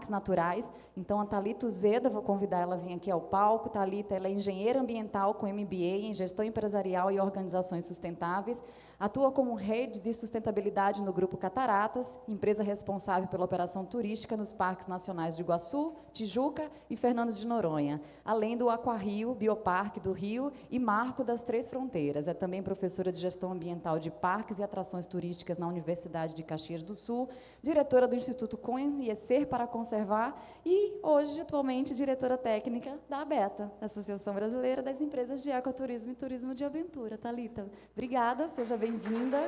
parques naturais. Então, a Thalita Uzeda, vou convidar ela a vir aqui ao palco. Thalita, ela é engenheira ambiental com MBA em Gestão Empresarial e Organizações Sustentáveis. Atua como rede de sustentabilidade no Grupo Cataratas, empresa responsável pela operação turística nos Parques Nacionais de Iguaçu, Tijuca e Fernando de Noronha, além do Aquarrio, Bioparque do Rio e Marco das Três Fronteiras. É também professora de Gestão Ambiental de Parques e Atrações Turísticas na Universidade de Caxias do Sul, diretora do Instituto Conhecer para Conservar e, hoje, atualmente, diretora técnica da ABETA, Associação Brasileira das Empresas de Ecoturismo e Turismo de Aventura. Thalita, obrigada, seja bem-vinda.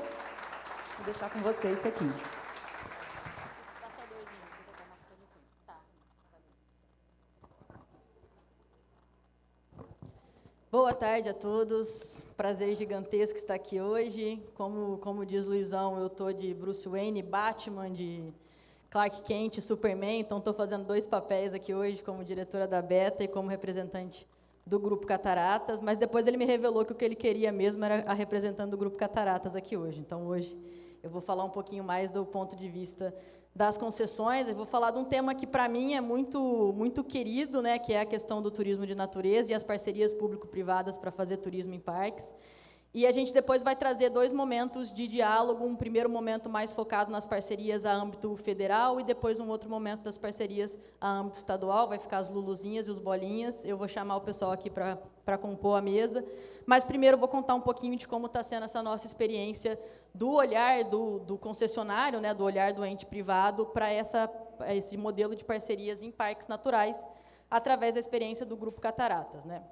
Vou deixar com você isso aqui. Boa tarde a todos, prazer gigantesco estar aqui hoje. Como diz Luizão, eu estou de Bruce Wayne, Batman, de Clark Kent, Superman, então estou fazendo 2 papéis aqui hoje, como diretora da Beta e como representante do Grupo Cataratas, mas depois ele me revelou que o que ele queria mesmo era a representante do Grupo Cataratas aqui hoje. Então, hoje, eu vou falar um pouquinho mais do ponto de vista das concessões. Eu vou falar de um tema que, para mim, é muito querido, né, que é a questão do turismo de natureza e as parcerias público-privadas para fazer turismo em parques. E a gente depois vai trazer 2 momentos de diálogo, um primeiro momento mais focado nas parcerias a âmbito federal e depois um outro momento das parcerias a âmbito estadual, vai ficar as luluzinhas e os bolinhas, eu vou chamar o pessoal aqui para compor a mesa, mas primeiro eu vou contar um pouquinho de como está sendo essa nossa experiência do olhar do concessionário, né, do olhar do ente privado para esse modelo de parcerias em parques naturais, através da experiência do Grupo Cataratas, né.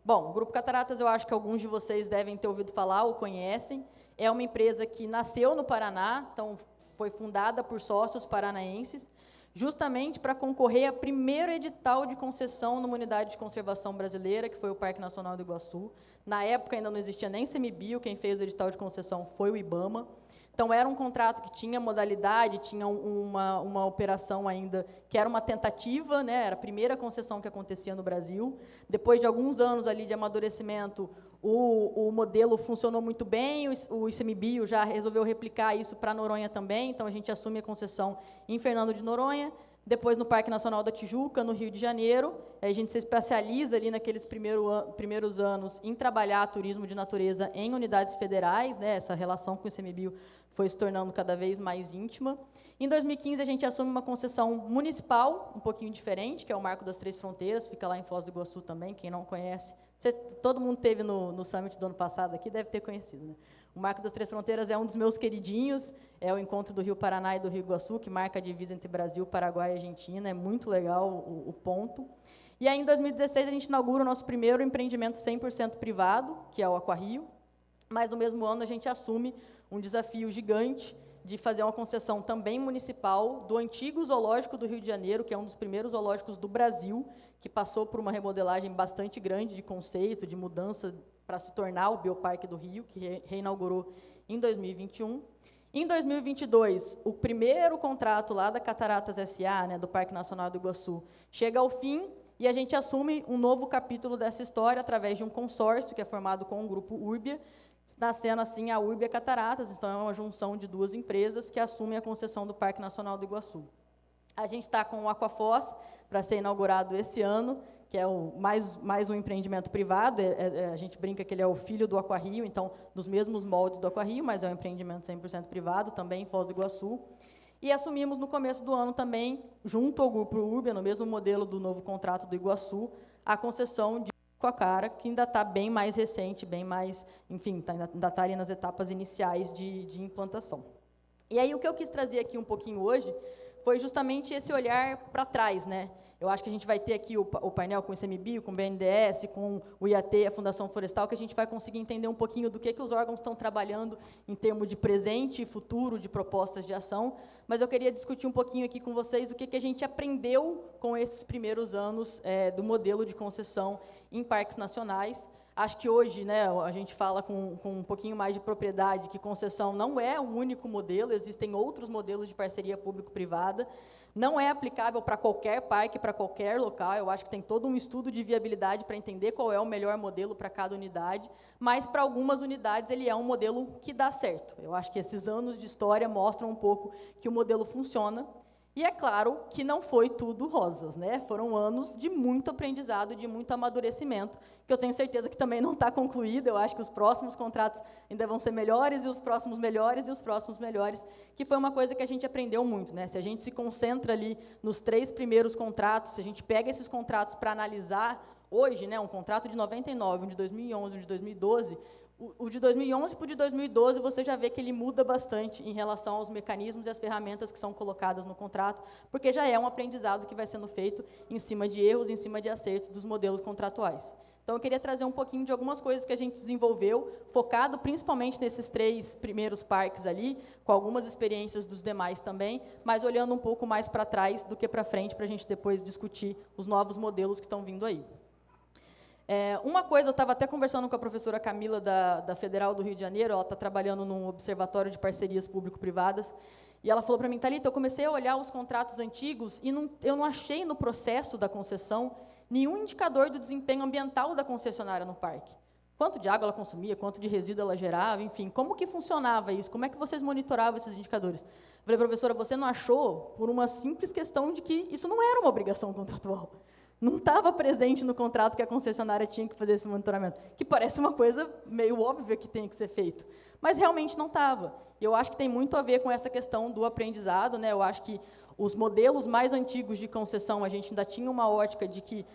Bom, o Grupo Cataratas, eu acho que alguns de vocês devem ter ouvido falar ou conhecem. É uma empresa que nasceu no Paraná, então foi fundada por sócios paranaenses, justamente para concorrer ao primeiro edital de concessão numa unidade de conservação brasileira, que foi o Parque Nacional do Iguaçu. Na época ainda não existia nem CMBio, quem fez o edital de concessão foi o IBAMA. Então, era um contrato que tinha modalidade, tinha uma operação ainda, que era uma tentativa, né, era a primeira concessão que acontecia no Brasil. Depois de alguns anos ali de amadurecimento, o modelo funcionou muito bem, o ICMBio já resolveu replicar isso para Noronha também, então a gente assume a concessão em Fernando de Noronha, depois no Parque Nacional da Tijuca, no Rio de Janeiro. A gente se especializa ali naqueles primeiros anos em trabalhar turismo de natureza em unidades federais, né, essa relação com o ICMBio foi se tornando cada vez mais íntima. Em 2015, a gente assume uma concessão municipal, um pouquinho diferente, que é o Marco das Três Fronteiras, fica lá em Foz do Iguaçu também, quem não conhece. Todo mundo teve no Summit do ano passado aqui, deve ter conhecido, né? O Marco das Três Fronteiras é um dos meus queridinhos, é o encontro do Rio Paraná e do Rio Iguaçu, que marca a divisa entre Brasil, Paraguai e Argentina, é muito legal o ponto. E aí, em 2016, a gente inaugura o nosso primeiro empreendimento 100% privado, que é o Aquarrio, mas no mesmo ano a gente assume um desafio gigante de fazer uma concessão também municipal do antigo zoológico do Rio de Janeiro, que é um dos primeiros zoológicos do Brasil, que passou por uma remodelagem bastante grande de conceito, de mudança para se tornar o Bioparque do Rio, que reinaugurou em 2021. Em 2022, o primeiro contrato lá da Cataratas S.A., né, do Parque Nacional do Iguaçu, chega ao fim e a gente assume um novo capítulo dessa história através de um consórcio que é formado com o Grupo Urbia, nascendo assim a Urbia Cataratas, então é uma junção de 2 empresas que assumem a concessão do Parque Nacional do Iguaçu. A gente está com o Aquafoz para ser inaugurado esse ano, que é mais um empreendimento privado, a gente brinca que ele é o filho do Aquarrio, então, dos mesmos moldes do Aquarrio, mas é um empreendimento 100% privado, também em Foz do Iguaçu. E assumimos no começo do ano também, junto ao Grupo Urbia, no mesmo modelo do novo contrato do Iguaçu, a concessão de Coacara, que ainda está bem mais recente, bem mais, enfim, ainda está ali nas etapas iniciais de implantação. E aí o que eu quis trazer aqui um pouquinho hoje foi justamente esse olhar para trás, né? Eu acho que a gente vai ter aqui o painel com o ICMBio, com o BNDES, com o IAT, a Fundação Florestal, que a gente vai conseguir entender um pouquinho do que os órgãos estão trabalhando em termos de presente e futuro, de propostas de ação, mas eu queria discutir um pouquinho aqui com vocês o que a gente aprendeu com esses primeiros anos do modelo de concessão em parques nacionais, Acho que hoje, né, a gente fala com um pouquinho mais de propriedade, que concessão não é o único modelo, existem outros modelos de parceria público-privada, não é aplicável para qualquer parque, para qualquer local, eu acho que tem todo um estudo de viabilidade para entender qual é o melhor modelo para cada unidade, mas para algumas unidades ele é um modelo que dá certo. Eu acho que esses anos de história mostram um pouco que o modelo funciona. E é claro que não foi tudo rosas, né? Foram anos de muito aprendizado, de muito amadurecimento, que eu tenho certeza que também não está concluído. Eu acho que os próximos contratos ainda vão ser melhores, e os próximos melhores, e os próximos melhores, que foi uma coisa que a gente aprendeu muito, né? Se a gente se concentra ali nos 3 primeiros contratos, se a gente pega esses contratos para analisar hoje, né, um contrato de 99, um de 2011, um de 2012, o de 2011 para o de 2012, você já vê que ele muda bastante em relação aos mecanismos e às ferramentas que são colocadas no contrato, porque já é um aprendizado que vai sendo feito em cima de erros, em cima de acertos dos modelos contratuais. Então, eu queria trazer um pouquinho de algumas coisas que a gente desenvolveu, focado principalmente nesses 3 primeiros parques ali, com algumas experiências dos demais também, mas olhando um pouco mais para trás do que para frente, para a gente depois discutir os novos modelos que estão vindo aí. Uma coisa, eu estava até conversando com a professora Camila, da Federal do Rio de Janeiro, ela está trabalhando num observatório de parcerias público-privadas, e ela falou para mim, Thalita, eu comecei a olhar os contratos antigos e eu não achei no processo da concessão nenhum indicador do desempenho ambiental da concessionária no parque. Quanto de água ela consumia, quanto de resíduo ela gerava, enfim, como que funcionava isso, como é que vocês monitoravam esses indicadores? Eu falei, professora, você não achou por uma simples questão de que isso não era uma obrigação contratual. Não estava presente no contrato que a concessionária tinha que fazer esse monitoramento, que parece uma coisa meio óbvia que tem que ser feito, mas realmente não estava. E eu acho que tem muito a ver com essa questão do aprendizado, né? Eu acho que os modelos mais antigos de concessão, a gente ainda tinha uma ótica de que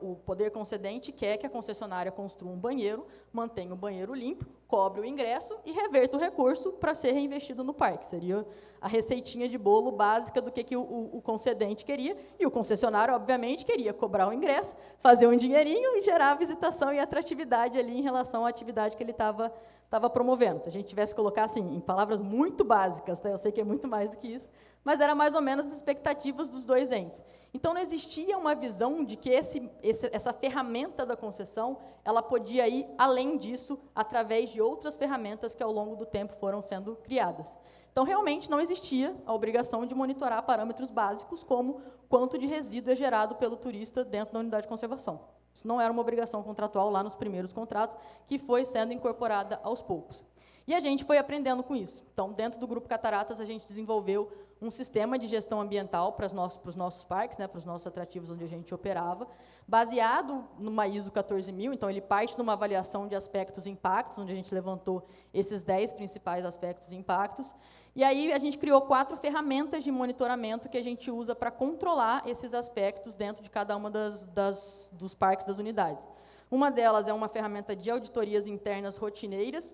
o poder concedente quer que a concessionária construa um banheiro, mantenha o banheiro limpo, cobre o ingresso e reverta o recurso para ser reinvestido no parque. Seria a receitinha de bolo básica do que o concedente queria, e o concessionário, obviamente, queria cobrar o ingresso, fazer um dinheirinho e gerar visitação e atratividade ali em relação à atividade que ele estava promovendo. Se a gente tivesse que colocar assim, em palavras muito básicas, tá? Eu sei que é muito mais do que isso, mas era mais ou menos as expectativas dos 2 entes. Então, não existia uma visão de que essa ferramenta da concessão ela podia ir além disso, através de outras ferramentas que, ao longo do tempo, foram sendo criadas. Então, realmente, não existia a obrigação de monitorar parâmetros básicos, como quanto de resíduo é gerado pelo turista dentro da unidade de conservação. Isso não era uma obrigação contratual lá nos primeiros contratos, que foi sendo incorporada aos poucos. E a gente foi aprendendo com isso. Então, dentro do Grupo Cataratas, a gente desenvolveu um sistema de gestão ambiental para os nossos parques, né, para os nossos atrativos onde a gente operava, baseado numa ISO 14000, então ele parte de uma avaliação de aspectos e impactos, onde a gente levantou esses 10 principais aspectos e impactos, e aí a gente criou 4 ferramentas de monitoramento que a gente usa para controlar esses aspectos dentro de cada uma dos parques das unidades. Uma delas é uma ferramenta de auditorias internas rotineiras,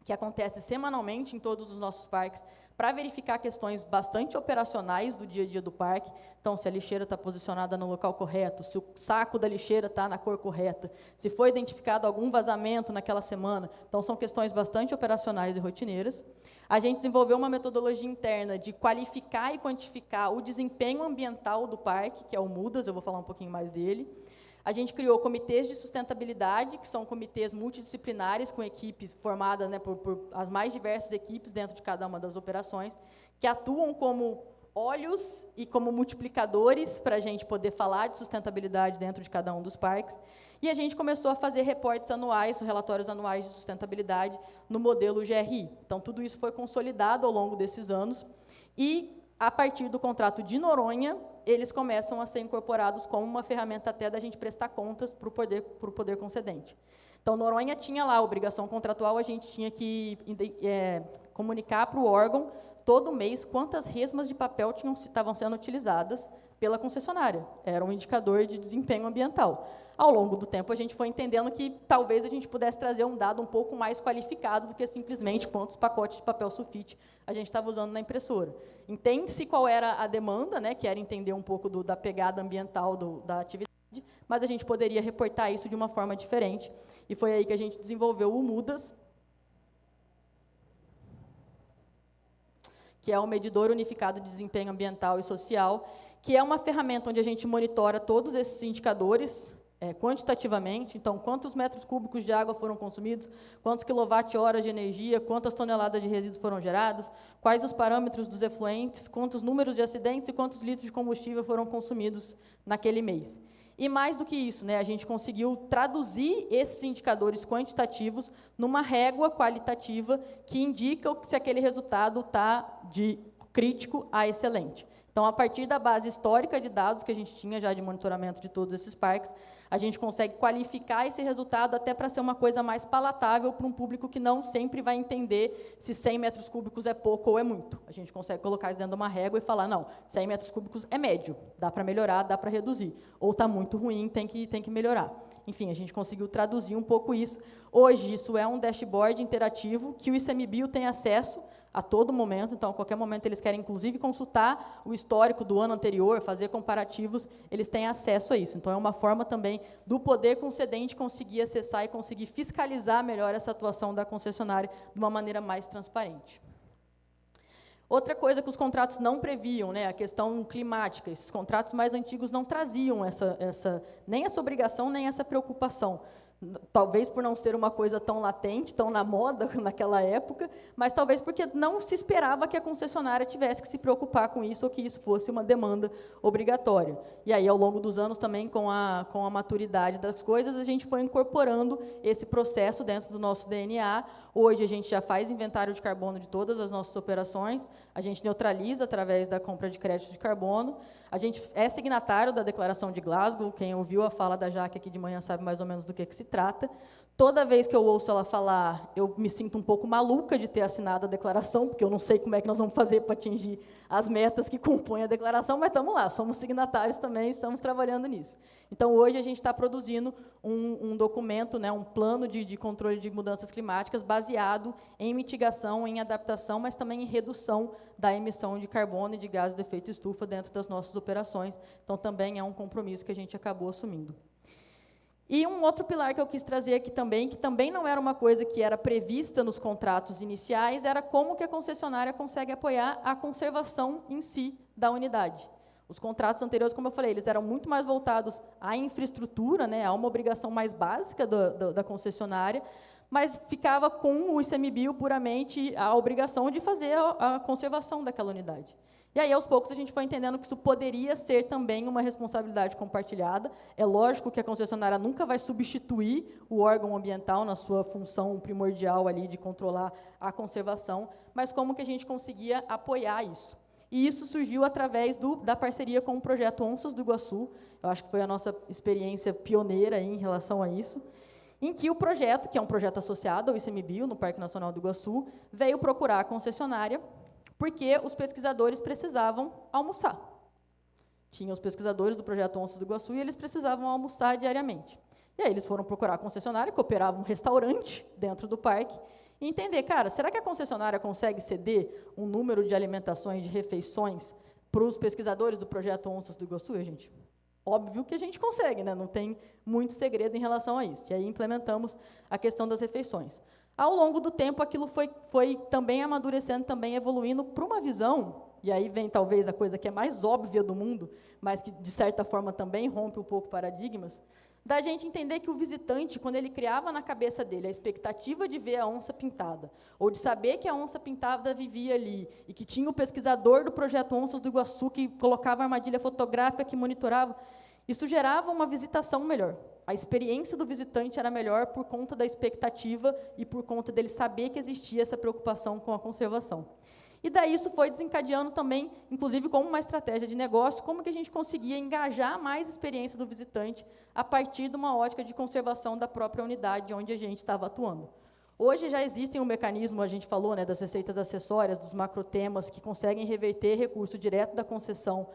que acontece semanalmente em todos os nossos parques, para verificar questões bastante operacionais do dia a dia do parque. Então, se a lixeira está posicionada no local correto, se o saco da lixeira está na cor correta, se foi identificado algum vazamento naquela semana. Então, são questões bastante operacionais e rotineiras. A gente desenvolveu uma metodologia interna de qualificar e quantificar o desempenho ambiental do parque, que é o MUDAS, eu vou falar um pouquinho mais dele. A gente criou comitês de sustentabilidade, que são comitês multidisciplinares, com equipes formadas, né, por as mais diversas equipes dentro de cada uma das operações, que atuam como olhos e como multiplicadores para a gente poder falar de sustentabilidade dentro de cada um dos parques. E a gente começou a fazer reportes anuais, relatórios anuais de sustentabilidade no modelo GRI. Então, tudo isso foi consolidado ao longo desses anos. E, a partir do contrato de Noronha, eles começam a ser incorporados como uma ferramenta até da gente prestar contas para o poder concedente. Então, Noronha tinha lá a obrigação contratual, a gente tinha que comunicar para o órgão, todo mês, quantas resmas de papel estavam sendo utilizadas pela concessionária. Era um indicador de desempenho ambiental. Ao longo do tempo, a gente foi entendendo que talvez a gente pudesse trazer um dado um pouco mais qualificado do que simplesmente quantos pacotes de papel sulfite a gente estava usando na impressora. Entende-se qual era a demanda, né, que era entender um pouco da pegada ambiental da atividade, mas a gente poderia reportar isso de uma forma diferente. E foi aí que a gente desenvolveu o MUDAS, que é o Medidor Unificado de Desempenho Ambiental e Social, que é uma ferramenta onde a gente monitora todos esses indicadores quantitativamente, então, quantos metros cúbicos de água foram consumidos, quantos quilowatt-horas de energia, quantas toneladas de resíduos foram gerados, quais os parâmetros dos efluentes, quantos números de acidentes e quantos litros de combustível foram consumidos naquele mês. E mais do que isso, a gente conseguiu traduzir esses indicadores quantitativos numa régua qualitativa que indica se aquele resultado está de crítico a excelente. Então, a partir da base histórica de dados que a gente tinha já de monitoramento de todos esses parques, a gente consegue qualificar esse resultado até para ser uma coisa mais palatável para um público que não sempre vai entender se 100 metros cúbicos é pouco ou é muito. A gente consegue colocar isso dentro de uma régua e falar, não, 100 metros cúbicos é médio, dá para melhorar, dá para reduzir. Ou está muito ruim, tem que melhorar. Enfim, a gente conseguiu traduzir um pouco isso. Hoje, isso é um dashboard interativo que o ICMBio tem acesso a todo momento, então, a qualquer momento, eles querem, inclusive, consultar o histórico do ano anterior, fazer comparativos, eles têm acesso a isso. Então, é uma forma também do poder concedente conseguir acessar e conseguir fiscalizar melhor essa atuação da concessionária de uma maneira mais transparente. Outra coisa que os contratos não previam, a questão climática. Esses contratos mais antigos não traziam nem essa obrigação, nem essa preocupação. Talvez por não ser uma coisa tão latente, tão na moda naquela época, mas talvez porque não se esperava que a concessionária tivesse que se preocupar com isso ou que isso fosse uma demanda obrigatória. E aí, ao longo dos anos, também com a maturidade das coisas, a gente foi incorporando esse processo dentro do nosso DNA. Hoje, a gente já faz inventário de carbono de todas as nossas operações, a gente neutraliza através da compra de créditos de carbono, a gente é signatário da Declaração de Glasgow, quem ouviu a fala da Jaque aqui de manhã sabe mais ou menos do que se trata. Toda vez que eu ouço ela falar, eu me sinto um pouco maluca de ter assinado a declaração, porque eu não sei como é que nós vamos fazer para atingir as metas que compõem a declaração, mas estamos lá, somos signatários também, estamos trabalhando nisso. Então, hoje, a gente está produzindo um documento, um plano de controle de mudanças climáticas baseado em mitigação, em adaptação, mas também em redução da emissão de carbono e de gases de efeito estufa dentro das nossas operações. Então, também é um compromisso que a gente acabou assumindo. E um outro pilar que eu quis trazer aqui também, que também não era uma coisa que era prevista nos contratos iniciais, era como que a concessionária consegue apoiar a conservação em si da unidade. Os contratos anteriores, como eu falei, eles eram muito mais voltados à infraestrutura, a uma obrigação mais básica da concessionária, mas ficava com o ICMBio puramente a obrigação de fazer a conservação daquela unidade. E aí, aos poucos, a gente foi entendendo que isso poderia ser também uma responsabilidade compartilhada. É lógico que a concessionária nunca vai substituir o órgão ambiental na sua função primordial ali de controlar a conservação, mas como que a gente conseguia apoiar isso? E isso surgiu através da parceria com o projeto Onças do Iguaçu. Eu acho que foi a nossa experiência pioneira em relação a isso, em que o projeto, que é um projeto associado ao ICMBio, no Parque Nacional do Iguaçu, veio procurar a concessionária porque os pesquisadores precisavam almoçar. Tinha os pesquisadores do projeto Onças do Iguaçu e eles precisavam almoçar diariamente. E aí eles foram procurar a concessionária, que operava um restaurante dentro do parque, e entender, cara, será que a concessionária consegue ceder um número de alimentações, de refeições, para os pesquisadores do projeto Onças do Iguaçu? E a gente, óbvio que a gente consegue, não tem muito segredo em relação a isso. E aí implementamos a questão das refeições. Ao longo do tempo, aquilo foi também amadurecendo, também evoluindo para uma visão, e aí vem talvez a coisa que é mais óbvia do mundo, mas que, de certa forma, também rompe um pouco paradigmas, da gente entender que o visitante, quando ele criava na cabeça dele a expectativa de ver a onça pintada, ou de saber que a onça pintada vivia ali, e que tinha o pesquisador do projeto Onças do Iguaçu que colocava a armadilha fotográfica, que monitorava, isso gerava uma visitação melhor. A experiência do visitante era melhor por conta da expectativa e por conta dele saber que existia essa preocupação com a conservação. E daí isso foi desencadeando também, inclusive como uma estratégia de negócio, como que a gente conseguia engajar mais a experiência do visitante a partir de uma ótica de conservação da própria unidade onde a gente estava atuando. Hoje já existem um mecanismo, a gente falou, das receitas acessórias, dos macrotemas, que conseguem reverter recurso direto da concessão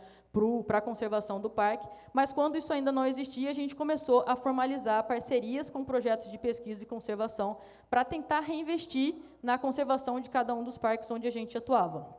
para a conservação do parque, mas quando isso ainda não existia, a gente começou a formalizar parcerias com projetos de pesquisa e conservação para tentar reinvestir na conservação de cada um dos parques onde a gente atuava.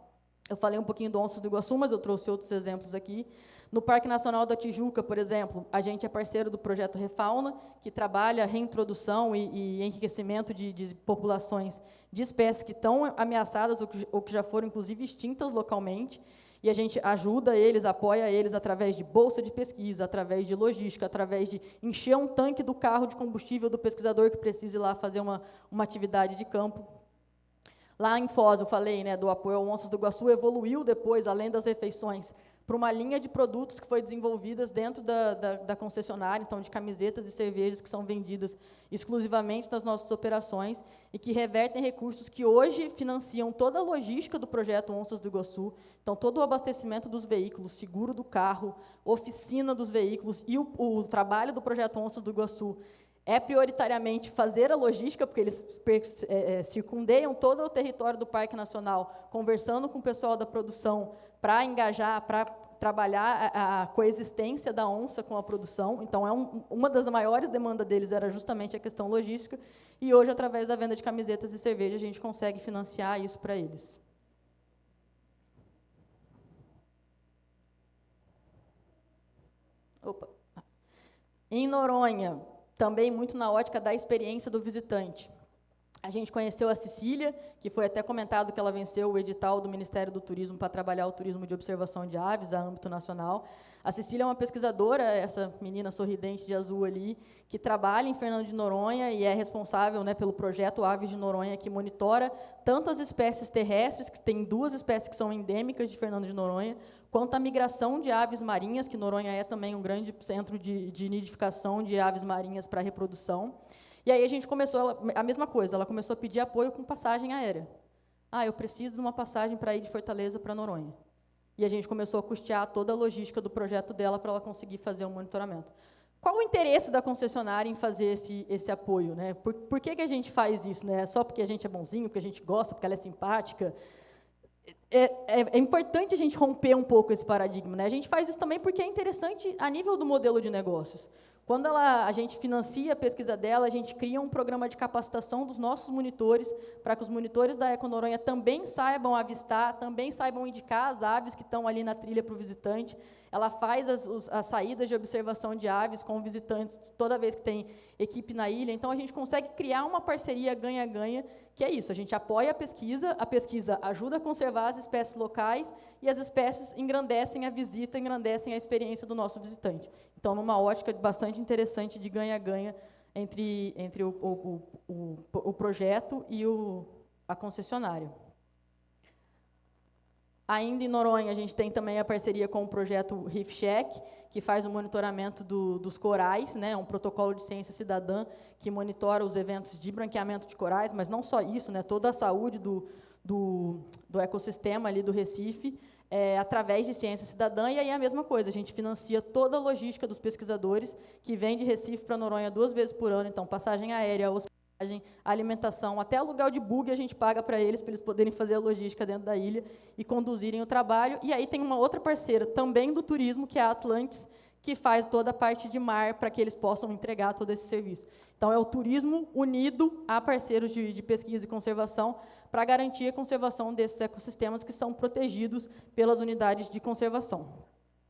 Eu falei um pouquinho do Onças do Iguaçu, mas eu trouxe outros exemplos aqui. No Parque Nacional da Tijuca, por exemplo, a gente é parceiro do projeto Refauna, que trabalha a reintrodução e enriquecimento de populações de espécies que estão ameaçadas ou que já foram, inclusive, extintas localmente. E a gente ajuda eles, apoia eles através de bolsa de pesquisa, através de logística, através de encher um tanque do carro de combustível do pesquisador que precise ir lá fazer uma atividade de campo. Lá em Foz, eu falei, né, do apoio ao Onças do Iguaçu, evoluiu depois, além das refeições, para uma linha de produtos que foi desenvolvidas dentro da concessionária, então, de camisetas e cervejas que são vendidas exclusivamente nas nossas operações e que revertem recursos que hoje financiam toda a logística do projeto Onças do Iguaçu, então, todo o abastecimento dos veículos, seguro do carro, oficina dos veículos e o trabalho do projeto Onças do Iguaçu é prioritariamente fazer a logística, porque eles circundeiam todo o território do Parque Nacional, conversando com o pessoal da produção para engajar, para trabalhar a coexistência da onça com a produção. Então, uma das maiores demandas deles era justamente a questão logística, e hoje, através da venda de camisetas e cerveja, a gente consegue financiar isso para eles. Opa. Em Noronha, também muito na ótica da experiência do visitante. A gente conheceu a Cecília, que foi até comentado que ela venceu o edital do Ministério do Turismo para trabalhar o turismo de observação de aves a âmbito nacional. A Cecília é uma pesquisadora, essa menina sorridente de azul ali, que trabalha em Fernando de Noronha e é responsável, né, pelo projeto Aves de Noronha, que monitora tanto as espécies terrestres, que tem 2 espécies que são endêmicas de Fernando de Noronha, quanto a migração de aves marinhas, que Noronha é também um grande centro de nidificação de aves marinhas para reprodução. E aí a gente começou, a mesma coisa, ela começou a pedir apoio com passagem aérea. Eu preciso de uma passagem para ir de Fortaleza para Noronha. E a gente começou a custear toda a logística do projeto dela para ela conseguir fazer o monitoramento. Qual o interesse da concessionária em fazer esse apoio, né? Por que a gente faz isso, né? Só porque a gente é bonzinho, porque a gente gosta, porque ela é simpática? É importante a gente romper um pouco esse paradigma, né? A gente faz isso também porque é interessante a nível do modelo de negócios. Quando a gente financia a pesquisa dela, a gente cria um programa de capacitação dos nossos monitores, para que os monitores da Eco Noronha também saibam avistar, também saibam indicar as aves que estão ali na trilha para o visitante. Ela faz as saídas de observação de aves com visitantes toda vez que tem equipe na ilha. Então, a gente consegue criar uma parceria ganha-ganha, que é isso, a gente apoia a pesquisa ajuda a conservar as espécies locais e as espécies engrandecem a visita, engrandecem a experiência do nosso visitante. Então, numa ótica bastante interessante de ganha-ganha entre o projeto e a concessionária. Ainda em Noronha, a gente tem também a parceria com o projeto Reef Check, que faz o monitoramento dos corais, né, um protocolo de ciência cidadã que monitora os eventos de branqueamento de corais, mas não só isso, né, toda a saúde do ecossistema ali do Recife, através de ciência cidadã, e aí é a mesma coisa, a gente financia toda a logística dos pesquisadores que vêm de Recife para Noronha 2 vezes por ano, então passagem aérea, a alimentação, até aluguel de bug a gente paga para eles poderem fazer a logística dentro da ilha e conduzirem o trabalho. E aí tem uma outra parceira, também do turismo, que é a Atlantis, que faz toda a parte de mar para que eles possam entregar todo esse serviço. Então, é o turismo unido a parceiros de pesquisa e conservação para garantir a conservação desses ecossistemas que são protegidos pelas unidades de conservação.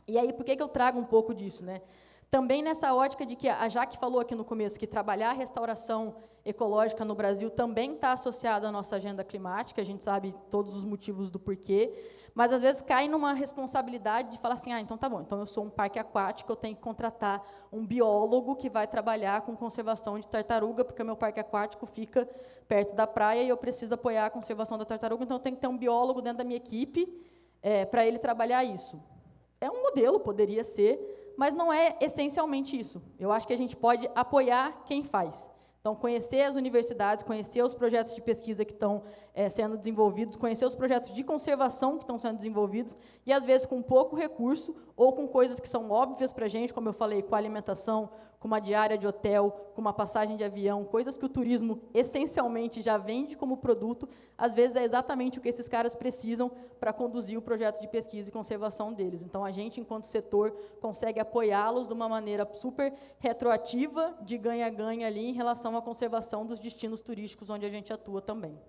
E aí, por que eu trago um pouco disso, né? Também nessa ótica de que a Jaque falou aqui no começo, que trabalhar a restauração ecológica no Brasil também está associado à nossa agenda climática, a gente sabe todos os motivos do porquê, mas às vezes cai numa responsabilidade de falar assim, então tá bom, então eu sou um parque aquático, eu tenho que contratar um biólogo que vai trabalhar com conservação de tartaruga, porque o meu parque aquático fica perto da praia e eu preciso apoiar a conservação da tartaruga, então eu tenho que ter um biólogo dentro da minha equipe para ele trabalhar isso. É um modelo, poderia ser, mas não é essencialmente isso. Eu acho que a gente pode apoiar quem faz. Então, conhecer as universidades, conhecer os projetos de pesquisa que estão sendo desenvolvidos, conhecer os projetos de conservação que estão sendo desenvolvidos, e, às vezes, com pouco recurso, ou com coisas que são óbvias para a gente, como eu falei, com a alimentação, com uma diária de hotel, com uma passagem de avião, coisas que o turismo, essencialmente, já vende como produto, às vezes é exatamente o que esses caras precisam para conduzir o projeto de pesquisa e conservação deles. Então, a gente, enquanto setor, consegue apoiá-los de uma maneira super retroativa, de ganha-ganha ali, em relação à conservação dos destinos turísticos onde a gente atua também.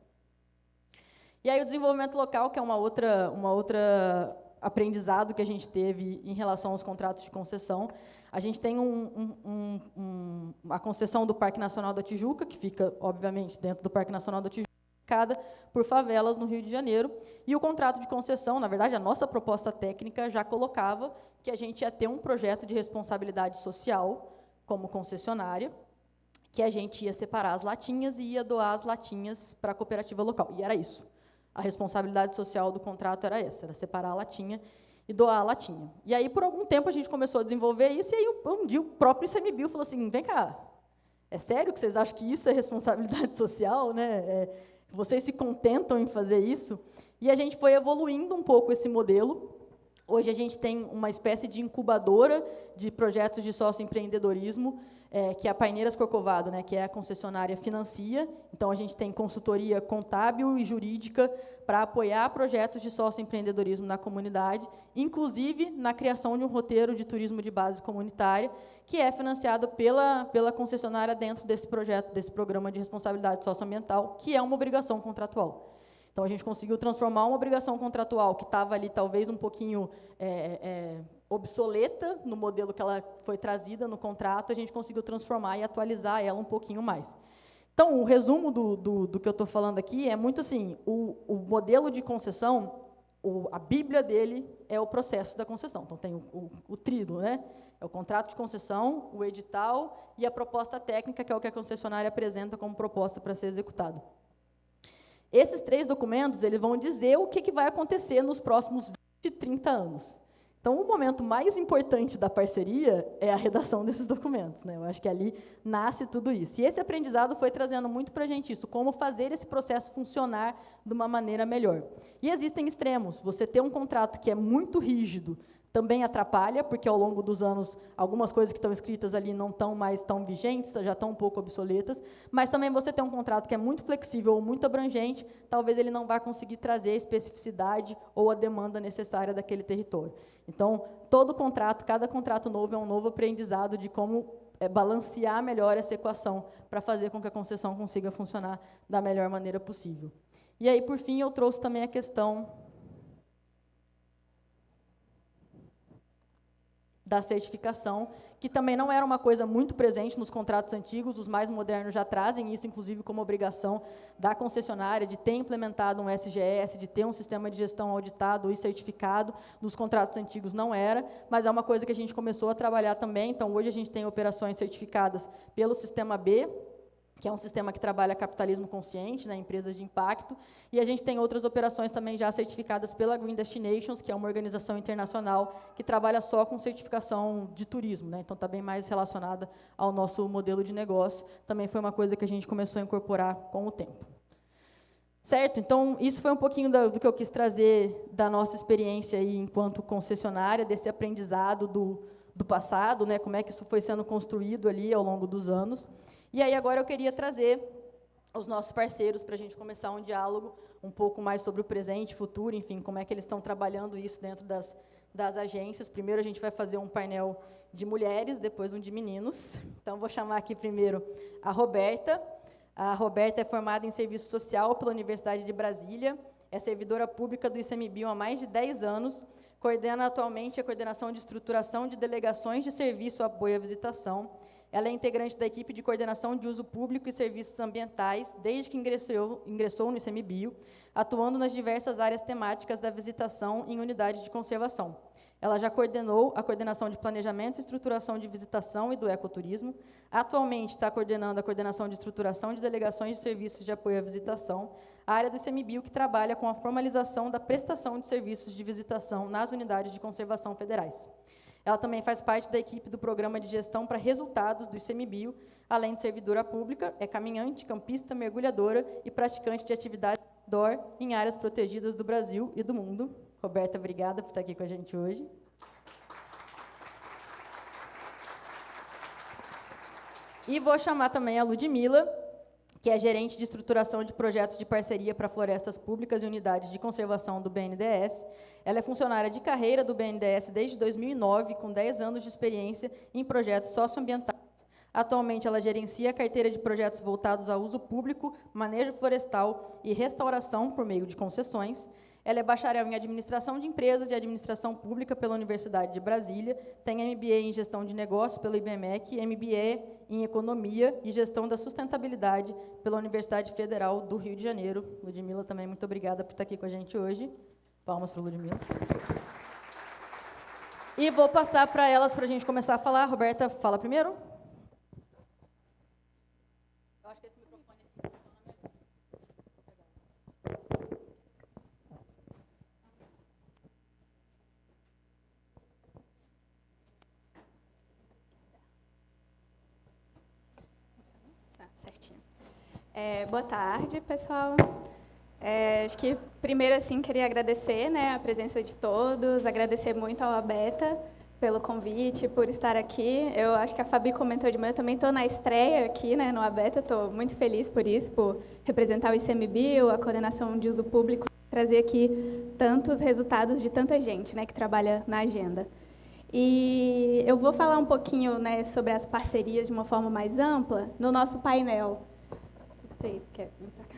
E aí o desenvolvimento local, que é uma outra aprendizado que a gente teve em relação aos contratos de concessão. A gente tem a concessão do Parque Nacional da Tijuca, que fica, obviamente, dentro do Parque Nacional da Tijuca, especificada por favelas no Rio de Janeiro. E o contrato de concessão, na verdade, a nossa proposta técnica já colocava que a gente ia ter um projeto de responsabilidade social como concessionária, que a gente ia separar as latinhas e ia doar as latinhas para a cooperativa local. E era isso. A responsabilidade social do contrato era essa, era separar a latinha e doar a latinha. E aí, por algum tempo, a gente começou a desenvolver isso, e aí, um dia, o próprio ICMBio falou assim, vem cá, é sério que vocês acham que isso é responsabilidade social, né? Vocês se contentam em fazer isso? E a gente foi evoluindo um pouco esse modelo. Hoje, a gente tem uma espécie de incubadora de projetos de sócio-empreendedorismo, que é a Paineiras Corcovado, né, que é a concessionária financia. Então, a gente tem consultoria contábil e jurídica para apoiar projetos de sócio-empreendedorismo na comunidade, inclusive na criação de um roteiro de turismo de base comunitária, que é financiado pela concessionária dentro desse projeto, desse programa de responsabilidade socioambiental, que é uma obrigação contratual. Então, a gente conseguiu transformar uma obrigação contratual que estava ali, talvez, um pouquinho obsoleta no modelo que ela foi trazida no contrato, a gente conseguiu transformar e atualizar ela um pouquinho mais. Então, o resumo do que eu estou falando aqui é muito assim, o modelo de concessão, a bíblia dele é o processo da concessão. Então, tem o tríduo, né? É o contrato de concessão, o edital e a proposta técnica, que é o que a concessionária apresenta como proposta para ser executado. Esses 3 documentos, eles vão dizer o que vai acontecer nos próximos 20, 30 anos. Então, o momento mais importante da parceria é a redação desses documentos, né? Eu acho que ali nasce tudo isso. E esse aprendizado foi trazendo muito para a gente isso, como fazer esse processo funcionar de uma maneira melhor. E existem extremos. Você ter um contrato que é muito rígido também atrapalha, porque, ao longo dos anos, algumas coisas que estão escritas ali não estão mais tão vigentes, já estão um pouco obsoletas, mas também você ter um contrato que é muito flexível ou muito abrangente, talvez ele não vá conseguir trazer a especificidade ou a demanda necessária daquele território. Então, todo contrato, cada contrato novo é um novo aprendizado de como balancear melhor essa equação para fazer com que a concessão consiga funcionar da melhor maneira possível. E aí, por fim, eu trouxe também a questão da certificação, que também não era uma coisa muito presente nos contratos antigos, os mais modernos já trazem isso, inclusive, como obrigação da concessionária, de ter implementado um SGS, de ter um sistema de gestão auditado e certificado. Nos contratos antigos não era, mas é uma coisa que a gente começou a trabalhar também. Então, hoje a gente tem operações certificadas pelo Sistema B, que é um sistema que trabalha capitalismo consciente, né, empresas de impacto, e a gente tem outras operações também já certificadas pela Green Destinations, que é uma organização internacional que trabalha só com certificação de turismo, né, então está bem mais relacionada ao nosso modelo de negócio. Também foi uma coisa que a gente começou a incorporar com o tempo. Certo? Então, isso foi um pouquinho do que eu quis trazer da nossa experiência aí enquanto concessionária, desse aprendizado do passado, né, como é que isso foi sendo construído ali ao longo dos anos. E aí, agora, eu queria trazer os nossos parceiros para a gente começar um diálogo um pouco mais sobre o presente, futuro, enfim, como é que eles estão trabalhando isso dentro das agências. Primeiro, a gente vai fazer um painel de mulheres, depois um de meninos. Então, vou chamar aqui primeiro a Roberta. A Roberta é formada em Serviço Social pela Universidade de Brasília, é servidora pública do ICMBio há mais de 10 anos, coordena atualmente a coordenação de estruturação de delegações de serviço apoio à visitação. Ela é integrante da equipe de coordenação de uso público e serviços ambientais, desde que ingressou no ICMBio, atuando nas diversas áreas temáticas da visitação em unidade de conservação. Ela já coordenou a coordenação de planejamento e estruturação de visitação e do ecoturismo. Atualmente está coordenando a coordenação de estruturação de delegações de serviços de apoio à visitação, a área do ICMBio que trabalha com a formalização da prestação de serviços de visitação nas unidades de conservação federais. Ela também faz parte da equipe do Programa de Gestão para Resultados do ICMBio, além de servidora pública, é caminhante, campista, mergulhadora e praticante de atividade outdoor em áreas protegidas do Brasil e do mundo. Roberta, obrigada por estar aqui com a gente hoje. E vou chamar também a Ludmila, que é gerente de estruturação de projetos de parceria para florestas públicas e unidades de conservação do BNDES. Ela é funcionária de carreira do BNDES desde 2009, com 10 anos de experiência em projetos socioambientais. Atualmente, ela gerencia a carteira de projetos voltados ao uso público, manejo florestal e restauração por meio de concessões. Ela é bacharel em Administração de Empresas e Administração Pública pela Universidade de Brasília, tem MBA em Gestão de Negócios pelo IBMEC, MBA em Economia e Gestão da Sustentabilidade pela Universidade Federal do Rio de Janeiro. Ludmila, também muito obrigada por estar aqui com a gente hoje. Palmas para a Ludmila. E vou passar para elas para a gente começar a falar. Roberta, fala primeiro. Eu acho que esse microfone aqui funciona melhor. Certinho. Boa tarde, pessoal. Acho que, primeiro, assim, queria agradecer, né, a presença de todos, agradecer muito ao ABETA pelo convite, por estar aqui. Eu acho que a Fabi comentou de manhã, eu também estou na estreia aqui, né, no ABETA, estou muito feliz por isso, por representar o ICMBio, a coordenação de uso público, trazer aqui tantos resultados de tanta gente, né, que trabalha na agenda. E eu vou falar um pouquinho, né, sobre as parcerias de uma forma mais ampla no nosso painel. Vocês querem vir para cá?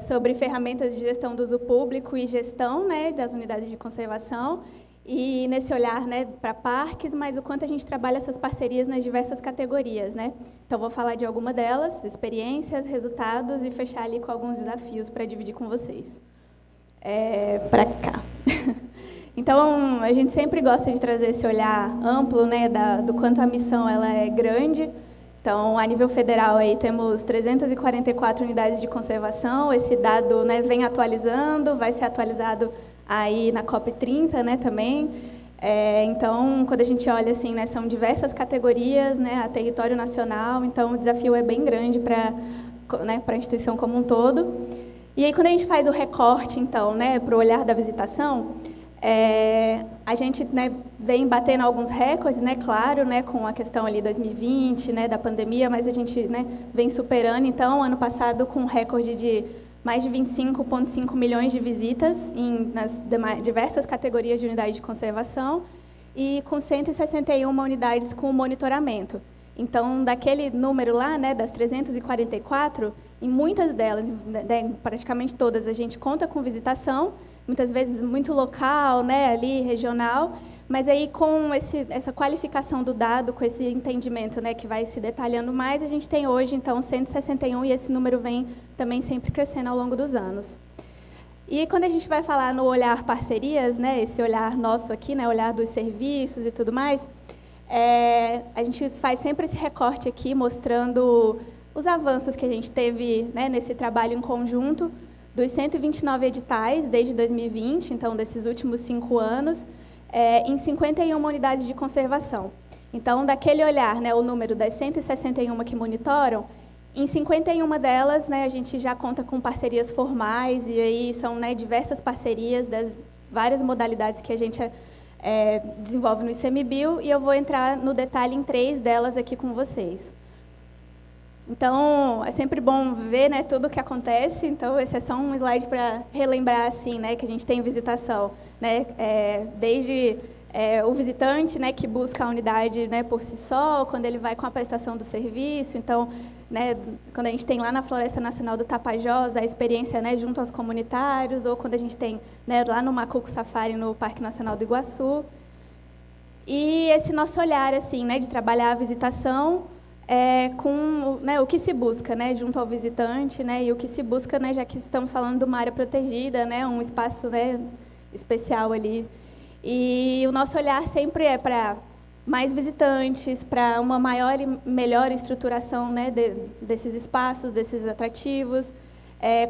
Sobre ferramentas de gestão do uso público e gestão, né, das unidades de conservação, e nesse olhar, né, para parques, mas o quanto a gente trabalha essas parcerias nas diversas categorias, né? Então, vou falar de alguma delas, experiências, resultados, e fechar ali com alguns desafios para dividir com vocês. Para cá. Então, a gente sempre gosta de trazer esse olhar amplo, né, do quanto a missão ela é grande. Então, a nível federal, aí, temos 344 unidades de conservação. Esse dado, né, vem atualizando, vai ser atualizado aí na COP30, né, também. Então, quando a gente olha assim, né, são diversas categorias, né, a território nacional. Então, o desafio é bem grande para, né, para a instituição como um todo. E aí, quando a gente faz o recorte, então, né, para o olhar da visitação, a gente, né, vem batendo alguns recordes, né, claro, né, com a questão ali 2020, né, da pandemia, mas a gente, né, vem superando. Então, ano passado, com um recorde de mais de 25,5 milhões de visitas nas diversas categorias de unidade de conservação e com 161 unidades com monitoramento. Então, daquele número lá, né, das 344, em muitas delas, né, praticamente todas, a gente conta com visitação, muitas vezes muito local, né, ali, regional, mas aí com essa qualificação do dado, com esse entendimento, né, que vai se detalhando mais, a gente tem hoje, então, 161, e esse número vem também sempre crescendo ao longo dos anos. E quando a gente vai falar no olhar parcerias, né, esse olhar nosso aqui, né, olhar dos serviços e tudo mais, a gente faz sempre esse recorte aqui, mostrando os avanços que a gente teve, né, nesse trabalho em conjunto, dos 129 editais desde 2020, então, desses últimos 5 anos, em 51 unidades de conservação. Então, daquele olhar, né, o número das 161 que monitoram, em 51 delas, né, a gente já conta com parcerias formais, e aí são, né, diversas parcerias das várias modalidades que a gente desenvolve no ICMBio, e eu vou entrar no detalhe em 3 delas aqui com vocês. Então, é sempre bom ver, né, tudo o que acontece. Então, esse é só um slide para relembrar assim, né, que a gente tem visitação, né, desde o visitante, né, que busca a unidade, né, por si só, quando ele vai com a prestação do serviço. Então, né, quando a gente tem lá na Floresta Nacional do Tapajós a experiência, né, junto aos comunitários, ou quando a gente tem, né, lá no Macuco Safari, no Parque Nacional do Iguaçu. E esse nosso olhar, assim, né, de trabalhar a visitação com, né, o que se busca, né, junto ao visitante, né, e o que se busca, né, já que estamos falando de uma área protegida, né, um espaço, né, especial ali. E o nosso olhar sempre é para mais visitantes, para uma maior e melhor estruturação, né, desses espaços, desses atrativos,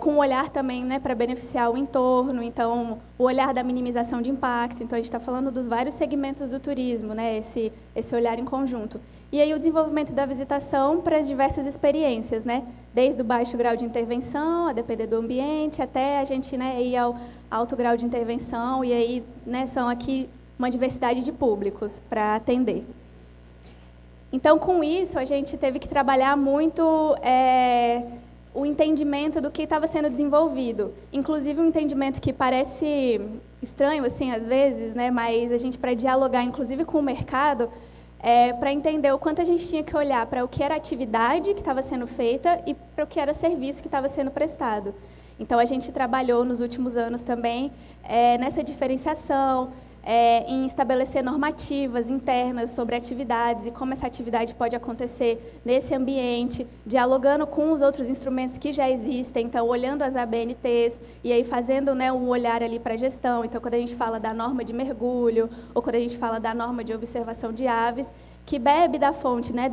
com um olhar também, né, para beneficiar o entorno. Então, o olhar da minimização de impacto. Então, a gente está falando dos vários segmentos do turismo, né, esse olhar em conjunto. E aí o desenvolvimento da visitação para as diversas experiências, né, desde o baixo grau de intervenção, a depender do ambiente, até a gente, né, ir ao alto grau de intervenção, e aí, né, são aqui uma diversidade de públicos para atender. Então, com isso, a gente teve que trabalhar muito o entendimento do que estava sendo desenvolvido. Inclusive, um entendimento que parece estranho, assim, às vezes, né, mas a gente, para dialogar, inclusive, com o mercado, para entender o quanto a gente tinha que olhar para o que era atividade que estava sendo feita e para o que era serviço que estava sendo prestado. Então, a gente trabalhou nos últimos anos também nessa diferenciação, em estabelecer normativas internas sobre atividades e como essa atividade pode acontecer nesse ambiente, dialogando com os outros instrumentos que já existem, então, olhando as ABNTs e aí fazendo, né, um olhar ali para a gestão. Então, quando a gente fala da norma de mergulho ou quando a gente fala da norma de observação de aves, que bebe da fonte, né,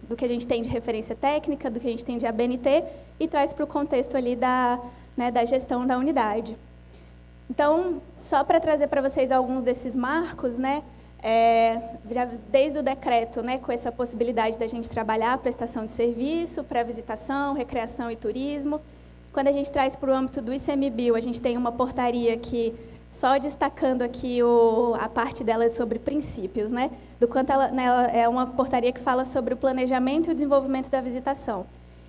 do que a gente tem de referência técnica, do que a gente tem de ABNT, e traz para o contexto ali da gestão da unidade. Então, só para trazer para vocês alguns desses marcos, né, desde o decreto, né, com essa possibilidade da gente trabalhar a prestação de serviço, pré-visitação, recreação e turismo. Quando a gente traz para o âmbito do ICMBio, a gente tem uma portaria que, só destacando aqui a parte dela sobre princípios, né, do quanto ela é uma portaria que fala sobre o planejamento e o desenvolvimento da visitação.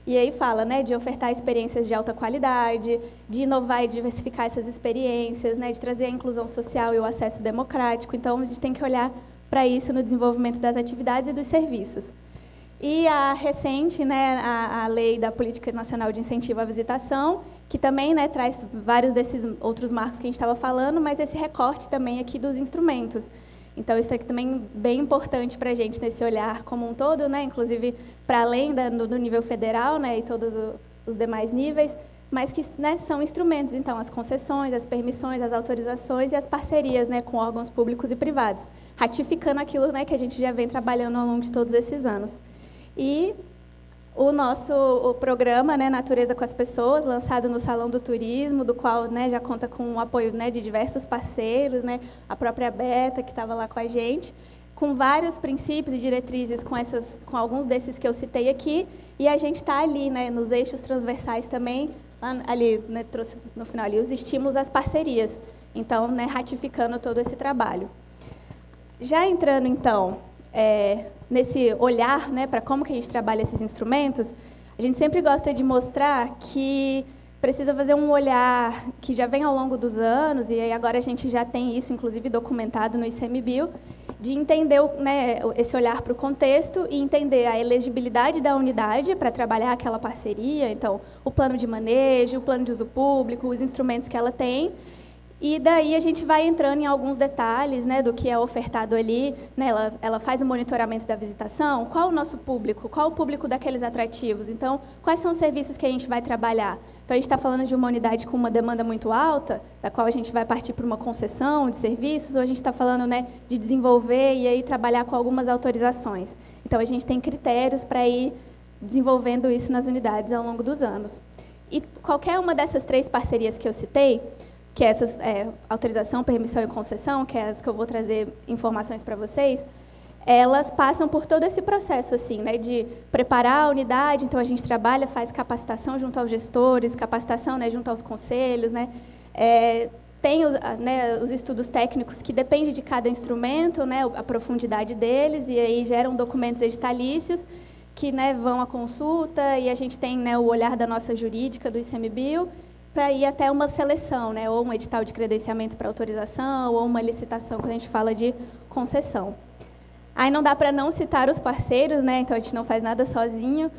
E aí fala, né, de ofertar experiências de alta qualidade, de inovar e diversificar essas experiências, né, de trazer a inclusão social e o acesso democrático. Então, a gente tem que olhar para isso no desenvolvimento das atividades e dos serviços. E a recente, né, a Lei da Política Nacional de Incentivo à Visitação, que também, né, traz vários desses outros marcos que a gente estava falando, mas esse recorte também aqui dos instrumentos. Então, isso aqui também é bem importante para a gente, nesse olhar como um todo, né? Inclusive para além do nível federal, né? E todos os demais níveis, mas que, né, são instrumentos, então, as concessões, as permissões, as autorizações e as parcerias, né, com órgãos públicos e privados, ratificando aquilo, né, que a gente já vem trabalhando ao longo de todos esses anos. E o programa, né, Natureza com as Pessoas, lançado no Salão do Turismo, do qual, né, já conta com o apoio, né, de diversos parceiros, né, a própria Beta, que estava lá com a gente, com vários princípios e diretrizes com alguns desses que eu citei aqui, e a gente está ali, né, nos eixos transversais também, ali, né, trouxe no final ali os estímulos às parcerias, então, né, ratificando todo esse trabalho. Já entrando, então, nesse olhar, né, para como que a gente trabalha esses instrumentos, a gente sempre gosta de mostrar que precisa fazer um olhar que já vem ao longo dos anos, e aí agora a gente já tem isso, inclusive, documentado no ICMBio, de entender, né, esse olhar para o contexto e entender a elegibilidade da unidade para trabalhar aquela parceria, então, o plano de manejo, o plano de uso público, os instrumentos que ela tem. E daí a gente vai entrando em alguns detalhes, né, do que é ofertado ali, né, ela faz o monitoramento da visitação, qual o nosso público, qual o público daqueles atrativos, então, quais são os serviços que a gente vai trabalhar. Então, a gente está falando de uma unidade com uma demanda muito alta, da qual a gente vai partir para uma concessão de serviços, ou a gente está falando, né, de desenvolver e aí trabalhar com algumas autorizações. Então, a gente tem critérios para ir desenvolvendo isso nas unidades ao longo dos anos. E qualquer uma dessas 3 parcerias que eu citei, que é essas autorização, permissão e concessão, que é as que eu vou trazer informações para vocês, elas passam por todo esse processo, assim, né, de preparar a unidade. Então, a gente trabalha, faz capacitação junto aos gestores, capacitação, né, junto aos conselhos, né, tem os estudos técnicos que dependem de cada instrumento, né, a profundidade deles, e aí geram documentos editalícios que, né, vão à consulta, e a gente tem, né, o olhar da nossa jurídica, do ICMBio, para ir até uma seleção, né, ou um edital de credenciamento para autorização, ou uma licitação, quando a gente fala de concessão. Aí não dá para não citar os parceiros, né, então a gente não faz nada sozinho.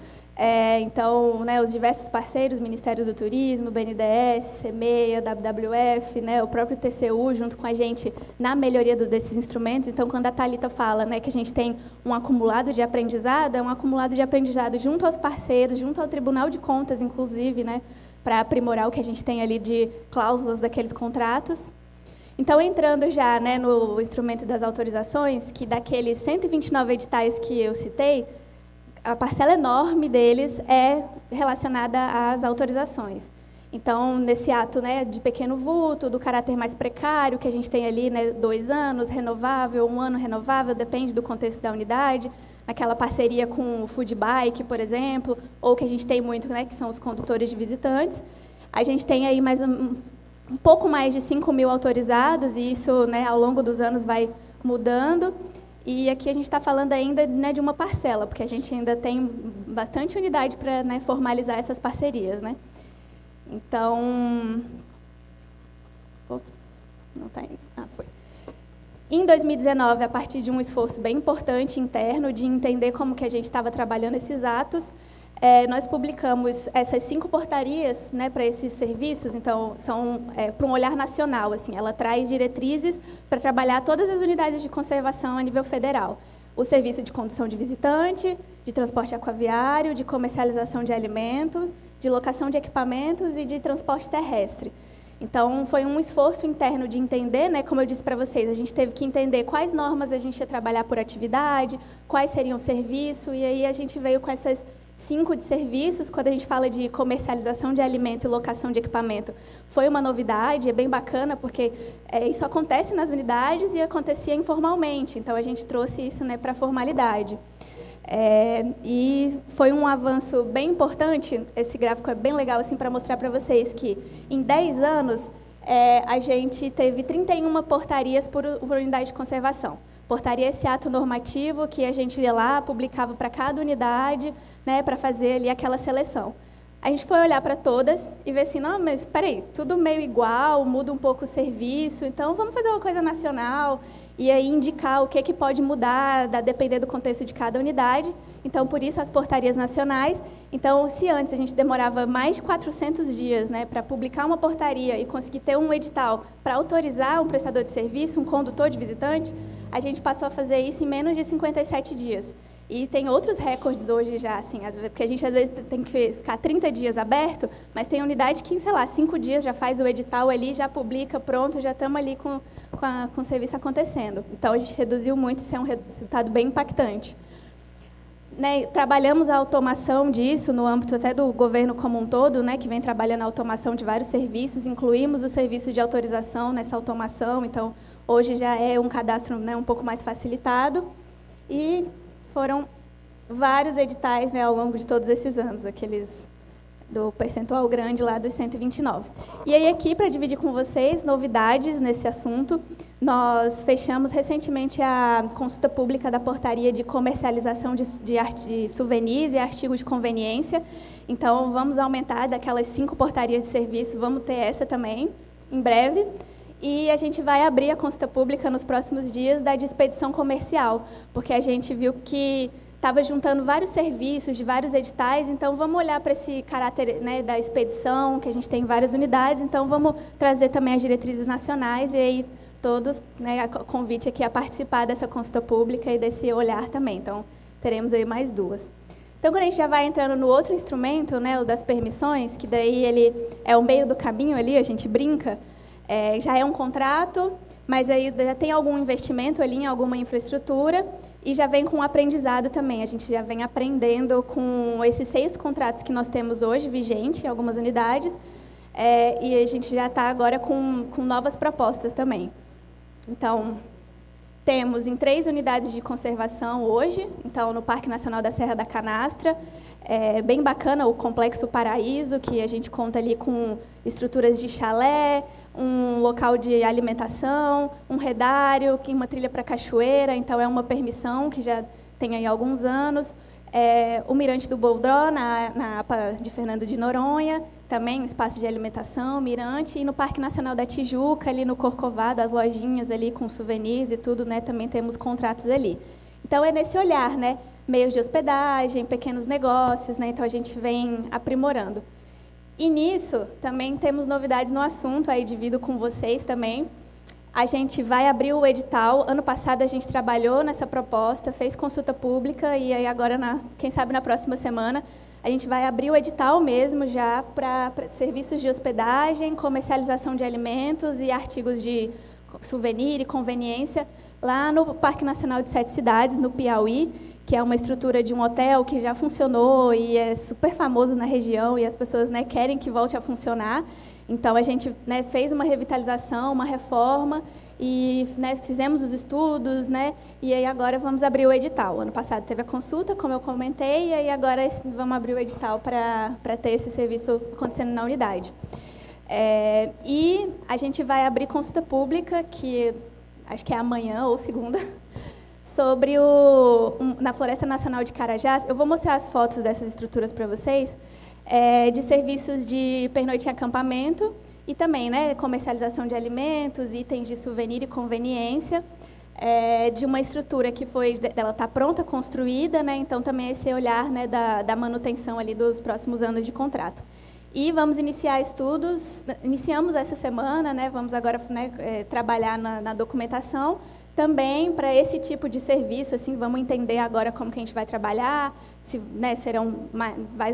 Então, né, os diversos parceiros, Ministério do Turismo, BNDES, CEMEA, WWF, né, o próprio TCU, junto com a gente na melhoria desses instrumentos. Então, quando a Thalita fala, né, que a gente tem um acumulado de aprendizado, é um acumulado de aprendizado junto aos parceiros, junto ao Tribunal de Contas, inclusive, né, para aprimorar o que a gente tem ali de cláusulas daqueles contratos. Então, entrando já, né, no instrumento das autorizações, que daqueles 129 editais que eu citei, a parcela enorme deles é relacionada às autorizações. Então, nesse ato, né, de pequeno vulto, do caráter mais precário, que a gente tem ali, né, 2 anos, renovável, 1 ano renovável, depende do contexto da unidade, naquela parceria com o Food Bike, por exemplo, ou que a gente tem muito, né, que são os condutores de visitantes. A gente tem aí mais um pouco mais de 5.000 autorizados, e isso, né, ao longo dos anos vai mudando. E aqui a gente está falando ainda, né, de uma parcela, porque a gente ainda tem bastante unidade para, né, formalizar essas parcerias, né? Então, ops, não está indo. Ah, foi. Em 2019, a partir de um esforço bem importante interno de entender como que a gente estava trabalhando esses atos, nós publicamos essas 5 portarias, né, para esses serviços, então, são para um olhar nacional, assim, ela traz diretrizes para trabalhar todas as unidades de conservação a nível federal. O serviço de condução de visitante, de transporte aquaviário, de comercialização de alimentos, de locação de equipamentos e de transporte terrestre. Então, foi um esforço interno de entender, né, como eu disse para vocês, a gente teve que entender quais normas a gente ia trabalhar por atividade, quais seriam o serviço, e aí a gente veio com essas 5 de serviços. Quando a gente fala de comercialização de alimento e locação de equipamento, foi uma novidade, é bem bacana, porque isso acontece nas unidades e acontecia informalmente, então a gente trouxe isso, né, para a formalidade. E foi um avanço bem importante. Esse gráfico é bem legal assim, para mostrar para vocês que, em 10 anos, a gente teve 31 portarias por unidade de conservação. Portaria é esse ato normativo que a gente ia lá, publicava para cada unidade, né, para fazer ali aquela seleção. A gente foi olhar para todas e ver assim, não, mas espera aí, tudo meio igual, muda um pouco o serviço, então vamos fazer uma coisa nacional e aí indicar o que pode mudar, depender do contexto de cada unidade. Então, por isso, as portarias nacionais. Então, se antes a gente demorava mais de 400 dias, né, para publicar uma portaria e conseguir ter um edital para autorizar um prestador de serviço, um condutor de visitante, a gente passou a fazer isso em menos de 57 dias. E tem outros recordes hoje já, assim, porque a gente às vezes tem que ficar 30 dias aberto, mas tem unidade que, sei lá, 5 dias já faz o edital ali, já publica, pronto, já estamos ali com o serviço acontecendo. Então, a gente reduziu muito, isso é um resultado bem impactante. Né, trabalhamos a automação disso no âmbito até do governo como um todo, né, que vem trabalhando a automação de vários serviços, incluímos o serviço de autorização nessa automação, então, hoje já é um cadastro, né, um pouco mais facilitado, e foram vários editais, né, ao longo de todos esses anos, aqueles do percentual grande lá dos 129. E aí, aqui, para dividir com vocês novidades nesse assunto, nós fechamos recentemente a consulta pública da portaria de comercialização de souvenirs e artigos de conveniência. Então, vamos aumentar daquelas 5 portarias de serviço, vamos ter essa também, em breve. E a gente vai abrir a consulta pública nos próximos dias da de expedição comercial, porque a gente viu que estava juntando vários serviços de vários editais, então vamos olhar para esse caráter, né, da expedição, que a gente tem várias unidades, então vamos trazer também as diretrizes nacionais, e aí todos, né, convite aqui a participar dessa consulta pública e desse olhar também. Então, teremos aí mais 2. Então, quando a gente já vai entrando no outro instrumento, né, o das permissões, que daí ele é o meio do caminho ali, a gente brinca, já é um contrato, mas aí já tem algum investimento ali em alguma infraestrutura e já vem com um aprendizado também. A gente já vem aprendendo com esses 6 contratos que nós temos hoje, vigente em algumas unidades, e a gente já está agora com novas propostas também. Então, temos em 3 unidades de conservação hoje, então no Parque Nacional da Serra da Canastra, bem bacana o Complexo Paraíso, que a gente conta ali com estruturas de chalé, um local de alimentação, um redário, uma trilha para cachoeira, então é uma permissão que já tem aí alguns anos. O Mirante do Boldró, na APA de Fernando de Noronha, também espaço de alimentação, mirante, e no Parque Nacional da Tijuca, ali no Corcovado, as lojinhas ali com souvenirs e tudo, né, também temos contratos ali. Então, é nesse olhar, né, meios de hospedagem, pequenos negócios, né, então a gente vem aprimorando. E nisso, também temos novidades no assunto, aí divido com vocês também. A gente vai abrir o edital. Ano passado a gente trabalhou nessa proposta, fez consulta pública, e aí agora, quem sabe na próxima semana, a gente vai abrir o edital mesmo já para serviços de hospedagem, comercialização de alimentos e artigos de souvenir e conveniência, lá no Parque Nacional de 7 Cidades, no Piauí, que é uma estrutura de um hotel que já funcionou e é super famoso na região, e as pessoas, né, querem que volte a funcionar. Então, a gente, né, fez uma revitalização, uma reforma, e, né, fizemos os estudos, né, e aí agora vamos abrir o edital. Ano passado teve a consulta, como eu comentei, e aí agora vamos abrir o edital para ter esse serviço acontecendo na unidade. E a gente vai abrir consulta pública, que acho que é amanhã ou segunda, sobre na Floresta Nacional de Carajás. Eu vou mostrar as fotos dessas estruturas para vocês, de serviços de pernoite em acampamento e também, né, comercialização de alimentos, itens de souvenir e conveniência. de uma estrutura que ela está pronta, construída, né? Então também esse olhar, né, da manutenção ali dos próximos anos de contrato. E vamos iniciar estudos, iniciamos essa semana, né? Vamos agora, né, trabalhar na documentação também para esse tipo de serviço, assim, vamos entender agora como que a gente vai trabalhar, se, né, serão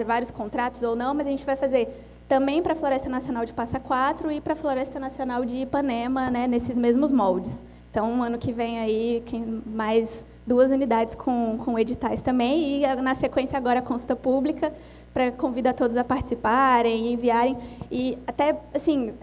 vários contratos ou não, mas a gente vai fazer também para a Floresta Nacional de Passa Quatro e para a Floresta Nacional de Ipanema, né, nesses mesmos moldes. Então, ano que vem aí, mais 2 unidades com editais também, e na sequência agora a consulta pública, para convidar todos a participarem, enviarem, e até, assim,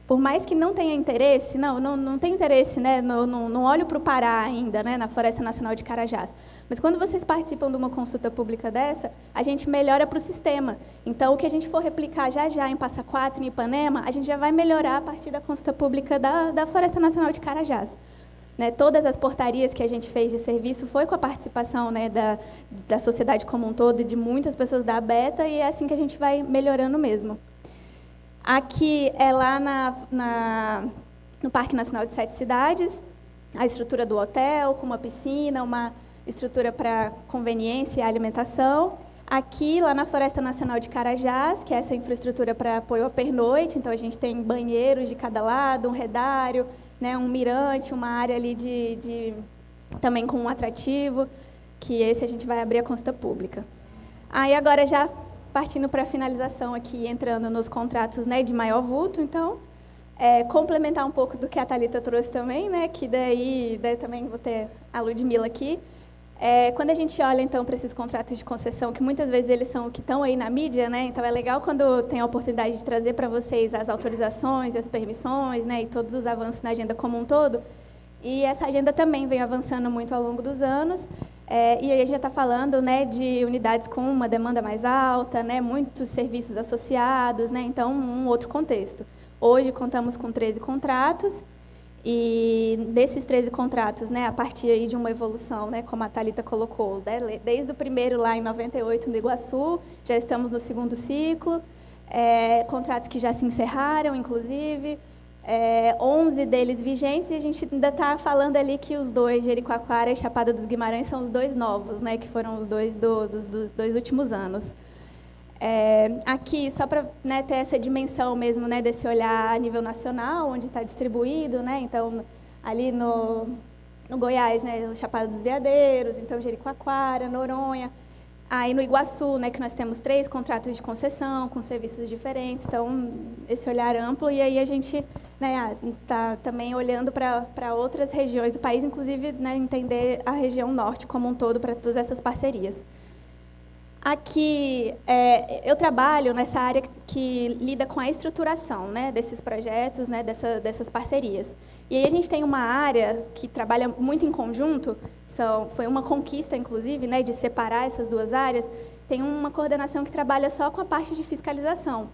por mais que não tenha interesse, não tem interesse, né, não olho para o Pará ainda, né, na Floresta Nacional de Carajás, mas quando vocês participam de uma consulta pública dessa, a gente melhora para o sistema. Então, o que a gente for replicar já em Passa Quatro, em Ipanema, a gente já vai melhorar a partir da consulta pública da Floresta Nacional de Carajás. Né, todas as portarias que a gente fez de serviço foi com a participação, né, da sociedade como um todo e de muitas pessoas da ABETA, e é assim que a gente vai melhorando mesmo. Aqui é lá no Parque Nacional de 7 Cidades, a estrutura do hotel, com uma piscina, uma estrutura para conveniência e alimentação. Aqui, lá na Floresta Nacional de Carajás, que é essa infraestrutura para apoio à pernoite, então a gente tem banheiros de cada lado, um redário, né, um mirante, uma área ali também com um atrativo, que esse a gente vai abrir a consulta pública. Aí agora já partindo para a finalização aqui, entrando nos contratos, né, de maior vulto, então, complementar um pouco do que a Thalita trouxe também, né, que daí também vou ter a Ludmila aqui. Quando a gente olha, então, para esses contratos de concessão, que muitas vezes eles são o que estão aí na mídia, né, então é legal quando tem a oportunidade de trazer para vocês as autorizações, as permissões, né, e todos os avanços na agenda como um todo. E essa agenda também vem avançando muito ao longo dos anos. E aí a gente já está falando, né, de unidades com uma demanda mais alta, né, muitos serviços associados, né, então um outro contexto. Hoje contamos com 13 contratos, e desses 13 contratos, né, a partir aí de uma evolução, né, como a Thalita colocou, né, desde o primeiro lá em 98 no Iguaçu, já estamos no segundo ciclo, contratos que já se encerraram, inclusive, 11 deles vigentes, e a gente ainda está falando ali que os 2, Jericoacoara e Chapada dos Guimarães, são os 2 novos, né, que foram os 2 dos 2 últimos anos. Aqui, só para, né, ter essa dimensão mesmo, né, desse olhar a nível nacional, onde está distribuído, né, então, ali no Goiás, né, Chapada dos Veadeiros, então, Jericoacoara, Noronha, aí no Iguaçu, né, que nós temos 3 contratos de concessão, com serviços diferentes, então, esse olhar amplo, e aí a gente, né, está também olhando para outras regiões do país, inclusive, né, entender a região norte como um todo para todas essas parcerias. Aqui, eu trabalho nessa área que lida com a estruturação, né, desses projetos, né, dessas parcerias. E aí a gente tem uma área que trabalha muito em conjunto, foi uma conquista, inclusive, né, de separar essas 2 áreas. Tem uma coordenação que trabalha só com a parte de fiscalização.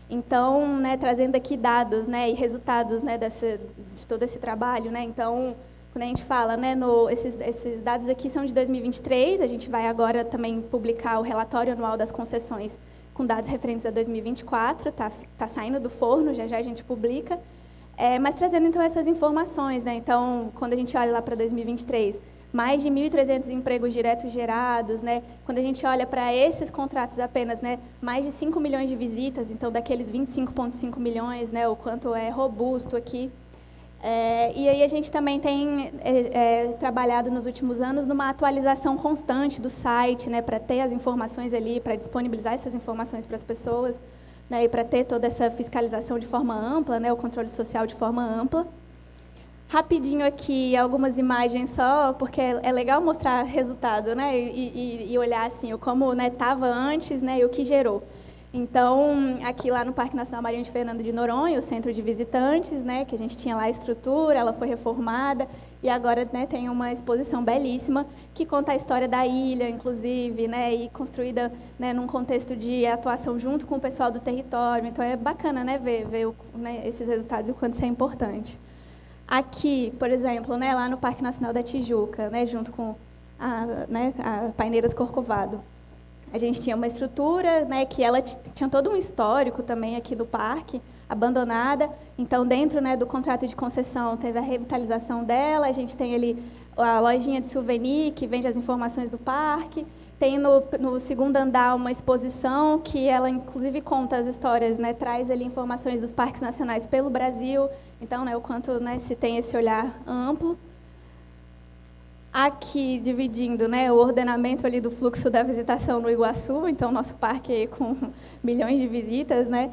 Então, né, trazendo aqui dados, né, e resultados, né, de todo esse trabalho, né, então, quando a gente fala, né, esses dados aqui são de 2023, a gente vai agora também publicar o relatório anual das concessões com dados referentes a 2024, tá saindo do forno, já a gente publica, mas trazendo, então, essas informações, né, então, quando a gente olha lá para 2023, mais de 1.300 empregos diretos gerados, né, quando a gente olha para esses contratos apenas, né, mais de 5 milhões de visitas, então, daqueles 25,5 milhões, né, o quanto é robusto aqui. E aí a gente também tem trabalhado nos últimos anos numa atualização constante do site, né, para ter as informações ali, para disponibilizar essas informações para as pessoas, né, e para ter toda essa fiscalização de forma ampla, né, o controle social de forma ampla. Rapidinho aqui, algumas imagens só, porque é legal mostrar resultado, né, e olhar assim, como estava, né, antes, né, e o que gerou. Então, aqui lá no Parque Nacional Marinho de Fernando de Noronha, o centro de visitantes, né, que a gente tinha lá a estrutura, ela foi reformada, e agora, né, tem uma exposição belíssima que conta a história da ilha, inclusive, né, e construída, né, num contexto de atuação junto com o pessoal do território. Então, é bacana, né, ver né, esses resultados e o quanto isso é importante. Aqui, por exemplo, né, lá no Parque Nacional da Tijuca, né, junto com a Paineiras Corcovado, a gente tinha uma estrutura, né, que ela tinha todo um histórico também aqui do parque, abandonada. Então, dentro, né, do contrato de concessão, teve a revitalização dela, a gente tem ali a lojinha de souvenir, que vende as informações do parque. Tem no segundo andar uma exposição que ela, inclusive, conta as histórias, né, traz ali informações dos parques nacionais pelo Brasil. Então, né, o quanto, né, se tem esse olhar amplo. Aqui, dividindo, né, o ordenamento ali do fluxo da visitação no Iguaçu, então, nosso parque aí com milhões de visitas, né,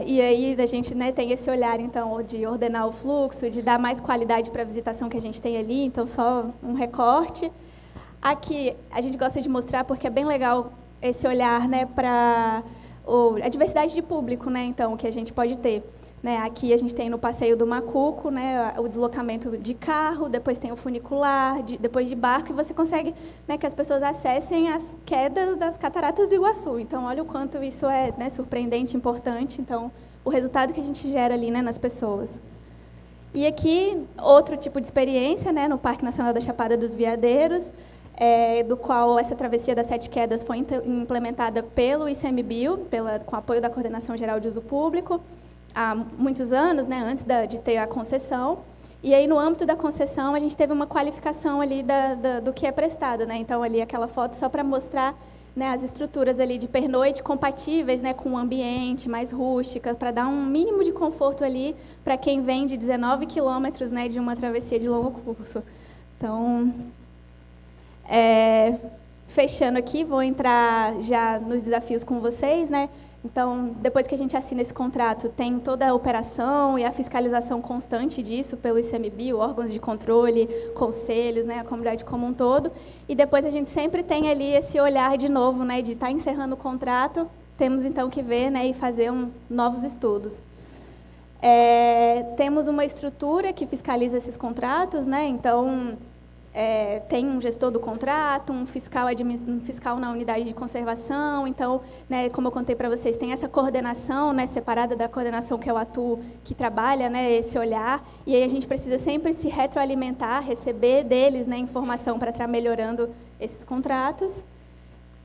e aí a gente, né, tem esse olhar, então, de ordenar o fluxo, de dar mais qualidade para a visitação que a gente tem ali, então, só um recorte. Aqui, a gente gosta de mostrar, porque é bem legal esse olhar, né, para a diversidade de público, né, então, que a gente pode ter. Né, aqui a gente tem no Passeio do Macuco, né, o deslocamento de carro, depois tem o funicular, depois de barco, e você consegue, né, que as pessoas acessem as quedas das cataratas do Iguaçu. Então, olha o quanto isso é, né, surpreendente, importante. Então, o resultado que a gente gera ali, né, nas pessoas. E aqui, outro tipo de experiência, né, no Parque Nacional da Chapada dos Veadeiros, do qual essa travessia das 7 quedas foi implementada pelo ICMBio, com apoio da Coordenação Geral de Uso Público, há muitos anos, né, antes de ter a concessão. E aí, no âmbito da concessão, a gente teve uma qualificação ali do que é prestado, né? Então, ali aquela foto só para mostrar, né, as estruturas ali de pernoite compatíveis, né, com o ambiente, mais rústicas, para dar um mínimo de conforto ali para quem vem de 19 quilômetros, né, de uma travessia de longo curso. Então, fechando aqui, vou entrar já nos desafios com vocês, né? Então, depois que a gente assina esse contrato, tem toda a operação e a fiscalização constante disso pelo ICMBio, órgãos de controle, conselhos, né, a comunidade como um todo. E depois a gente sempre tem ali esse olhar de novo, né, de estar encerrando o contrato, temos então que ver, né, e fazer novos estudos. Temos uma estrutura que fiscaliza esses contratos, né, então tem um gestor do contrato, um fiscal na unidade de conservação. Então, né, como eu contei para vocês, tem essa coordenação, né, separada da coordenação que é o ATU, que trabalha, né, esse olhar. E aí a gente precisa sempre se retroalimentar, receber deles, né, informação para estar melhorando esses contratos.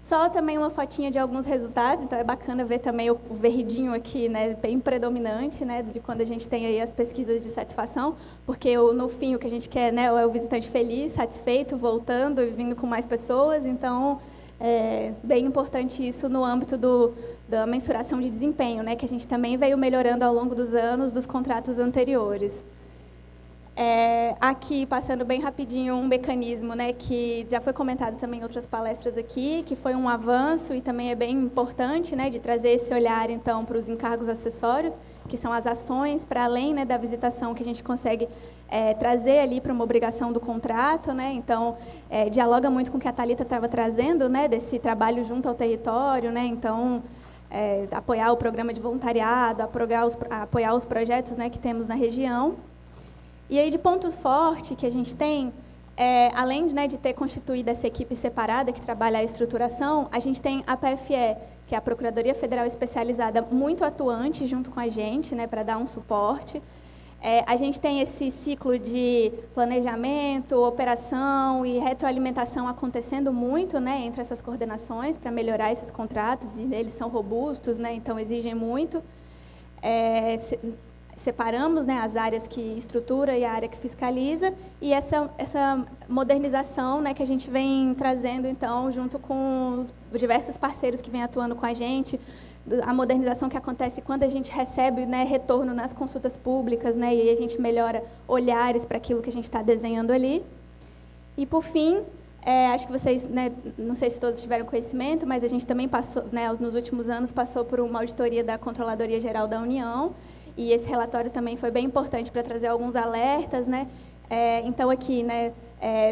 Só também uma fotinha de alguns resultados, então é bacana ver também o verdinho aqui, né, bem predominante, né, de quando a gente tem aí as pesquisas de satisfação, porque no fim o que a gente quer, né, é o visitante feliz, satisfeito, voltando e vindo com mais pessoas. Então, é bem importante isso no âmbito da mensuração de desempenho, né, que a gente também veio melhorando ao longo dos anos dos contratos anteriores. Aqui, passando bem rapidinho, um mecanismo, né, que já foi comentado também em outras palestras aqui, que foi um avanço e também é bem importante, né, de trazer esse olhar, então, para os encargos acessórios, que são as ações, para além, né, da visitação, que a gente consegue trazer ali para uma obrigação do contrato, né, então, dialoga muito com o que a Thalita estava trazendo, né, desse trabalho junto ao território, né, então, apoiar o programa de voluntariado, apoiar os projetos, né, que temos na região. E aí, de ponto forte que a gente tem, além, né, de ter constituído essa equipe separada que trabalha a estruturação, a gente tem a PFE, que é a Procuradoria Federal Especializada, muito atuante junto com a gente, né, para dar um suporte. A gente tem esse ciclo de planejamento, operação e retroalimentação acontecendo muito, né, entre essas coordenações para melhorar esses contratos, e eles são robustos, né, então exigem muito. Separamos, né, as áreas que estrutura e a área que fiscaliza, e essa modernização, né, que a gente vem trazendo, então, junto com os diversos parceiros que vêm atuando com a gente, a modernização que acontece quando a gente recebe, né, retorno nas consultas públicas, né, e aí a gente melhora olhares para aquilo que a gente está desenhando ali. E, por fim, acho que vocês, né, não sei se todos tiveram conhecimento, mas a gente também passou, né, nos últimos anos, passou por uma auditoria da Controladoria Geral da União, e esse relatório também foi bem importante para trazer alguns alertas, né? Então, aqui, né,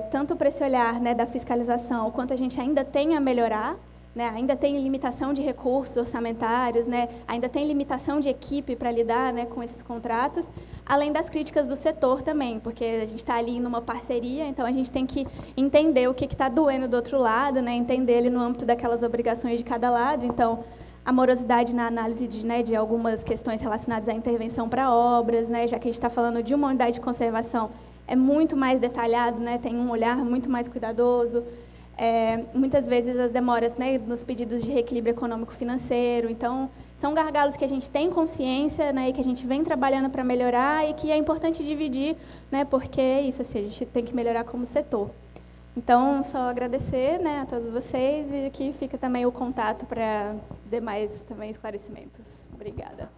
tanto para esse olhar, né, da fiscalização, quanto a gente ainda tem a melhorar, né, ainda tem limitação de recursos orçamentários, né, ainda tem limitação de equipe para lidar, né, com esses contratos, além das críticas do setor também, porque a gente está ali numa parceria, então a gente tem que entender o que está doendo do outro lado, né, entender ele no âmbito daquelas obrigações de cada lado. Então, a morosidade na análise de algumas questões relacionadas à intervenção para obras, né, já que a gente está falando de uma unidade de conservação, é muito mais detalhado, né, tem um olhar muito mais cuidadoso. Muitas vezes as demoras, né, nos pedidos de reequilíbrio econômico-financeiro. Então, são gargalos que a gente tem consciência, né, e que a gente vem trabalhando para melhorar e que é importante dividir, né, porque é isso, assim, a gente tem que melhorar como setor. Então, só agradecer, né, a todos vocês e aqui fica também o contato para demais também esclarecimentos. Obrigada.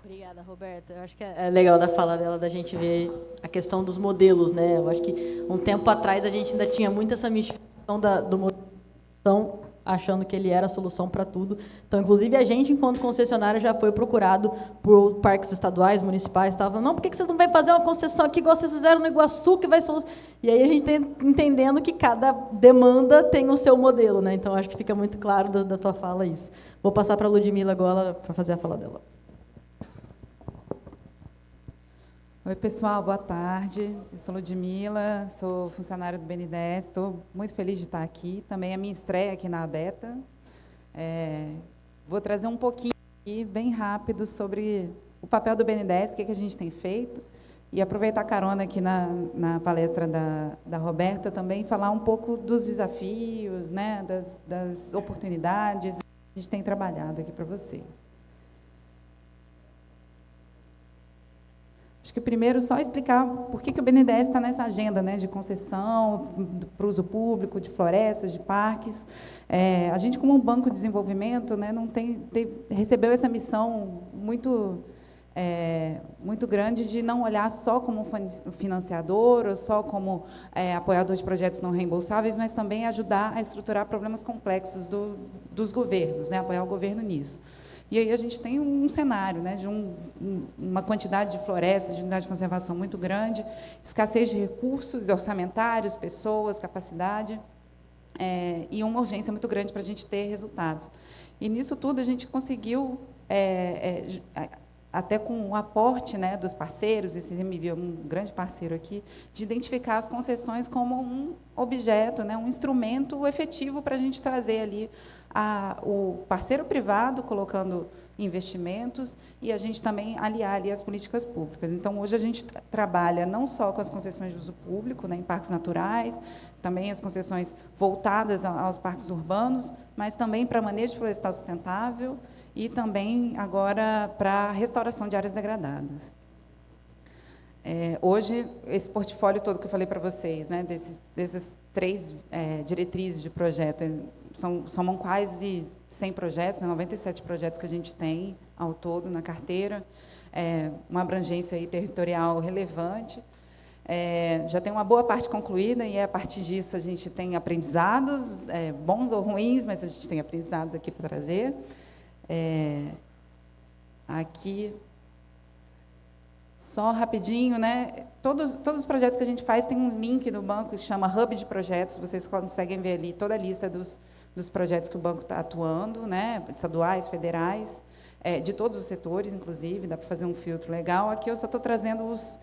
Obrigada, Roberta. Eu acho que é legal da fala dela, da gente ver a questão dos modelos, né? Eu acho que um tempo atrás a gente ainda tinha muito essa mistificação do modelo, então, achando que ele era a solução para tudo. Então, inclusive, a gente, enquanto concessionária, já foi procurado por parques estaduais, municipais, estava, não, por que você não vai fazer uma concessão aqui igual vocês fizeram no Iguaçu, que vai solucionar? E aí a gente tem entendendo que cada demanda tem o seu modelo, né? Então, acho que fica muito claro da tua fala isso. Vou passar para a Ludmila agora para fazer a fala dela. Oi, pessoal, boa tarde. Eu sou Ludmila, sou funcionária do BNDES, estou muito feliz de estar aqui. Também é a minha estreia aqui na ABETA. Vou trazer um pouquinho aqui, bem rápido, sobre o papel do BNDES, o que a gente tem feito, e aproveitar a carona aqui na palestra da Roberta também, falar um pouco dos desafios, né, das oportunidades que a gente tem trabalhado aqui para vocês. Acho que primeiro só explicar por que o BNDES está nessa agenda, né, de concessão para uso público, de florestas, de parques. A gente, como um banco de desenvolvimento, né, não recebeu essa missão muito grande de não olhar só como financiador ou só como apoiador de projetos não reembolsáveis, mas também ajudar a estruturar problemas complexos dos governos, né, apoiar o governo nisso. E aí a gente tem um cenário, né, de uma quantidade de florestas, de unidade de conservação muito grande, escassez de recursos orçamentários, pessoas, capacidade, e uma urgência muito grande para a gente ter resultados. E nisso tudo a gente conseguiu, até com o aporte, né, dos parceiros, esse CMB é um grande parceiro aqui, de identificar as concessões como um objeto, né, um instrumento efetivo para a gente trazer ali o parceiro privado colocando investimentos e a gente também aliar ali as políticas públicas. Então, hoje a gente trabalha não só com as concessões de uso público, né, em parques naturais, também as concessões voltadas aos parques urbanos, mas também para manejo florestal sustentável e também agora para restauração de áreas degradadas. Hoje, esse portfólio todo que eu falei para vocês, né, desses 3 diretrizes de projeto, somam quase 100 projetos, 97 projetos que a gente tem ao todo na carteira, uma abrangência aí territorial relevante. Já tem uma boa parte concluída e, a partir disso, a gente tem aprendizados, bons ou ruins, mas a gente tem aprendizados aqui para trazer. Aqui, só rapidinho, né? Todos os projetos que a gente faz tem um link no banco que chama Hub de Projetos, vocês conseguem ver ali toda a lista dos projetos que o banco está atuando, né? Estaduais, federais, de todos os setores, inclusive, dá para fazer um filtro legal. Aqui eu só estou trazendo os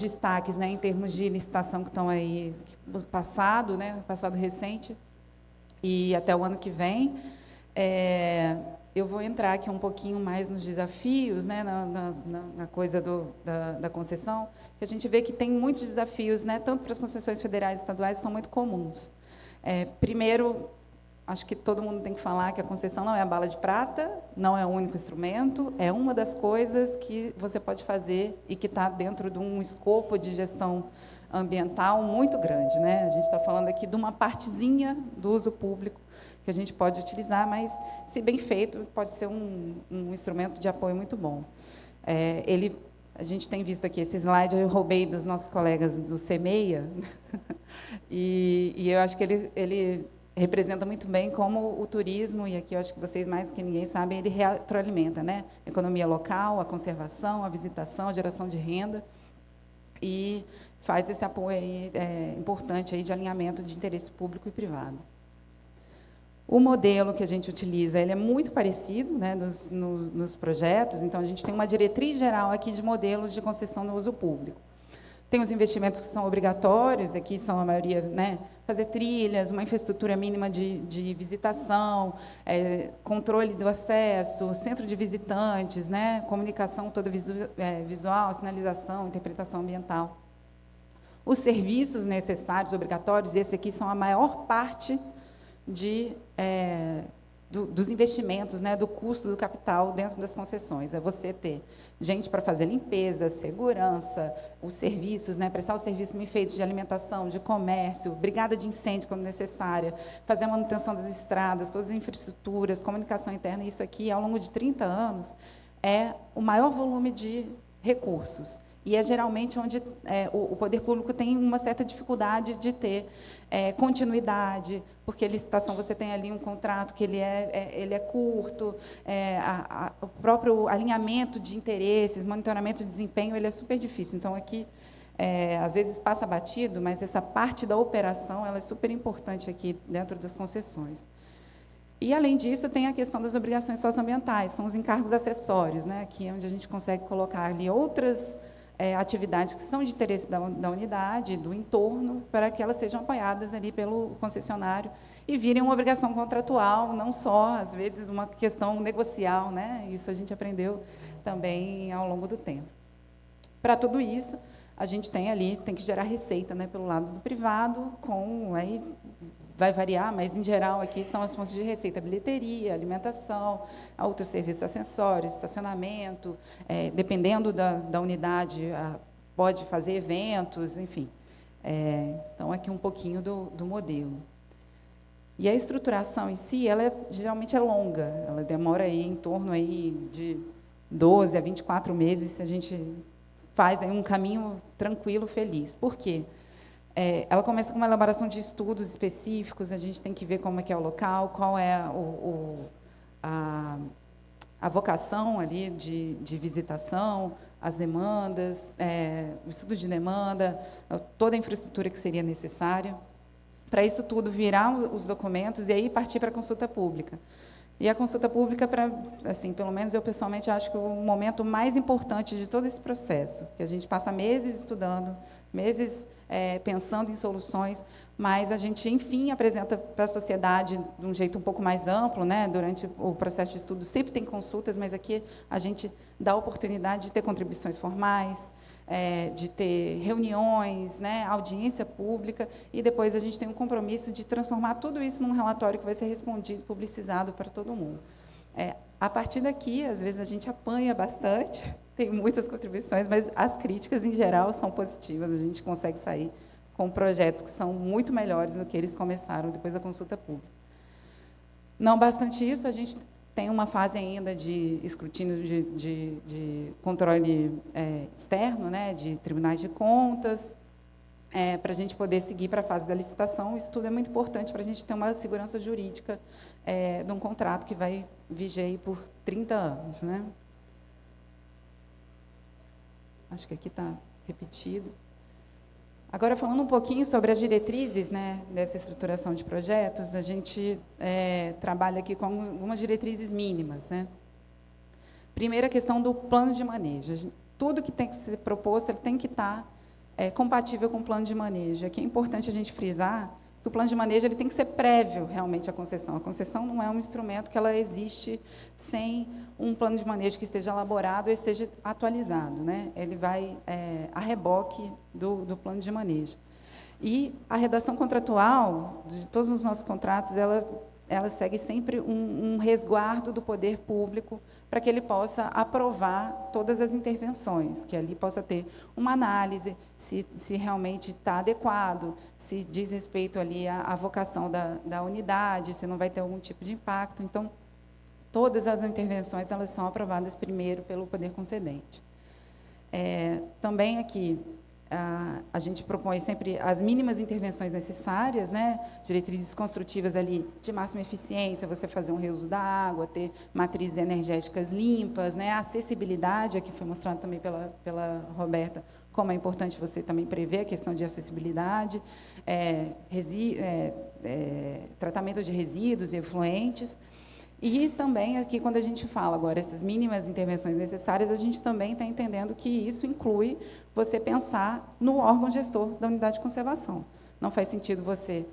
destaques, né, em termos de licitação que estão aí no passado, né, passado recente, e até o ano que vem. Eu vou entrar aqui um pouquinho mais nos desafios, né, na coisa da concessão, que a gente vê que tem muitos desafios, né, tanto para as concessões federais e estaduais, são muito comuns. Primeiro, acho que todo mundo tem que falar que a concessão não é a bala de prata, não é o único instrumento, é uma das coisas que você pode fazer e que está dentro de um escopo de gestão ambiental muito grande, né? A gente está falando aqui de uma partezinha do uso público que a gente pode utilizar, mas, se bem feito, pode ser um instrumento de apoio muito bom. A gente tem visto aqui esse slide, eu roubei dos nossos colegas do CEMEIA, e eu acho que ele representa muito bem como o turismo, e aqui eu acho que vocês mais que ninguém sabem, ele retroalimenta, né? A economia local, a conservação, a visitação, a geração de renda, e faz esse apoio aí, importante aí de alinhamento de interesse público e privado. O modelo que a gente utiliza, ele é muito parecido, né, nos projetos, então a gente tem uma diretriz geral aqui de modelos de concessão no uso público. Tem os investimentos que são obrigatórios, aqui são a maioria, né, fazer trilhas, uma infraestrutura mínima de visitação, controle do acesso, centro de visitantes, né, comunicação toda visual, sinalização, interpretação ambiental. os serviços necessários, obrigatórios, e esses aqui são a maior parte dos investimentos, né, do custo do capital dentro das concessões. É você ter gente para fazer limpeza, segurança, os serviços, né, prestar os serviços bem feitos de alimentação, de comércio, brigada de incêndio quando necessária, fazer a manutenção das estradas, todas as infraestruturas, comunicação interna. Isso aqui, ao longo de 30 anos, é o maior volume de recursos. E é geralmente onde o poder público tem uma certa dificuldade de ter continuidade, porque a licitação você tem ali um contrato que ele é curto, o próprio alinhamento de interesses, monitoramento de desempenho, ele é super difícil. Então, aqui, às vezes passa batido, mas essa parte da operação ela é super importante aqui dentro das concessões. E, além disso, tem a questão das obrigações socioambientais, são os encargos acessórios, né, aqui é onde a gente consegue colocar ali outras atividades que são de interesse da unidade, do entorno, para que elas sejam apoiadas ali pelo concessionário e virem uma obrigação contratual, não só, às vezes, uma questão negocial, né? Isso a gente aprendeu também ao longo do tempo. Para tudo isso, a gente tem que gerar receita, né, pelo lado do privado, aí vai variar, mas, em geral, aqui são as fontes de receita: bilheteria, alimentação, outros serviços acessórios, estacionamento, dependendo da unidade, pode fazer eventos, enfim. Então, aqui um pouquinho do modelo. E a estruturação em si, geralmente é longa, ela demora aí em torno aí de 12 a 24 meses, se a gente faz aí um caminho tranquilo, feliz. Por quê? Ela começa com uma elaboração de estudos específicos, a gente tem que ver como é que é o local, qual é a vocação ali de visitação, as demandas, o estudo de demanda, toda a infraestrutura que seria necessária. Para isso tudo, virar os documentos e aí partir para a consulta pública. E a consulta pública, assim, pelo menos eu pessoalmente acho que é o momento mais importante de todo esse processo, que a gente passa meses estudando, meses pensando em soluções, mas a gente, enfim, apresenta para a sociedade de um jeito um pouco mais amplo, né? Durante o processo de estudo sempre tem consultas, mas aqui a gente dá a oportunidade de ter contribuições formais, de ter reuniões, né? Audiência pública, e depois a gente tem um compromisso de transformar tudo isso num relatório que vai ser respondido, publicizado para todo mundo. A partir daqui, às vezes, a gente apanha bastante, tem muitas contribuições, mas as críticas, em geral, são positivas, a gente consegue sair com projetos que são muito melhores do que eles começaram depois da consulta pública. Não bastante isso, a gente tem uma fase ainda de escrutínio de controle externo, né, de tribunais de contas, para a gente poder seguir para a fase da licitação. Isso tudo é muito importante para a gente ter uma segurança jurídica de um contrato que vai viger aí por 30 anos. Né? Acho que aqui está repetido. Agora, falando um pouquinho sobre as diretrizes, né, dessa estruturação de projetos, a gente trabalha aqui com algumas diretrizes mínimas. Né? Primeira questão do plano de manejo. Tudo que tem que ser proposto ele tem que estar compatível com o plano de manejo. Aqui é importante a gente frisar que o plano de manejo ele tem que ser prévio, realmente, à concessão. A concessão não é um instrumento que ela existe sem um plano de manejo que esteja elaborado e esteja atualizado. Né? Ele vai a reboque do plano de manejo. E a redação contratual de todos os nossos contratos, ela segue sempre um resguardo do poder público para que ele possa aprovar todas as intervenções, que ali possa ter uma análise se realmente está adequado, se diz respeito ali à vocação da unidade, se não vai ter algum tipo de impacto. Então, todas as intervenções elas são aprovadas primeiro pelo poder concedente. Também aqui, a gente propõe sempre as mínimas intervenções necessárias, né? Diretrizes construtivas ali de máxima eficiência, você fazer um reuso da água, ter matrizes energéticas limpas, né? A acessibilidade, aqui foi mostrado também pela Roberta, como é importante você também prever a questão de acessibilidade, tratamento de resíduos e efluentes. E também, aqui, quando a gente fala agora essas mínimas intervenções necessárias, a gente também está entendendo que isso inclui você pensar no órgão gestor da unidade de conservação. Não faz sentido você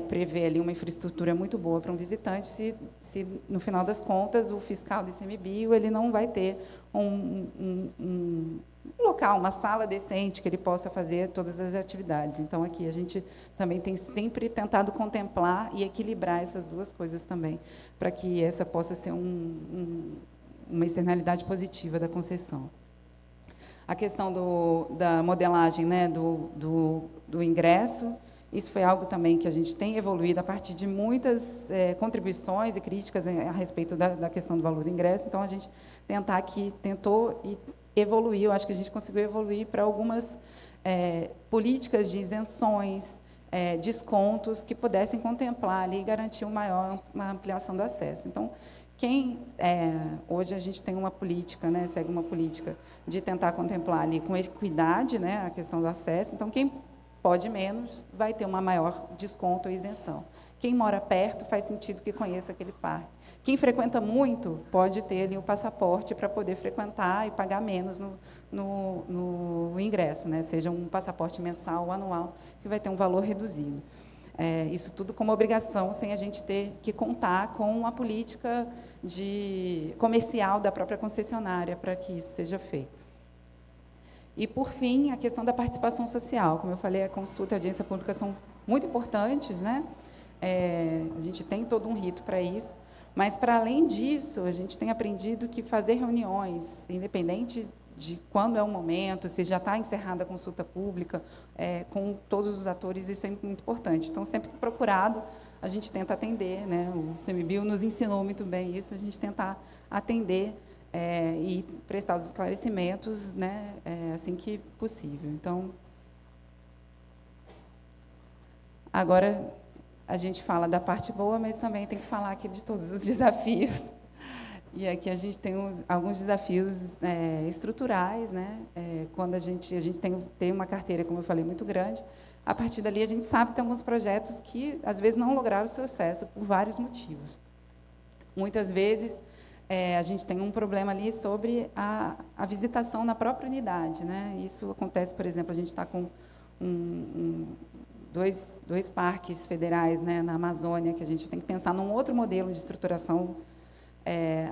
prever ali uma infraestrutura muito boa para um visitante se no final das contas, o fiscal do ICMBio ele não vai ter um local, uma sala decente que ele possa fazer todas as atividades. Então, aqui a gente também tem sempre tentado contemplar e equilibrar essas duas coisas também, para que essa possa ser uma externalidade positiva da concessão. A questão da modelagem, né, do ingresso, isso foi algo também que a gente tem evoluído a partir de muitas contribuições e críticas, né, a respeito da questão do valor do ingresso. Então, a gente tentou e evoluiu, acho que a gente conseguiu evoluir para algumas políticas de isenções, descontos que pudessem contemplar ali e garantir uma ampliação do acesso. Então, hoje a gente tem uma política, né, segue uma política de tentar contemplar ali com equidade, né, a questão do acesso. Então, quem pode menos vai ter uma maior desconto ou isenção. Quem mora perto faz sentido que conheça aquele parque. Quem frequenta muito pode ter ali o passaporte para poder frequentar e pagar menos no ingresso, né? Seja um passaporte mensal ou anual, que vai ter um valor reduzido. Isso tudo como obrigação, sem a gente ter que contar com a política comercial da própria concessionária para que isso seja feito. E, por fim, a questão da participação social. Como eu falei, a consulta e a audiência pública são muito importantes, né? A gente tem todo um rito para isso, mas, para além disso, a gente tem aprendido que fazer reuniões, independente de quando é o momento, se já está encerrada a consulta pública, com todos os atores, isso é muito importante. Então, sempre que procurado, a gente tenta atender, né? O CMBio nos ensinou muito bem isso, a gente tentar atender e prestar os esclarecimentos, né, assim que possível. Então, agora a gente fala da parte boa, mas também tem que falar aqui de todos os desafios. E aqui a gente tem alguns desafios estruturais, né? Quando a gente tem uma carteira, como eu falei, muito grande, a partir dali a gente sabe que tem alguns projetos que, às vezes, não lograram o sucesso por vários motivos. Muitas vezes, a gente tem um problema ali sobre a visitação na própria unidade, né? Isso acontece, por exemplo, a gente está com dois parques federais, né, na Amazônia, que a gente tem que pensar num outro modelo de estruturação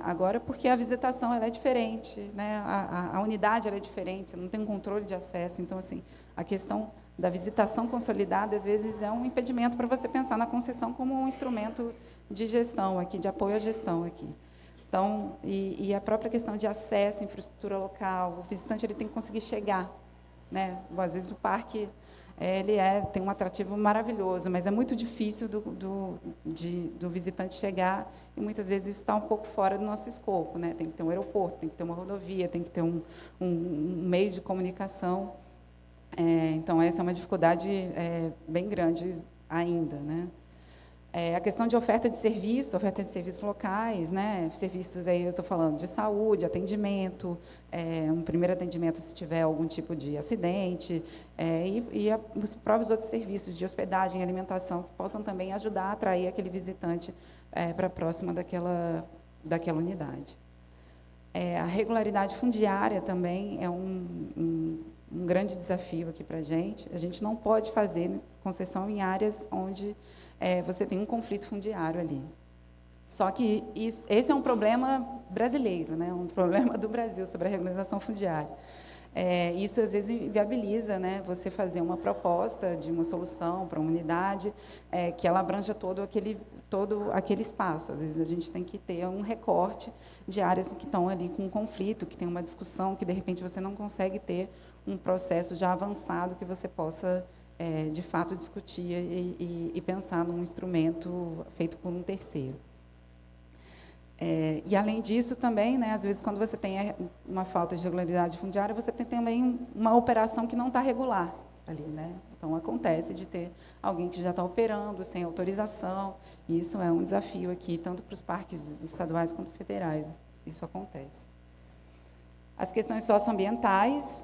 agora, porque a visitação ela é diferente, né? A unidade ela é diferente, não tem um controle de acesso. Então, assim, a questão da visitação consolidada, às vezes, é um impedimento para você pensar na concessão como um instrumento de gestão, aqui, de apoio à gestão. Aqui. Então, e a própria questão de acesso, infraestrutura local, o visitante ele tem que conseguir chegar, né? Às vezes o parque tem um atrativo maravilhoso, mas é muito difícil do visitante chegar e muitas vezes isso está um pouco fora do nosso escopo, né? Tem que ter um aeroporto, tem que ter uma rodovia, tem que ter um meio de comunicação. Então essa é uma dificuldade bem grande ainda, né? A questão de oferta de serviços locais, né? Serviços, aí eu estou falando de saúde, atendimento, um primeiro atendimento se tiver algum tipo de acidente, os próprios outros serviços de hospedagem e alimentação que possam também ajudar a atrair aquele visitante para próxima daquela unidade. A regularidade fundiária também é um grande desafio aqui para a gente. A gente não pode fazer concessão em áreas onde você tem um conflito fundiário ali. Só que esse é um problema brasileiro, né? Um problema do Brasil sobre a regularização fundiária. Isso, às vezes, inviabiliza, né, você fazer uma proposta de uma solução para uma unidade que ela abranja todo aquele espaço. Às vezes, a gente tem que ter um recorte de áreas que estão ali com um conflito, que tem uma discussão, que, de repente, você não consegue ter um processo já avançado que você possa de fato, discutir e pensar num instrumento feito por um terceiro. E, além disso, também, né, às vezes, quando você tem uma falta de regularidade fundiária, você tem também uma operação que não está regular ali, né? Então, acontece de ter alguém que já está operando sem autorização, e isso é um desafio aqui, tanto para os parques estaduais quanto federais, isso acontece. As questões socioambientais,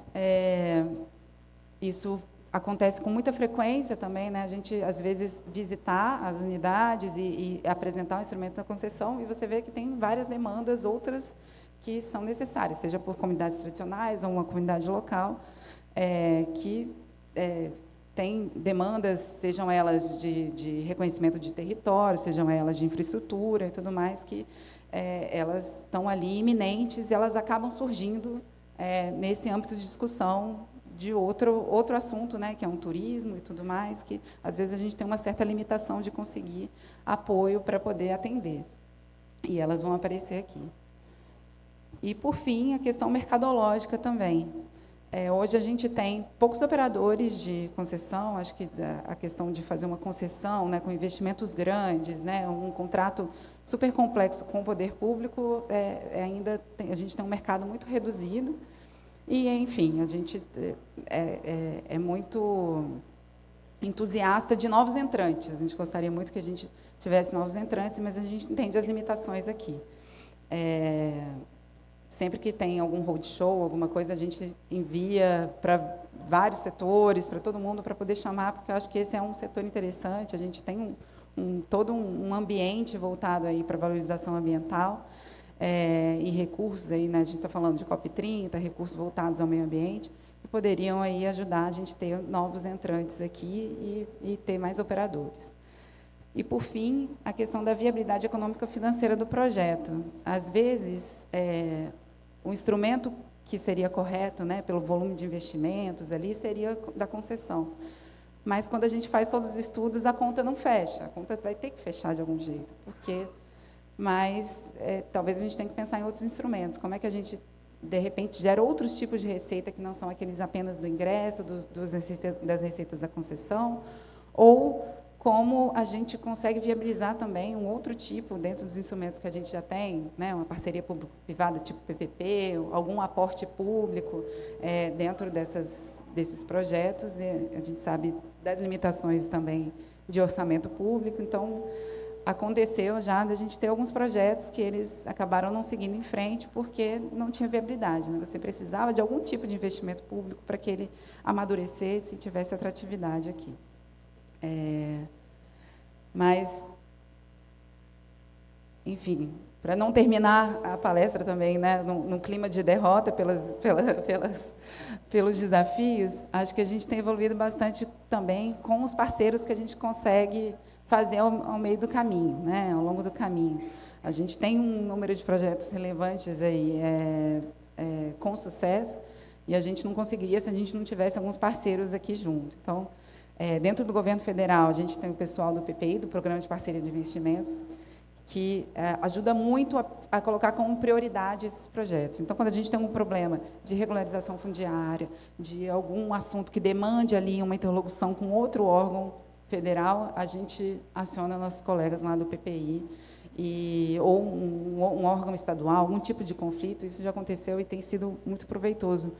isso acontece com muita frequência também, né? A gente, às vezes, visitar as unidades e apresentar o instrumento da concessão, e você vê que tem várias demandas, outras que são necessárias, seja por comunidades tradicionais ou uma comunidade local, que tem demandas, sejam elas de reconhecimento de território, sejam elas de infraestrutura e tudo mais, que elas estão ali iminentes e elas acabam surgindo nesse âmbito de discussão de outro assunto, né, que é um turismo e tudo mais, que às vezes a gente tem uma certa limitação de conseguir apoio para poder atender. E elas vão aparecer aqui. E, por fim, a questão mercadológica também. Hoje a gente tem poucos operadores de concessão, acho que a questão de fazer uma concessão, né, com investimentos grandes, né, um contrato super complexo com o poder público, a gente tem um mercado muito reduzido. E, enfim, a gente é muito entusiasta de novos entrantes. A gente gostaria muito que a gente tivesse novos entrantes, mas a gente entende as limitações aqui. Sempre que tem algum roadshow, alguma coisa, a gente envia para vários setores, para todo mundo, para poder chamar, porque eu acho que esse é um setor interessante. A gente tem todo um ambiente voltado aí para valorização ambiental. E recursos, aí, né, a gente está falando de COP30, recursos voltados ao meio ambiente, que poderiam aí ajudar a gente a ter novos entrantes aqui e ter mais operadores. E, por fim, a questão da viabilidade econômica financeira do projeto. Às vezes, o instrumento que seria correto, né, pelo volume de investimentos, ali seria da concessão. Mas, quando a gente faz todos os estudos, a conta não fecha. A conta vai ter que fechar de algum jeito, porque... Mas, talvez a gente tenha que pensar em outros instrumentos. Como é que a gente, de repente, gera outros tipos de receita que não são aqueles apenas do ingresso, das receitas da concessão, ou como a gente consegue viabilizar também um outro tipo, dentro dos instrumentos que a gente já tem, né, uma parceria público-privada tipo PPP, algum aporte público dentro desses projetos. E a gente sabe das limitações também de orçamento público, então... Aconteceu já de a gente ter alguns projetos que eles acabaram não seguindo em frente porque não tinha viabilidade, né? Você precisava de algum tipo de investimento público para que ele amadurecesse e tivesse atratividade aqui. Mas, enfim, para não terminar a palestra também, né, num clima de derrota pelos desafios, acho que a gente tem evoluído bastante também com os parceiros que a gente consegue fazer ao meio do caminho, né, ao longo do caminho. A gente tem um número de projetos relevantes aí, com sucesso, e a gente não conseguiria se a gente não tivesse alguns parceiros aqui junto. Então, dentro do governo federal, a gente tem o pessoal do PPI, do Programa de Parceria de Investimentos, que ajuda muito a colocar como prioridade esses projetos. Então, quando a gente tem um problema de regularização fundiária, de algum assunto que demande ali uma interlocução com outro órgão federal, a gente aciona nossos colegas lá do PPI, ou um órgão estadual, algum tipo de conflito. Isso já aconteceu e tem sido muito proveitoso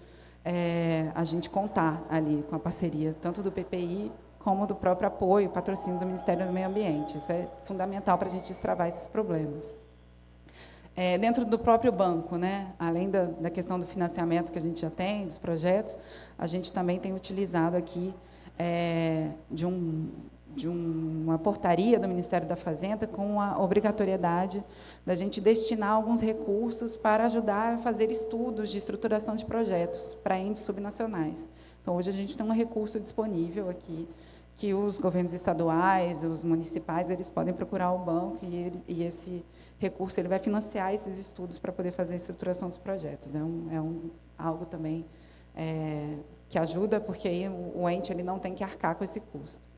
a gente contar ali com a parceria, tanto do PPI como do próprio apoio, patrocínio do Ministério do Meio Ambiente. Isso é fundamental para a gente destravar esses problemas. Dentro do próprio banco, né, além da questão do financiamento que a gente já tem, dos projetos, a gente também tem utilizado aqui de uma portaria do Ministério da Fazenda com a obrigatoriedade da gente destinar alguns recursos para ajudar a fazer estudos de estruturação de projetos para índices subnacionais. Então, hoje a gente tem um recurso disponível aqui, que os governos estaduais, os municipais, eles podem procurar o banco e esse recurso ele vai financiar esses estudos para poder fazer a estruturação dos projetos. Algo também que ajuda, porque aí o ente ele não tem que arcar com esse custo.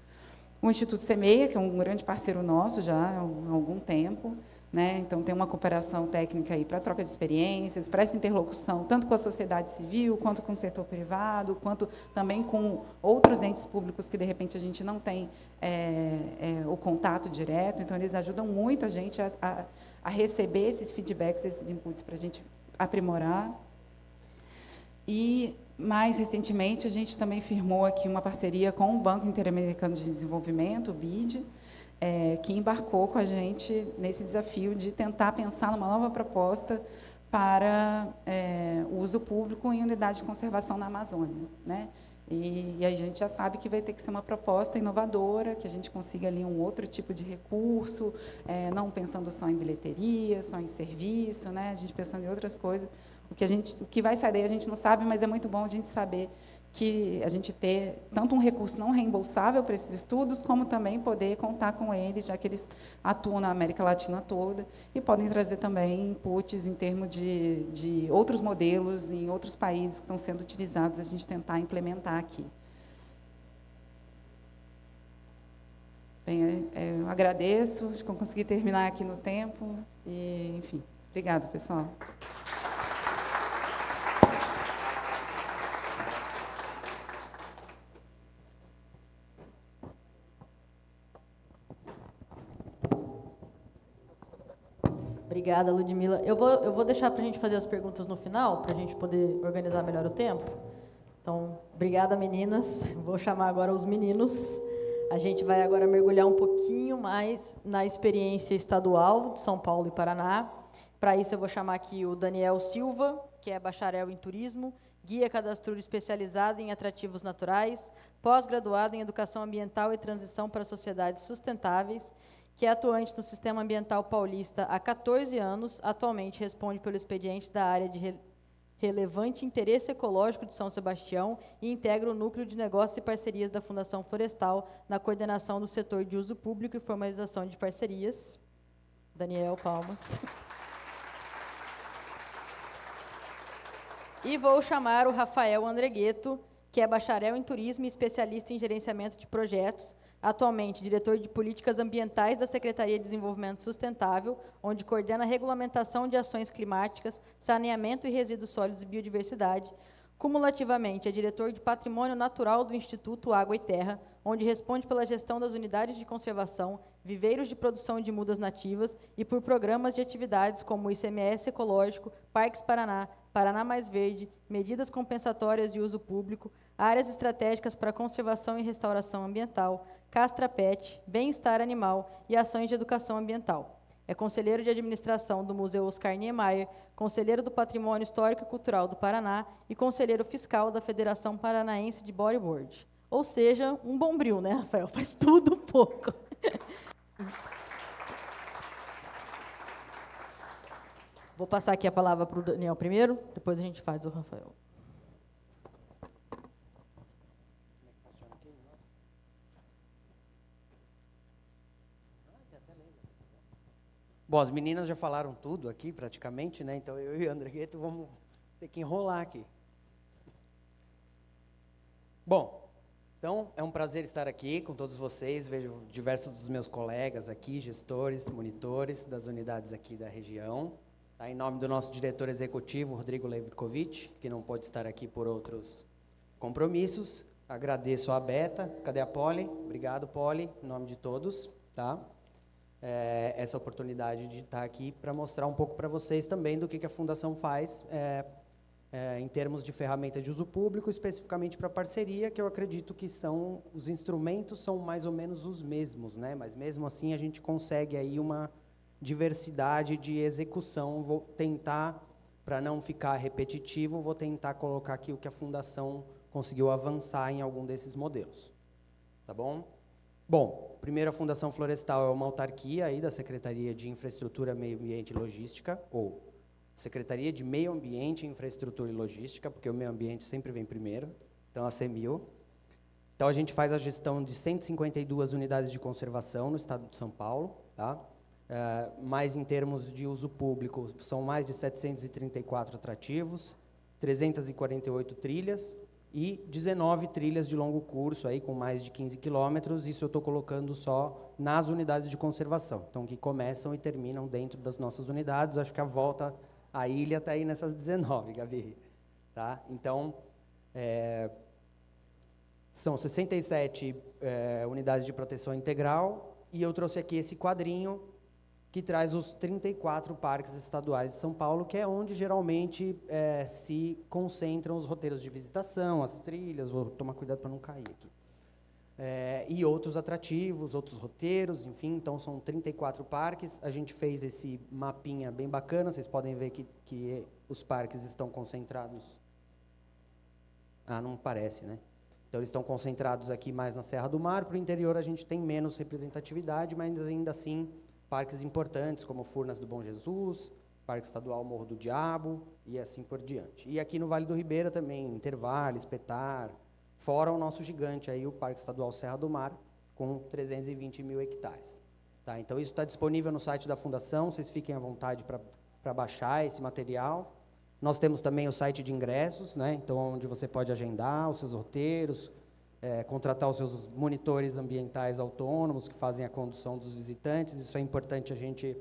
O Instituto Semeia, que é um grande parceiro nosso já há algum tempo, né? Então, tem uma cooperação técnica aí para troca de experiências, para essa interlocução, tanto com a sociedade civil, quanto com o setor privado, quanto também com outros entes públicos que, de repente, a gente não tem o contato direto. Então, eles ajudam muito a gente a receber esses feedbacks, esses inputs, para a gente aprimorar. E, mais recentemente, a gente também firmou aqui uma parceria com o Banco Interamericano de Desenvolvimento, o BID, que embarcou com a gente nesse desafio de tentar pensar numa nova proposta para o uso público em unidade de conservação na Amazônia, né? E a gente já sabe que vai ter que ser uma proposta inovadora, que a gente consiga ali um outro tipo de recurso, não pensando só em bilheteria, só em serviço, né? A gente pensando em outras coisas. O que vai sair daí a gente não sabe, mas é muito bom a gente saber que a gente ter tanto um recurso não reembolsável para esses estudos, como também poder contar com eles, já que eles atuam na América Latina toda, e podem trazer também inputs em termos de outros modelos em outros países que estão sendo utilizados, a gente tentar implementar aqui. Bem, eu agradeço, acho que eu consegui terminar aqui no tempo, e, enfim, obrigado, pessoal. Obrigada, Ludmila. Eu vou deixar para a gente fazer as perguntas no final, para a gente poder organizar melhor o tempo. Então, obrigada, meninas. Vou chamar agora os meninos. A gente vai agora mergulhar um pouquinho mais na experiência estadual de São Paulo e Paraná. Para isso, eu vou chamar aqui o Daniel Silva, que é bacharel em turismo, guia cadastro especializado em atrativos naturais, pós-graduado em educação ambiental e transição para sociedades sustentáveis, que é atuante no Sistema Ambiental Paulista há 14 anos, atualmente responde pelo expediente da área de relevante interesse ecológico de São Sebastião e integra o núcleo de negócios e parcerias da Fundação Florestal na coordenação do setor de uso público e formalização de parcerias. Daniel, palmas. E vou chamar o Rafael Andregueto, que é bacharel em turismo e especialista em gerenciamento de projetos, atualmente diretor de políticas ambientais da Secretaria de Desenvolvimento Sustentável, onde coordena a regulamentação de ações climáticas, saneamento e resíduos sólidos e biodiversidade. Cumulativamente, é diretor de patrimônio natural do Instituto Água e Terra, onde responde pela gestão das unidades de conservação, viveiros de produção de mudas nativas e por programas de atividades como o ICMS ecológico, Parques Paraná, Paraná Mais Verde, medidas compensatórias de uso público, áreas estratégicas para conservação e restauração ambiental, Castra Pet, bem-estar animal e ações de educação ambiental. É conselheiro de administração do Museu Oscar Niemeyer, conselheiro do Patrimônio Histórico e Cultural do Paraná e conselheiro fiscal da Federação Paranaense de Bodyboard. Ou seja, um bombril, né, Rafael? Faz tudo um pouco. Vou passar aqui a palavra para o Daniel primeiro, depois a gente faz o Rafael. Bom, as meninas já falaram tudo aqui, praticamente, né? Então, eu e o Andregueto vamos ter que enrolar aqui. Bom, então, é um prazer estar aqui com todos vocês. Vejo diversos dos meus colegas aqui, gestores, monitores das unidades aqui da região. Tá? Em nome do nosso diretor executivo, Rodrigo Levkovic, que não pode estar aqui por outros compromissos. Agradeço a Beta. Cadê a Poli? Obrigado, Poli, em nome de todos. Tá? Essa oportunidade de estar aqui para mostrar um pouco para vocês também do que a Fundação faz em termos de ferramenta de uso público, especificamente para parceria, que eu acredito que os instrumentos são mais ou menos os mesmos, né? Mas mesmo assim a gente consegue aí uma diversidade de execução. Vou tentar, para não ficar repetitivo, vou tentar colocar aqui o que a Fundação conseguiu avançar em algum desses modelos. Tá bom? Bom, primeiro, a Fundação Florestal é uma autarquia aí da Secretaria de Infraestrutura, Meio Ambiente e Logística, ou Secretaria de Meio Ambiente, Infraestrutura e Logística, porque o meio ambiente sempre vem primeiro, então a CEMIL. Então, a gente faz a gestão de 152 unidades de conservação no estado de São Paulo, tá? Mais em termos de uso público, são mais de 734 atrativos, 348 trilhas, e 19 trilhas de longo curso, aí, com mais de 15 quilômetros. Isso eu estou colocando só nas unidades de conservação, então, que começam e terminam dentro das nossas unidades. Acho que a volta à ilha está aí nessas 19, Gabi. Tá? Então, são 67 unidades de proteção integral, e eu trouxe aqui esse quadrinho que traz os 34 parques estaduais de São Paulo, que é onde geralmente se concentram os roteiros de visitação, as trilhas, vou tomar cuidado para não cair aqui, e outros atrativos, outros roteiros, enfim. Então, são 34 parques. A gente fez esse mapinha bem bacana, vocês podem ver que os parques estão concentrados... não parece, né? Então, eles estão concentrados aqui mais na Serra do Mar. Para o interior, a gente tem menos representatividade, mas ainda assim, parques importantes, como Furnas do Bom Jesus, Parque Estadual Morro do Diabo e assim por diante. E aqui no Vale do Ribeira também, Intervale, Espetar, fora o nosso gigante aí, o Parque Estadual Serra do Mar, com 320 mil hectares. Tá? Então, isso está disponível no site da Fundação, vocês fiquem à vontade para baixar esse material. Nós temos também o site de ingressos, né? Então, onde você pode agendar os seus roteiros, contratar os seus monitores ambientais autônomos que fazem a condução dos visitantes. Isso é importante a gente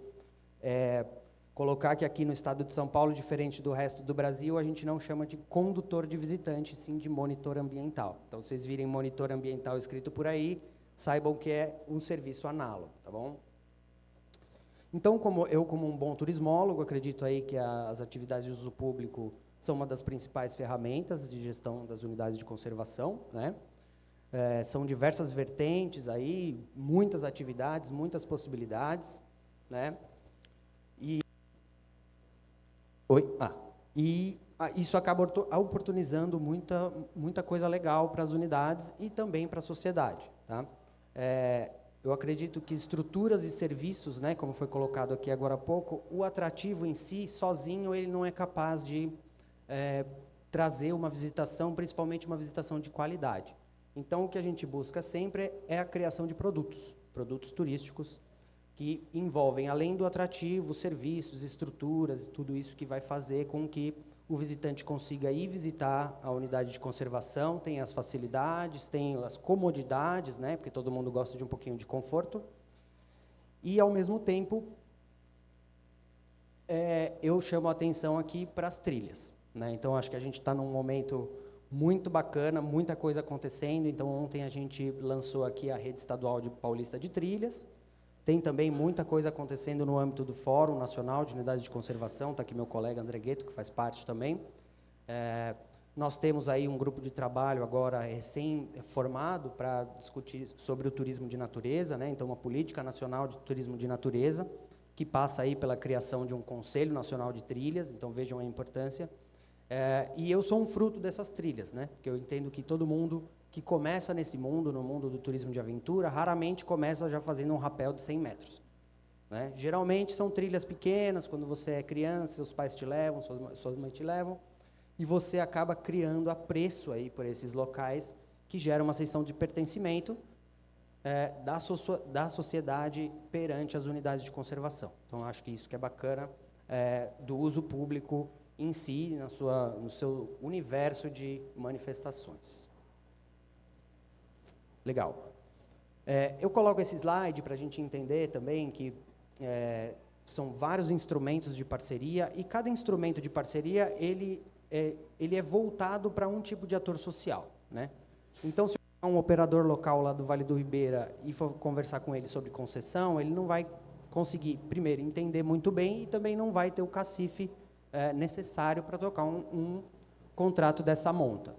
colocar que aqui no estado de São Paulo, diferente do resto do Brasil, a gente não chama de condutor de visitante, sim de monitor ambiental. Então, vocês virem monitor ambiental escrito por aí, saibam que é um serviço análogo, tá bom? Então, como um bom turismólogo, acredito aí que as atividades de uso público são uma das principais ferramentas de gestão das unidades de conservação, né? São diversas vertentes aí, muitas atividades, muitas possibilidades, né? Isso acaba oportunizando muita coisa legal para as unidades e também para a sociedade, tá? Eu acredito que estruturas e serviços, né, como foi colocado aqui agora há pouco, o atrativo em si, sozinho, ele não é capaz de trazer uma visitação, principalmente uma visitação de qualidade. Então, o que a gente busca sempre é a criação de produtos turísticos, que envolvem, além do atrativo, serviços, estruturas, tudo isso que vai fazer com que o visitante consiga ir visitar a unidade de conservação, tem as facilidades, tem as comodidades, né, porque todo mundo gosta de um pouquinho de conforto, e, ao mesmo tempo, eu chamo a atenção aqui para as trilhas, né? Então, acho que a gente está num momento muito bacana, muita coisa acontecendo. Então, ontem a gente lançou aqui a Rede Estadual Paulista de Trilhas. Tem também muita coisa acontecendo no âmbito do Fórum Nacional de Unidades de Conservação, está aqui meu colega André Gueto, que faz parte também. Nós temos aí um grupo de trabalho agora recém-formado para discutir sobre o turismo de natureza, né? Então, uma política nacional de turismo de natureza, que passa aí pela criação de um Conselho Nacional de Trilhas, então vejam a importância. E eu sou um fruto dessas trilhas, né? Porque eu entendo que todo mundo que começa nesse mundo, no mundo do turismo de aventura, raramente começa já fazendo um rapel de 100 metros. Né? Geralmente são trilhas pequenas, quando você é criança, seus pais te levam, suas mães te levam, e você acaba criando apreço aí por esses locais que geram uma sensação de pertencimento da sociedade perante as unidades de conservação. Então, acho que isso que é bacana do uso público em si, no seu universo de manifestações. Legal. Eu coloco esse slide para a gente entender também que são vários instrumentos de parceria, e cada instrumento de parceria, ele é voltado para um tipo de ator social, né? Então, se um operador local lá do Vale do Ribeira e for conversar com ele sobre concessão, ele não vai conseguir, primeiro, entender muito bem, e também não vai ter o cacife necessário para tocar um contrato dessa monta.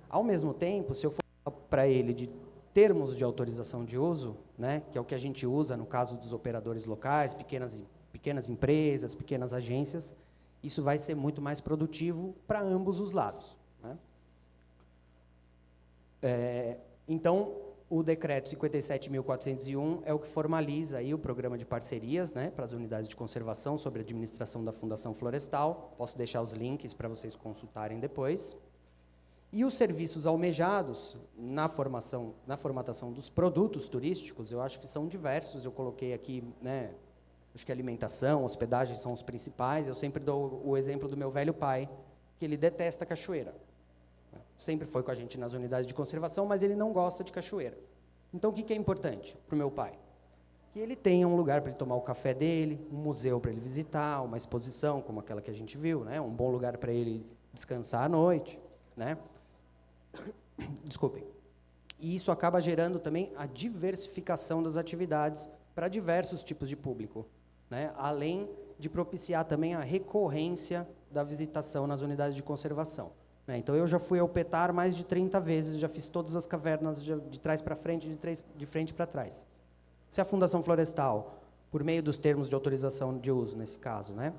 Ao mesmo tempo, se eu for para ele de termos de autorização de uso, né, que é o que a gente usa no caso dos operadores locais, pequenas empresas, pequenas agências, isso vai ser muito mais produtivo para ambos os lados, né? Então, o decreto 57.401 é o que formaliza aí o programa de parcerias, né, para as unidades de conservação sobre a administração da Fundação Florestal. Posso deixar os links para vocês consultarem depois. E os serviços almejados na formatação dos produtos turísticos, eu acho que são diversos. Eu coloquei aqui, né, acho que alimentação, hospedagem são os principais. Eu sempre dou o exemplo do meu velho pai, que ele detesta cachoeira. Sempre foi com a gente nas unidades de conservação, mas ele não gosta de cachoeira. Então, o que é importante para o meu pai? Que ele tenha um lugar para ele tomar o café dele, um museu para ele visitar, uma exposição como aquela que a gente viu, né, um bom lugar para ele descansar à noite, né? Desculpem. E isso acaba gerando também a diversificação das atividades para diversos tipos de público, né? Além de propiciar também a recorrência da visitação nas unidades de conservação, né? Então, eu já fui ao Petar mais de 30 vezes, já fiz todas as cavernas de trás para frente, de frente para trás. Se a Fundação Florestal, por meio dos termos de autorização de uso, nesse caso, né,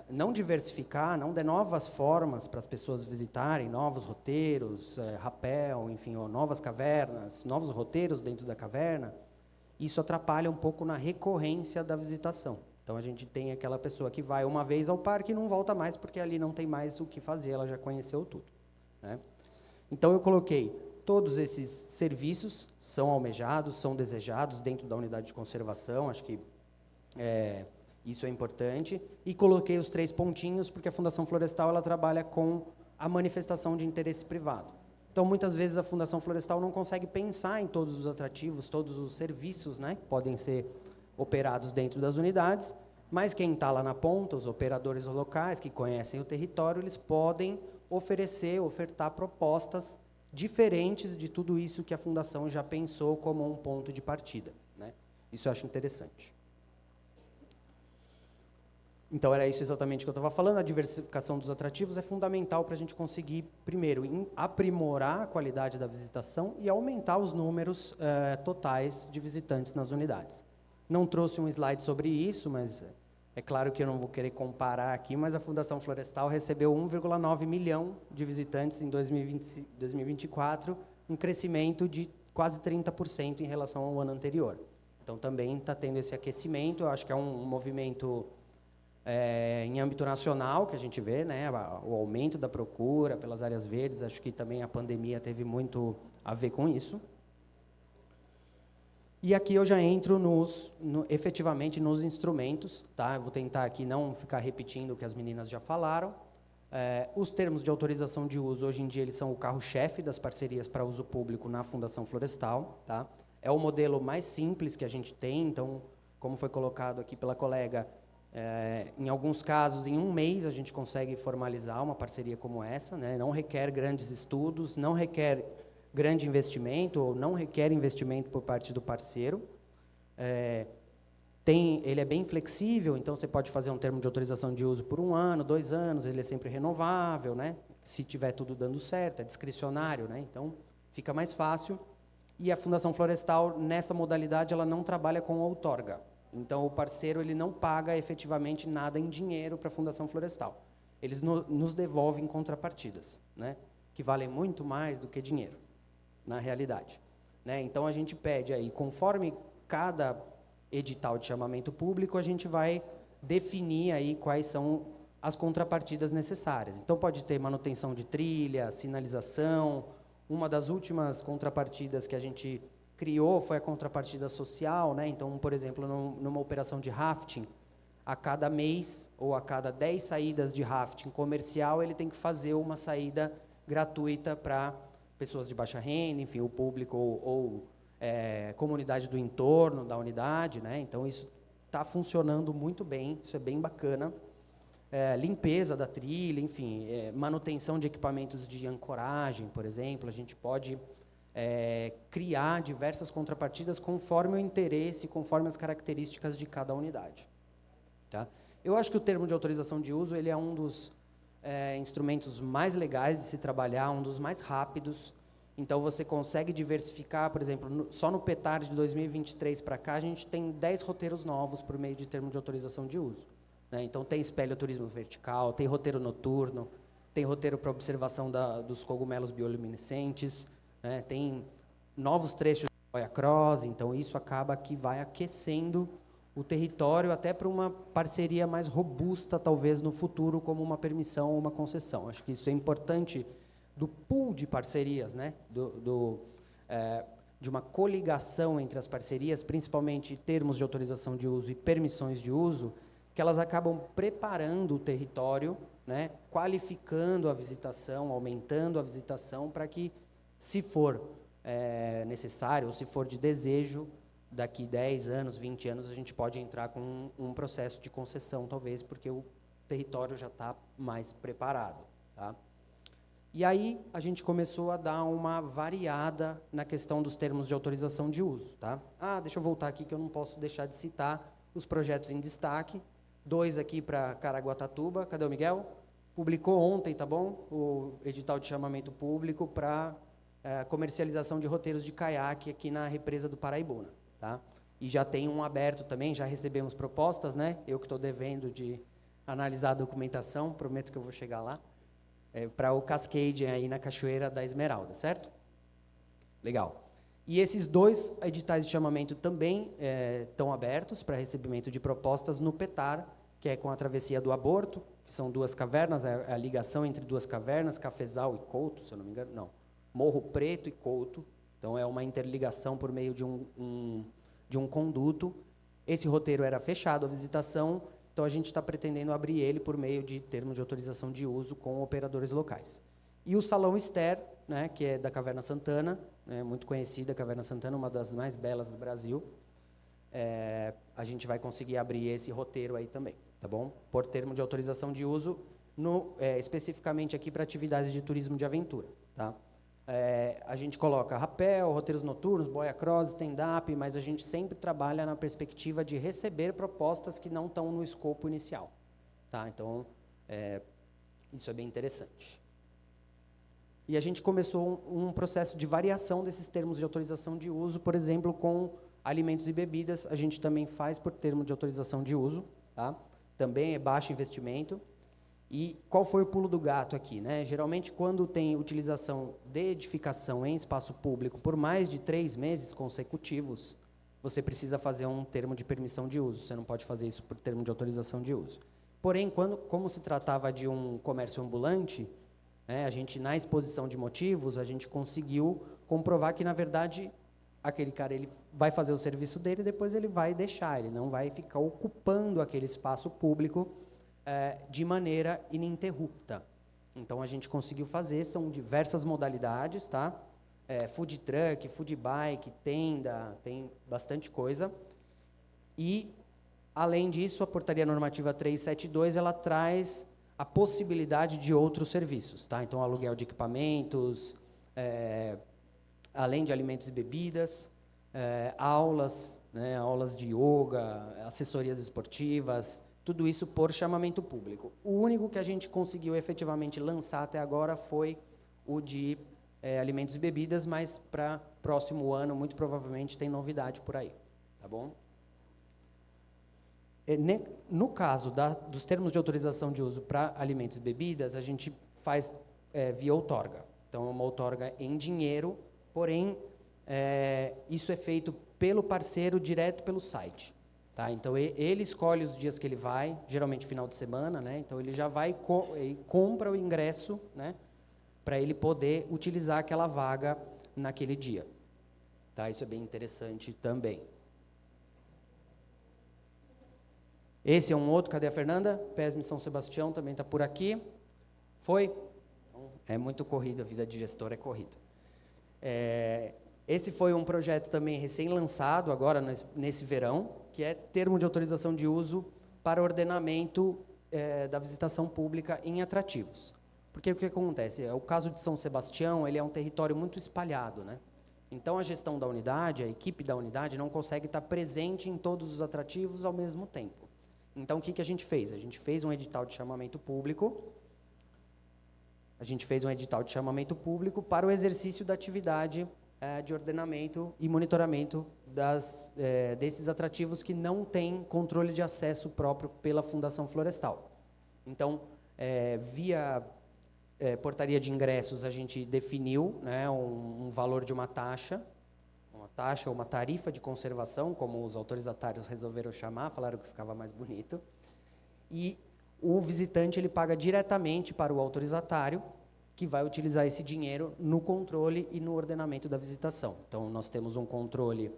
não diversificar, não der novas formas para as pessoas visitarem, novos roteiros, rapel, enfim, ou novas cavernas, novos roteiros dentro da caverna, isso atrapalha um pouco na recorrência da visitação. Então, a gente tem aquela pessoa que vai uma vez ao parque e não volta mais, porque ali não tem mais o que fazer, ela já conheceu tudo, né? Então, eu coloquei todos esses serviços, são almejados, são desejados dentro da unidade de conservação, acho que isso é importante, e coloquei os 3 pontinhos, porque a Fundação Florestal ela trabalha com a manifestação de interesse privado. Então, muitas vezes, a Fundação Florestal não consegue pensar em todos os atrativos, todos os serviços, né, que podem ser operados dentro das unidades, mas quem está lá na ponta, os operadores locais, que conhecem o território, eles podem ofertar propostas diferentes de tudo isso que a Fundação já pensou como um ponto de partida, né? Isso eu acho interessante. Então, era isso exatamente que eu estava falando. A diversificação dos atrativos é fundamental para a gente conseguir, primeiro, aprimorar a qualidade da visitação e aumentar os números totais de visitantes nas unidades. Não trouxe um slide sobre isso, mas é claro que eu não vou querer comparar aqui, mas a Fundação Florestal recebeu 1,9 milhão de visitantes em 2024, um crescimento de quase 30% em relação ao ano anterior. Então, também está tendo esse aquecimento. Eu acho que é um movimento em âmbito nacional que a gente vê, né, o aumento da procura pelas áreas verdes. Acho que também a pandemia teve muito a ver com isso. E aqui eu já entro efetivamente nos instrumentos, tá? Eu vou tentar aqui não ficar repetindo o que as meninas já falaram. Os termos de autorização de uso, hoje em dia, eles são o carro-chefe das parcerias para uso público na Fundação Florestal, tá? É o modelo mais simples que a gente tem, então, como foi colocado aqui pela colega, em alguns casos, em um mês, a gente consegue formalizar uma parceria como essa, né? Não requer grandes estudos, não requer grande investimento, ou não requer investimento por parte do parceiro. Ele é bem flexível, então você pode fazer um termo de autorização de uso por 1 ano, 2 anos, ele é sempre renovável, né? Se tiver tudo dando certo, é discricionário, né? Então, fica mais fácil. E a Fundação Florestal, nessa modalidade, ela não trabalha com outorga. Então, o parceiro ele não paga efetivamente nada em dinheiro para a Fundação Florestal. Eles nos devolvem contrapartidas, né, que valem muito mais do que dinheiro, na realidade, né? Então, a gente pede aí, conforme cada edital de chamamento público, a gente vai definir aí quais são as contrapartidas necessárias. Então, pode ter manutenção de trilha, sinalização. Uma das últimas contrapartidas que a gente criou foi a contrapartida social, né? Então, por exemplo, numa operação de rafting, a cada mês ou a cada 10 saídas de rafting comercial, ele tem que fazer uma saída gratuita para pessoas de baixa renda, enfim, o público ou comunidade do entorno da unidade, né? Então, isso está funcionando muito bem, isso é bem bacana. Limpeza da trilha, enfim, manutenção de equipamentos de ancoragem, por exemplo, a gente pode criar diversas contrapartidas conforme o interesse, conforme as características de cada unidade. Tá? Eu acho que o termo de autorização de uso ele é um dos instrumentos mais legais de se trabalhar, um dos mais rápidos. Então, você consegue diversificar, por exemplo, só no PETAR de 2023 para cá, a gente tem 10 roteiros novos por meio de termo de autorização de uso. Né? Então, tem espeleoturismo vertical, tem roteiro noturno, tem roteiro para observação dos cogumelos bioluminescentes, né? Tem novos trechos de Boia Cross, então isso acaba que vai aquecendo o território até para uma parceria mais robusta, talvez, no futuro, como uma permissão ou uma concessão. Acho que isso é importante do pool de parcerias, né? De uma coligação entre as parcerias, principalmente termos de autorização de uso e permissões de uso, que elas acabam preparando o território, né? Qualificando a visitação, aumentando a visitação, para que, se for necessário, ou se for de desejo, daqui 10 anos, 20 anos, a gente pode entrar com um processo de concessão, talvez, porque o território já está mais preparado. Tá? E aí, a gente começou a dar uma variada na questão dos termos de autorização de uso. Tá? Deixa eu voltar aqui, que eu não posso deixar de citar os projetos em destaque. 2 aqui para Caraguatatuba. Cadê o Miguel? Publicou ontem, tá bom? O edital de chamamento público para comercialização de roteiros de caiaque aqui na represa do Paraibuna. Tá? E já tem um aberto também, já recebemos propostas, né? Eu que estou devendo de analisar a documentação, prometo que eu vou chegar lá, para o Cascade aí na Cachoeira da Esmeralda, certo? Legal. E esses 2 editais de chamamento também estão abertos para recebimento de propostas no PETAR, que é com a travessia do Aborto, que são 2 cavernas, é a ligação entre 2 cavernas, Cafezal e Couto, se eu não me engano, não, Morro Preto e Couto. Então, é uma interligação por meio de um conduto. Esse roteiro era fechado à visitação, então a gente está pretendendo abrir ele por meio de termo de autorização de uso com operadores locais. E o Salão Ster, né, que é da Caverna Santana, muito conhecida, a Caverna Santana, uma das mais belas do Brasil, a gente vai conseguir abrir esse roteiro aí também, tá bom? Por termo de autorização de uso, especificamente aqui para atividades de turismo de aventura, tá? A gente coloca rapel, roteiros noturnos, boia cross, stand-up, mas a gente sempre trabalha na perspectiva de receber propostas que não estão no escopo inicial, tá? Então, isso é bem interessante. E a gente começou um processo de variação desses termos de autorização de uso, por exemplo, com alimentos e bebidas, a gente também faz por termo de autorização de uso, tá? Também é baixo investimento. E qual foi o pulo do gato aqui, né? Geralmente, quando tem utilização de edificação em espaço público por mais de 3 meses consecutivos, você precisa fazer um termo de permissão de uso, você não pode fazer isso por termo de autorização de uso. Porém, como se tratava de um comércio ambulante, a gente, na exposição de motivos, a gente conseguiu comprovar que, na verdade, aquele cara ele vai fazer o serviço dele e depois ele vai deixar, ele não vai ficar ocupando aquele espaço público de maneira ininterrupta. Então, a gente conseguiu fazer, são diversas modalidades, tá? Food truck, food bike, tenda, tem bastante coisa. E, além disso, a Portaria Normativa 372, ela traz a possibilidade de outros serviços, tá? Então, aluguel de equipamentos, além de alimentos e bebidas, aulas, né, aulas de yoga, assessorias esportivas, tudo isso por chamamento público. O único que a gente conseguiu efetivamente lançar até agora foi o de alimentos e bebidas, mas para próximo ano, muito provavelmente, tem novidade por aí, tá bom? No caso dos termos de autorização de uso para alimentos e bebidas, a gente faz via outorga. Então, é uma outorga em dinheiro, porém, isso é feito pelo parceiro direto pelo site. Tá? Então, ele escolhe os dias que ele vai, geralmente final de semana, né? Então, ele já vai e compra o ingresso, né, para ele poder utilizar aquela vaga naquele dia. Tá? Isso é bem interessante também. Esse é um outro, cadê a Fernanda? PESM São Sebastião também está por aqui. Foi? É muito corrido, a vida de gestor é corrido. Esse foi um projeto também recém-lançado agora nesse verão, que é termo de autorização de uso para ordenamento da visitação pública em atrativos. Porque o que acontece? O caso de São Sebastião, ele é um território muito espalhado, né? Então, a gestão da unidade, a equipe da unidade, não consegue estar presente em todos os atrativos ao mesmo tempo. Então, o que a gente fez? A gente fez um edital de chamamento público. A gente fez um edital de chamamento público para o exercício da atividade de ordenamento e monitoramento desses atrativos que não têm controle de acesso próprio pela Fundação Florestal. Então, via portaria de ingressos, a gente definiu, né, um valor de uma taxa ou uma tarifa de conservação, como os autorizatários resolveram chamar, falaram que ficava mais bonito. E o visitante ele paga diretamente para o autorizatário, que vai utilizar esse dinheiro no controle e no ordenamento da visitação. Então, nós temos um controle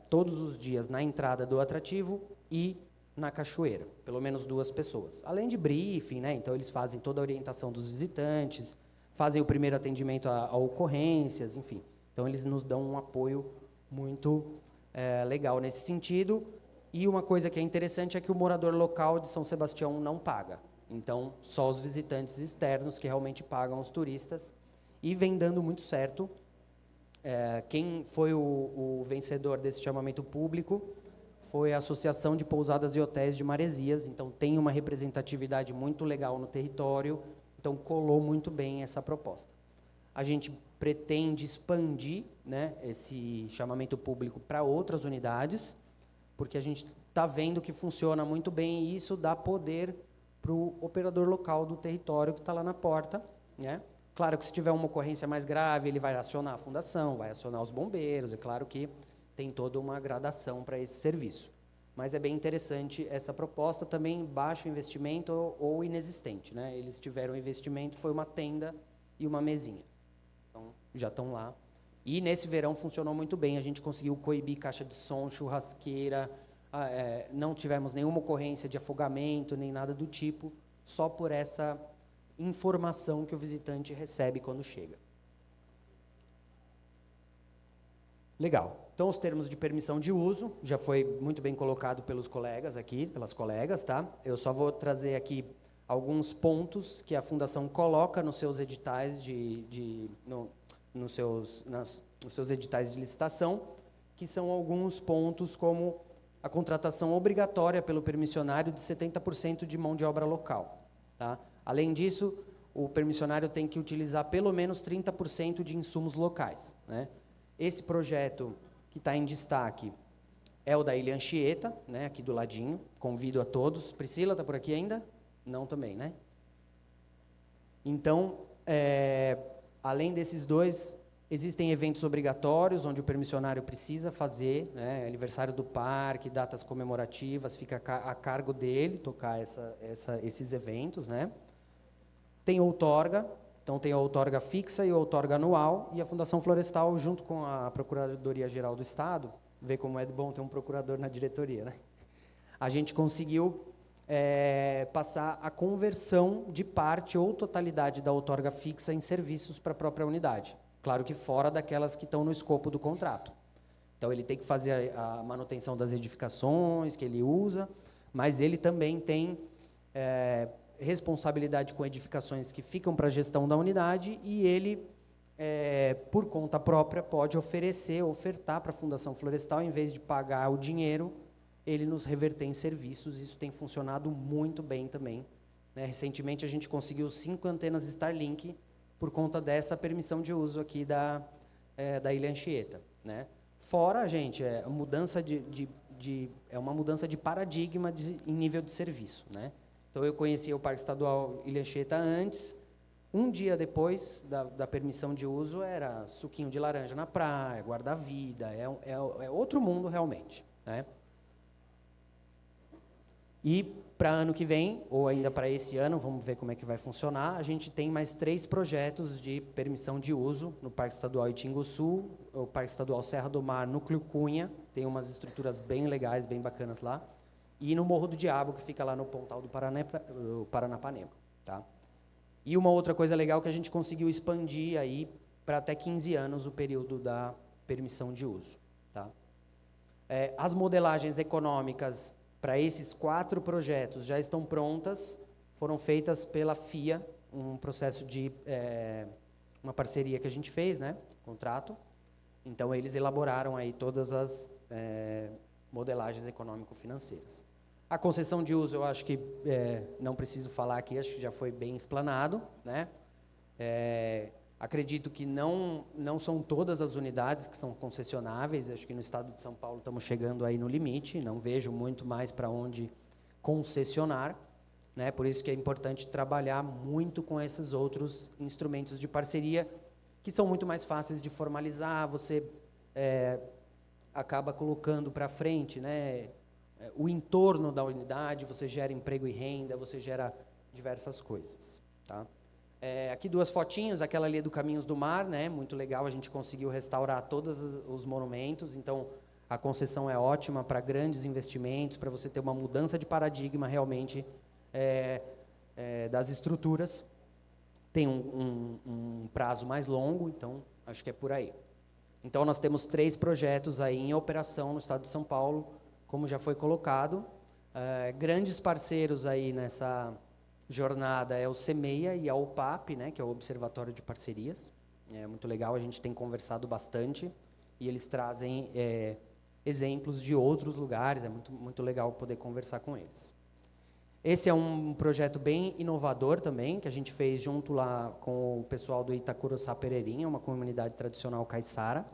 todos os dias na entrada do atrativo e na cachoeira, pelo menos 2 pessoas. Além de briefing, né? Então, eles fazem toda a orientação dos visitantes, fazem o primeiro atendimento a ocorrências, enfim. Então, eles nos dão um apoio muito legal nesse sentido. E uma coisa que é interessante é que o morador local de São Sebastião não paga. Então, só os visitantes externos que realmente pagam os turistas. E vem dando muito certo. Quem foi o vencedor desse chamamento público foi a Associação de Pousadas e Hotéis de Maresias. Então, tem uma representatividade muito legal no território. Então, colou muito bem essa proposta. A gente pretende expandir, né, esse chamamento público para outras unidades, porque a gente está vendo que funciona muito bem e isso dá poder para o operador local do território que está lá na porta, né? Claro que se tiver uma ocorrência mais grave, ele vai acionar a fundação, vai acionar os bombeiros, é claro que tem toda uma gradação para esse serviço. Mas é bem interessante essa proposta, também baixo investimento ou inexistente, né? Eles tiveram investimento, foi uma tenda e uma mesinha. Então, já estão lá. E nesse verão funcionou muito bem, a gente conseguiu coibir caixa de som, churrasqueira, não tivemos nenhuma ocorrência de afogamento, nem nada do tipo, só por essa informação que o visitante recebe quando chega. Legal. Então, os termos de permissão de uso, já foi muito bem colocado pelos colegas aqui, pelas colegas, tá? Eu só vou trazer aqui alguns pontos que a Fundação coloca nos seus editais nos seus editais de licitação, que são alguns pontos como a contratação obrigatória pelo permissionário de 70% de mão de obra local, tá? Além disso, o permissionário tem que utilizar pelo menos 30% de insumos locais, né? Esse projeto que está em destaque é o da Ilha Anchieta, né, aqui do ladinho. Convido a todos. Priscila, está por aqui ainda? Não também, né? Então, além desses dois, existem eventos obrigatórios, onde o permissionário precisa fazer, né, aniversário do parque, datas comemorativas, fica a cargo dele tocar esses eventos, né? Tem outorga, então tem a outorga fixa e a outorga anual, e a Fundação Florestal, junto com a Procuradoria-Geral do Estado, vê como é bom ter um procurador na diretoria, né? A gente conseguiu passar a conversão de parte ou totalidade da outorga fixa em serviços para a própria unidade. Claro que fora daquelas que estão no escopo do contrato. Então, ele tem que fazer a manutenção das edificações que ele usa, mas ele também tem responsabilidade com edificações que ficam para a gestão da unidade, e ele, por conta própria, pode ofertar para a Fundação Florestal, em vez de pagar o dinheiro, ele nos reverter em serviços. Isso tem funcionado muito bem também, né? Recentemente, a gente conseguiu 5 antenas Starlink por conta dessa permissão de uso aqui da Ilha Anchieta, né? Fora, gente, uma mudança de paradigma em nível de serviço, né? Então, eu conhecia o Parque Estadual Ilha Anchieta antes. Um dia depois da permissão de uso, era suquinho de laranja na praia, guarda-vida, é outro mundo realmente, né? E para ano que vem, ou ainda para esse ano, vamos ver como é que vai funcionar, a gente tem mais 3 projetos de permissão de uso no Parque Estadual Itinguçu, o Parque Estadual Serra do Mar, Núcleo Cunha, tem umas estruturas bem legais, bem bacanas lá, e no Morro do Diabo, que fica lá no Pontal do Paranapanema, tá? E uma outra coisa legal que a gente conseguiu expandir aí para até 15 anos o período da permissão de uso, tá? As modelagens econômicas para esses 4 projetos já estão prontas, foram feitas pela FIA, um processo de uma parceria que a gente fez, né, contrato. Então, eles elaboraram aí todas as modelagens econômico-financeiras. A concessão de uso, eu acho que não preciso falar aqui, acho que já foi bem explanado, né? Acredito que não são todas as unidades que são concessionáveis, acho que no estado de São Paulo estamos chegando aí no limite, não vejo muito mais para onde concessionar, né? Por isso que é importante trabalhar muito com esses outros instrumentos de parceria, que são muito mais fáceis de formalizar, você acaba colocando para frente, né, o entorno da unidade, você gera emprego e renda, você gera diversas coisas, tá? Aqui 2 fotinhos, aquela ali do Caminhos do Mar, né? Muito legal, a gente conseguiu restaurar todos os monumentos, então a concessão é ótima para grandes investimentos, para você ter uma mudança de paradigma realmente das estruturas. Tem um prazo mais longo, então acho que é por aí. Então, nós temos 3 projetos aí em operação no estado de São Paulo, como já foi colocado. Grandes parceiros aí nessa jornada é o CEMEIA e a OPAP, né, que é o Observatório de Parcerias. É muito legal, a gente tem conversado bastante, e eles trazem exemplos de outros lugares, é muito legal poder conversar com eles. Esse é um projeto bem inovador também, que a gente fez junto lá com o pessoal do Itacuruçá Pereirinha, uma comunidade tradicional caiçara.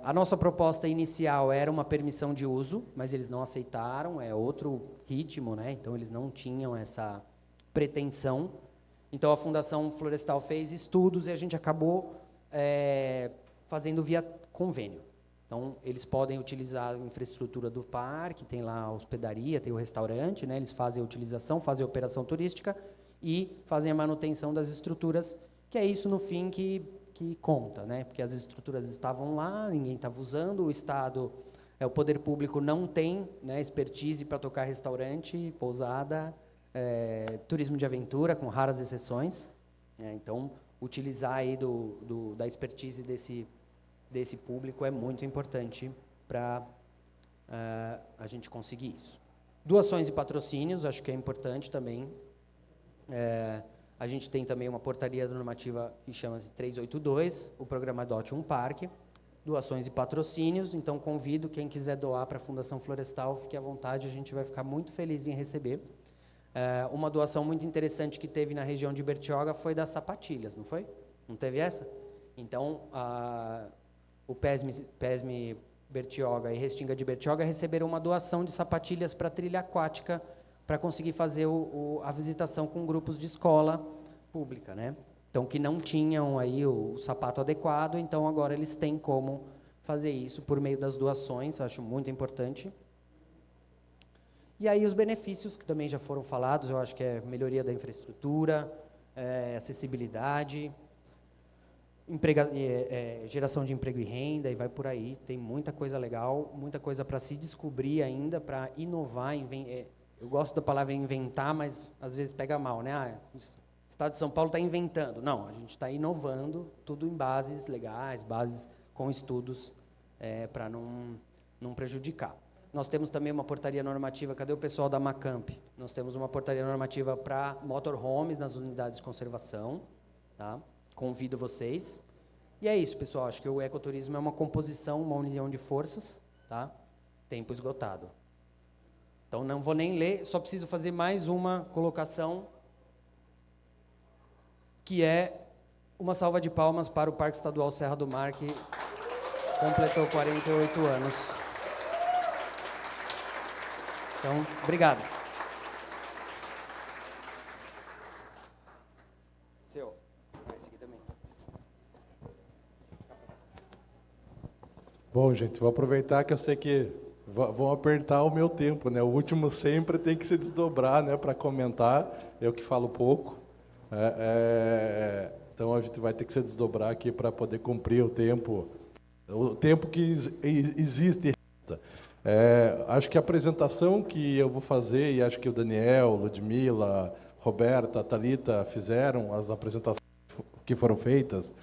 A nossa proposta inicial era uma permissão de uso, mas eles não aceitaram, é outro ritmo, né? Então eles não tinham essa pretensão. Então, a Fundação Florestal fez estudos e a gente acabou fazendo via convênio. Então, eles podem utilizar a infraestrutura do parque, tem lá a hospedaria, tem o restaurante, né? Eles fazem a utilização, fazem a operação turística e fazem a manutenção das estruturas, que é isso, no fim, que conta, né? Porque as estruturas estavam lá, ninguém estava usando, o Estado, o poder público não tem, né, expertise para tocar restaurante, pousada, turismo de aventura, com raras exceções. Então, utilizar aí da expertise desse público é muito importante para a gente conseguir isso. Doações e patrocínios, acho que é importante também. A gente tem também uma portaria normativa que chama-se 382, o programa Adote um Parque, doações e patrocínios. Então, convido quem quiser doar para a Fundação Florestal, fique à vontade, a gente vai ficar muito feliz em receber. Uma doação muito interessante que teve na região de Bertioga foi das sapatilhas, não foi? Não teve essa? Então, o PESME Bertioga e Restinga de Bertioga receberam uma doação de sapatilhas para trilha aquática, para conseguir fazer a visitação com grupos de escola pública, né? Então, que não tinham aí o sapato adequado, então agora eles têm como fazer isso por meio das doações, acho muito importante. E aí os benefícios, que também já foram falados, eu acho que é melhoria da infraestrutura, acessibilidade, geração de emprego e renda, e vai por aí. Tem muita coisa legal, muita coisa para se descobrir ainda, para inovar. Eu gosto da palavra inventar, mas às vezes pega mal, né? O Estado de São Paulo está inventando. Não, a gente está inovando, tudo em bases legais, bases com estudos, para não prejudicar. Nós temos também uma portaria normativa, cadê o pessoal da Macamp? Nós temos uma portaria normativa para motorhomes nas unidades de conservação, tá? Convido vocês. E é isso, pessoal, acho que o ecoturismo é uma composição, uma união de forças, tá? Tempo esgotado. Então, não vou nem ler, só preciso fazer mais uma colocação, que é uma salva de palmas para o Parque Estadual Serra do Mar, que completou 48 anos. Então, obrigado. Seu. Esse aqui também. Bom, gente, vou aproveitar que eu sei que vão apertar o meu tempo, né? O último sempre tem que se desdobrar, né, para comentar. Eu que falo pouco. Então, a gente vai ter que se desdobrar aqui para poder cumprir o tempo que existe. Acho que a apresentação que eu vou fazer, e acho que o Daniel, Ludmila, Roberta, Thalita fizeram as apresentações que foram feitas.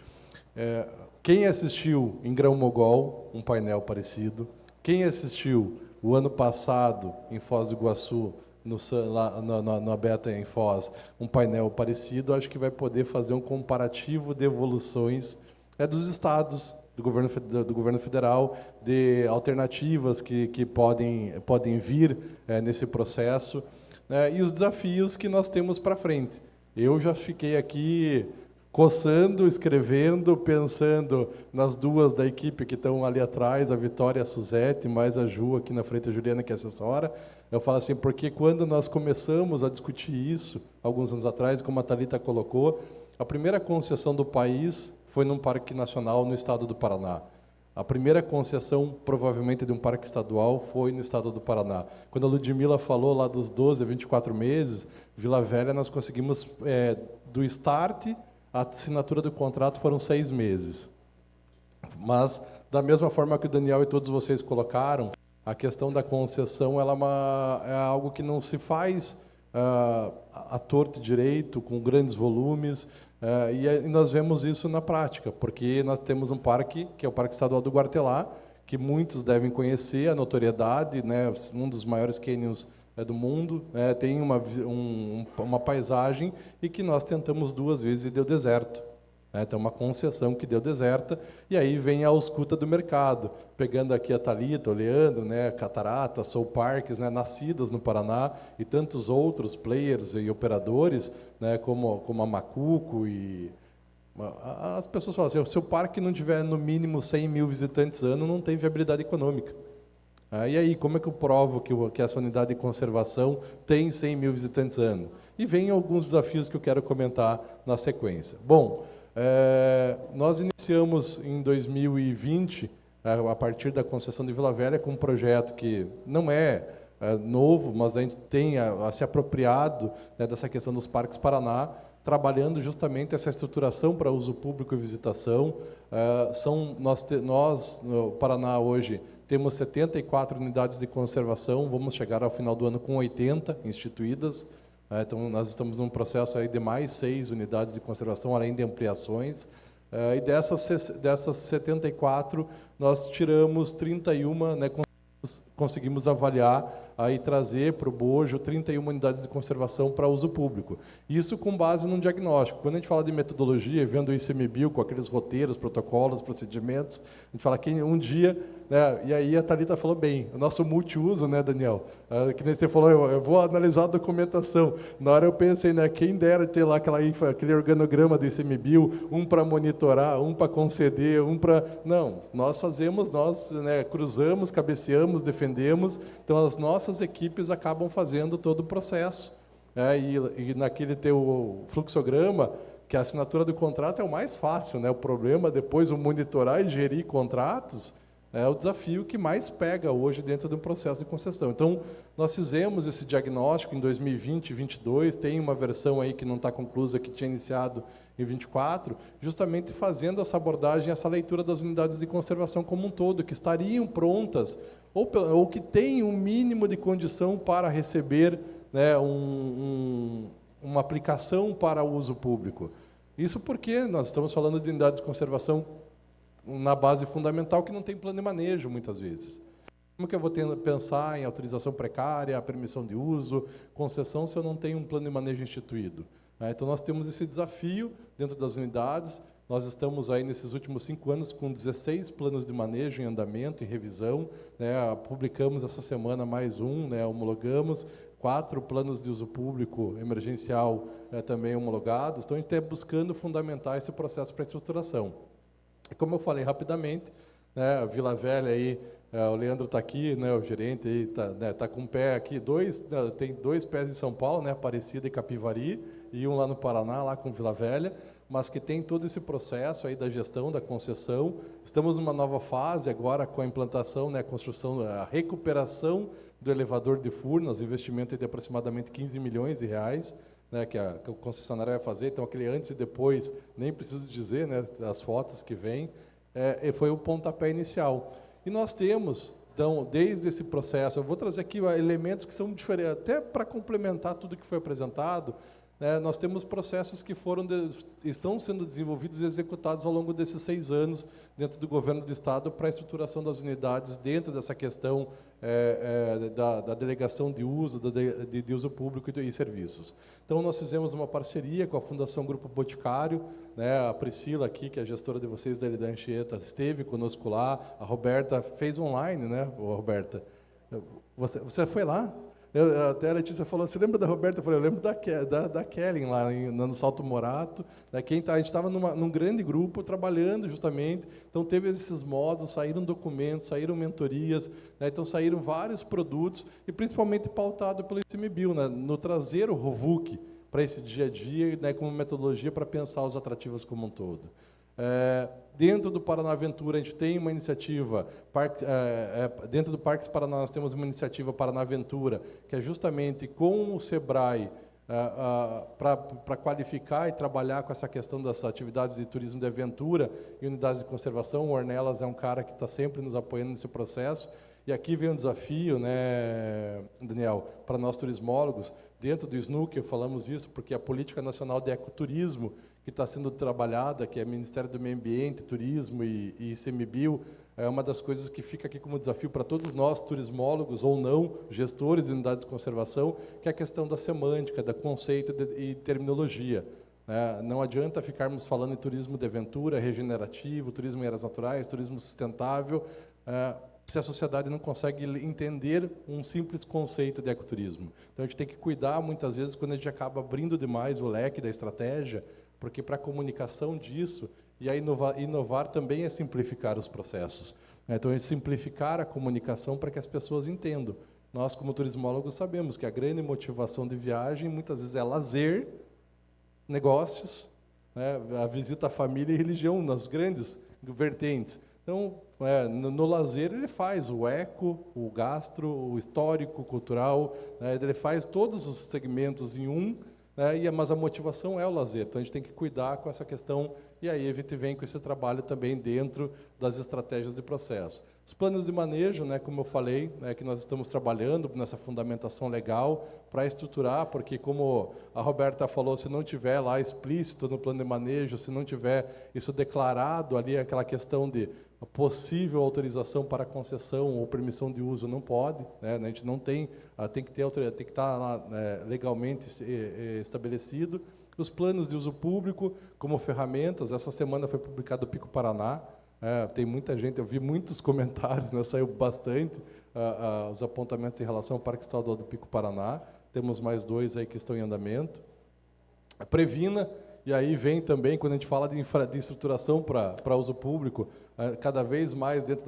Quem assistiu em Grão-Mogol, um painel parecido, quem assistiu o ano passado em Foz do Iguaçu, na Beta em Foz, um painel parecido, acho que vai poder fazer um comparativo de evoluções dos estados, do governo federal, de alternativas que podem vir nesse processo, né, e os desafios que nós temos para frente. Eu já fiquei aqui coçando, escrevendo, pensando nas duas da equipe que estão ali atrás, a Vitória e a Suzete, mais a Ju aqui na frente, a Juliana, que é assessora. Eu falo assim, porque quando nós começamos a discutir isso, alguns anos atrás, como a Thalita colocou, a primeira concessão do país foi num parque nacional no estado do Paraná. A primeira concessão, provavelmente, de um parque estadual foi no estado do Paraná. Quando a Ludmila falou lá dos 12 a 24 meses, Vila Velha, nós conseguimos, do start, a assinatura do contrato foram 6 meses. Mas, da mesma forma que o Daniel e todos vocês colocaram, a questão da concessão ela é algo que não se faz a torto e direito, com grandes volumes, e nós vemos isso na prática, porque nós temos um parque, que é o Parque Estadual do Guartelá, que muitos devem conhecer, a notoriedade, né, um dos maiores cânions do mundo, tem uma paisagem, e que nós tentamos 2 vezes e deu deserto. Tem uma concessão que deu deserta, e aí vem a ausculta do mercado, pegando aqui a Thalita, o Leandro, né, Catarata, Soul Parques, né, nascidas no Paraná, e tantos outros players e operadores, né, como a Macuco, e as pessoas falam assim, se o parque não tiver no mínimo 100 mil visitantes ano, não tem viabilidade econômica. E aí, como é que eu provo que essa unidade de conservação tem 100 mil visitantes ano? E vem alguns desafios que eu quero comentar na sequência. Bom, nós iniciamos em 2020, a partir da concessão de Vila Velha, com um projeto que não é novo, mas a gente tem se apropriado, né, dessa questão dos Parques Paraná, trabalhando justamente essa estruturação para uso público e visitação. Nós, no Paraná, hoje, temos 74 unidades de conservação, vamos chegar ao final do ano com 80 instituídas. Então, nós estamos num processo aí de mais 6 unidades de conservação, além de ampliações. E dessas 74, nós tiramos 31, né, conseguimos avaliar e trazer para o bojo 31 unidades de conservação para uso público. Isso com base num diagnóstico. Quando a gente fala de metodologia, vendo o ICMBio com aqueles roteiros, protocolos, procedimentos, a gente fala que um dia, né, e aí a Thalita falou bem, o nosso multiuso, né, Daniel? Que nem você falou, eu vou analisar a documentação. Na hora eu pensei, né, quem dera ter lá aquele organograma do ICMBio, um para monitorar, um para conceder, um para... Não, nós fazemos, né, cruzamos, cabeceamos, defendemos, então as nossas equipes acabam fazendo todo o processo. E naquele teu fluxograma, que a assinatura do contrato é o mais fácil, né? O problema depois o monitorar e gerir contratos é o desafio que mais pega hoje dentro de um processo de concessão. Então, nós fizemos esse diagnóstico em 2020 e 2022, tem uma versão aí que não está conclusa, que tinha iniciado em 24, justamente fazendo essa abordagem, essa leitura das unidades de conservação como um todo, que estariam prontas, ou que têm um mínimo de condição para receber, né, uma aplicação para uso público. Isso porque nós estamos falando de unidades de conservação na base fundamental que não tem plano de manejo, muitas vezes. Como que eu vou pensar em autorização precária, permissão de uso, concessão, se eu não tenho um plano de manejo instituído? Então, nós temos esse desafio dentro das unidades. Nós estamos aí, nesses últimos 5 anos, com 16 planos de manejo em andamento, em revisão. Publicamos essa semana mais um, né, homologamos 4 planos de uso público emergencial também homologados. Então, a gente está buscando fundamentar esse processo para a estruturação. Como eu falei rapidamente, né, a Vila Velha, aí, o Leandro está aqui, né, o gerente está, né, tá com um pé aqui, tem 2 pés em São Paulo, né, Aparecida e Capivari, e um lá no Paraná, lá com Vila Velha, mas que tem todo esse processo aí da gestão, da concessão. Estamos numa nova fase agora com a implantação, né, a construção, a recuperação do elevador de Furnas, investimento de aproximadamente 15 milhões de reais, né, que a concessionária vai fazer. Então, aquele antes e depois, nem preciso dizer, né, as fotos que vêm, foi o pontapé inicial. E nós temos, então, desde esse processo, eu vou trazer aqui elementos que são diferentes, até para complementar tudo que foi apresentado. Nós temos processos que estão sendo desenvolvidos e executados ao longo desses 6 anos dentro do governo do Estado para a estruturação das unidades dentro dessa questão da delegação de uso, de uso público e serviços. Então, nós fizemos uma parceria com a Fundação Grupo Boticário, né, a Priscila aqui, que é a gestora de vocês da Anchieta, esteve conosco lá, a Roberta fez online, né, Roberta? Você foi lá? Até a Letícia falou, você lembra da Roberta? Eu falei, eu lembro da Kellen lá no Salto Morato. A gente estava num grande grupo trabalhando justamente, então teve esses módulos, saíram documentos, saíram mentorias, né, então saíram vários produtos, e principalmente pautado pelo ICMBio, né, no trazer o ROVUC para esse dia a dia, né, como metodologia para pensar os atrativos como um todo. Dentro do Paraná Aventura, a gente tem uma iniciativa, dentro do Parques Paraná, nós temos uma iniciativa Paraná Aventura, que é justamente com o SEBRAE, para qualificar e trabalhar com essa questão das atividades de turismo de aventura e unidades de conservação. O Ornelas é um cara que está sempre nos apoiando nesse processo. E aqui vem um desafio, né, Daniel, para nós turismólogos. Dentro do SNUC, falamos isso, porque a Política Nacional de Ecoturismo, que está sendo trabalhada, que é Ministério do Meio Ambiente, Turismo e ICMBio, é uma das coisas que fica aqui como desafio para todos nós, turismólogos ou não, gestores de unidades de conservação, que é a questão da semântica, da conceito e terminologia. Não adianta ficarmos falando em turismo de aventura, regenerativo, turismo em áreas naturais, turismo sustentável, se a sociedade não consegue entender um simples conceito de ecoturismo. Então, a gente tem que cuidar, muitas vezes, quando a gente acaba abrindo demais o leque da estratégia, porque para a comunicação disso, e a inovar também é simplificar os processos. Então, é simplificar a comunicação para que as pessoas entendam. Nós, como turismólogos, sabemos que a grande motivação de viagem, muitas vezes, é lazer, negócios, né, a visita à família e religião, nas grandes vertentes. Então, no lazer, ele faz o eco, o gastro, o histórico, cultural, né, ele faz todos os segmentos em um, né, mas a motivação é o lazer. Então, a gente tem que cuidar com essa questão, e aí a gente vem com esse trabalho também dentro das estratégias de processo. Os planos de manejo, né, como eu falei, né, que nós estamos trabalhando nessa fundamentação legal para estruturar, porque como a Roberta falou, se não tiver lá explícito no plano de manejo, se não tiver isso declarado ali, aquela questão de possível autorização para concessão ou permissão de uso, não pode, né, a gente não tem, tem que estar lá, legalmente estabelecido. Os planos de uso público como ferramentas, essa semana foi publicado o Pico Paraná. Tem muita gente, eu vi muitos comentários, né, saiu bastante os apontamentos em relação ao Parque Estadual do Pico Paraná. Temos mais 2 aí que estão em andamento. A Previna, e aí vem também, quando a gente fala de estruturação para uso público, cada vez mais dentro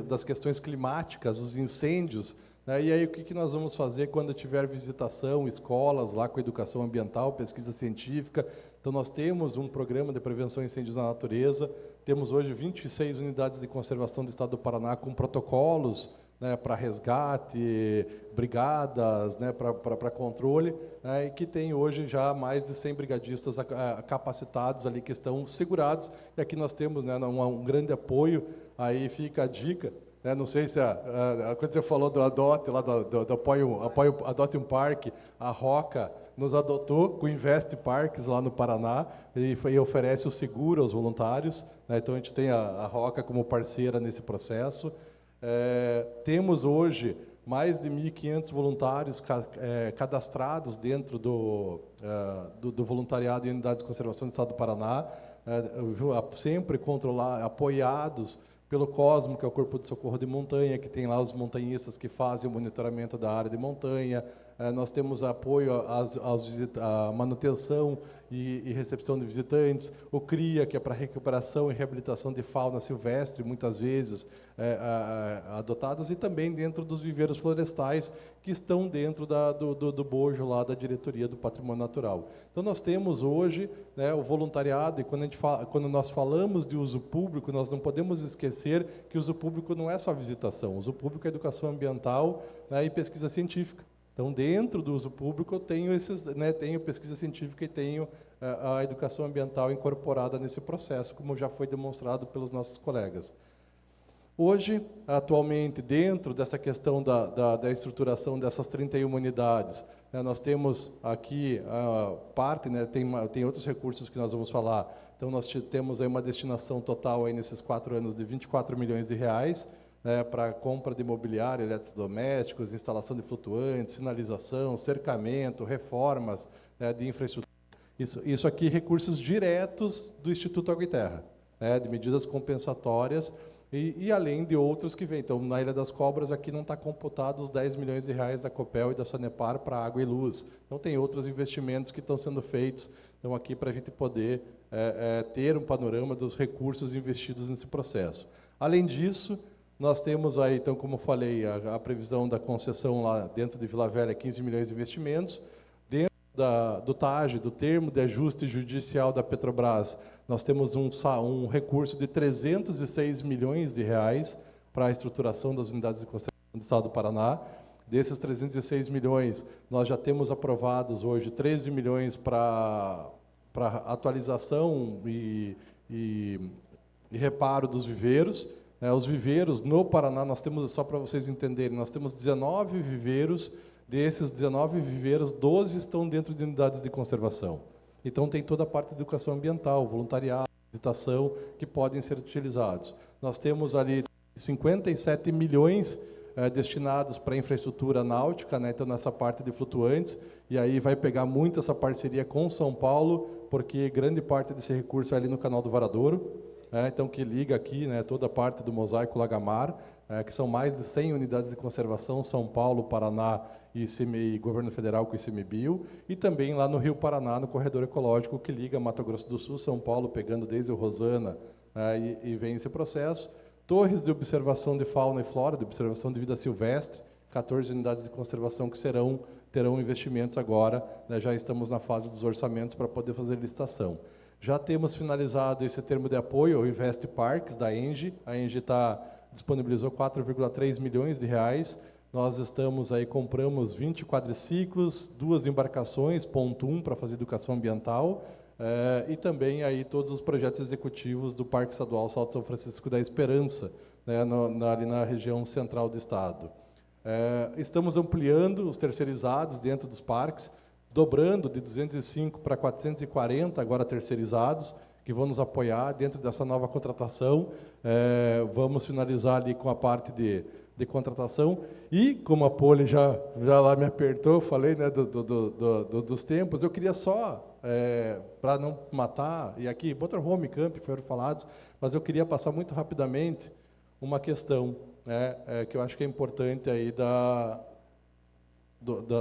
das questões climáticas, os incêndios, né, e aí o que nós vamos fazer quando tiver visitação, escolas lá com educação ambiental, pesquisa científica. Então, nós temos um programa de prevenção a incêndios na natureza. Temos hoje 26 unidades de conservação do Estado do Paraná com protocolos, né, para resgate, brigadas, né, para controle, né, e que tem hoje já mais de 100 brigadistas capacitados ali que estão segurados. E aqui nós temos, né, um grande apoio, aí fica a dica. Não sei se quando você falou do Adote, lá do apoio Adote um Parque, a Roca nos adotou com o Invest Parques lá no Paraná e oferece o seguro aos voluntários, né? Então a gente tem a Roca como parceira nesse processo. Temos hoje mais de 1.500 voluntários cadastrados dentro do voluntariado em unidades de conservação do Estado do Paraná, sempre apoiados pelo COSMO, que é o Corpo de Socorro de Montanha, que tem lá os montanhistas que fazem o monitoramento da área de montanha. Nós temos apoio à manutenção e recepção de visitantes, o CRIA, que é para recuperação e reabilitação de fauna silvestre, muitas vezes adotadas, e também dentro dos viveiros florestais, que estão dentro do bojo lá da Diretoria do Patrimônio Natural. Então, nós temos hoje, né, o voluntariado, e quando nós falamos de uso público, nós não podemos esquecer que o uso público não é só visitação, o uso público é educação ambiental, né, e pesquisa científica. Então, dentro do uso público, eu tenho tenho pesquisa científica e tenho a educação ambiental incorporada nesse processo, como já foi demonstrado pelos nossos colegas. Hoje, atualmente, dentro dessa questão da estruturação dessas 31 unidades, né, nós temos aqui parte, né, tem outros recursos que nós vamos falar. Então, nós temos aí uma destinação total aí nesses 4 anos de R$24 milhões, para compra de mobiliário, eletrodomésticos, instalação de flutuantes, sinalização, cercamento, reformas, né, de infraestrutura. Isso aqui, recursos diretos do Instituto Água e Terra, né, de medidas compensatórias, e além de outros que vêm. Então, na Ilha das Cobras, aqui não está computado os R$10 milhões da Copel e da Sanepar para água e luz. Então, tem outros investimentos que estão sendo feitos, então, aqui para a gente poder ter um panorama dos recursos investidos nesse processo. Além disso, nós temos aí, então, como eu falei, a previsão da concessão lá dentro de Vila Velha, 15 milhões de investimentos. Dentro do TAG, do termo de ajuste judicial da Petrobras, nós temos um recurso de R$306 milhões para a estruturação das unidades de conservação do Estado do Paraná. Desses 306 milhões, nós já temos aprovados hoje 13 milhões para atualização e reparo dos viveiros. Os viveiros no Paraná, nós temos, só para vocês entenderem, nós temos 19 viveiros. Desses 19 viveiros, 12 estão dentro de unidades de conservação. Então, tem toda a parte de educação ambiental, voluntariado, visitação, que podem ser utilizados. Nós temos ali 57 milhões destinados para infraestrutura náutica, né? Então, nessa parte de flutuantes, e aí vai pegar muito essa parceria com São Paulo, porque grande parte desse recurso é ali no Canal do Varadouro, então, que liga aqui, né, toda a parte do Mosaico Lagamar, que são mais de 100 unidades de conservação, São Paulo, Paraná e Governo Federal com o ICMBio, e também lá no Rio Paraná, no corredor ecológico, que liga Mato Grosso do Sul, São Paulo, pegando desde o Rosana, e vem esse processo. torres de observação de fauna e flora, de observação de vida silvestre, 14 unidades de conservação que terão investimentos agora, né, já estamos na fase dos orçamentos para poder fazer licitação. Já temos finalizado esse termo de apoio ao Invest Parks da ENGIE. A ENGIE disponibilizou 4,3 milhões de reais. Nós estamos aí, compramos 20 quadriciclos, 2 embarcações, ponto 1 para fazer educação ambiental, e também aí todos os projetos executivos do Parque Estadual Salto São Francisco da Esperança, né, ali na região central do estado. Estamos ampliando os terceirizados dentro dos parques, dobrando de 205 para 440 agora terceirizados, que vão nos apoiar dentro dessa nova contratação. Vamos finalizar ali com a parte de contratação. E, como a Poli já lá me apertou, falei, né, dos tempos, eu queria só, para não matar, e aqui, Motorhome, Camp foram falados, mas eu queria passar muito rapidamente uma questão, né, que eu acho que é importante aí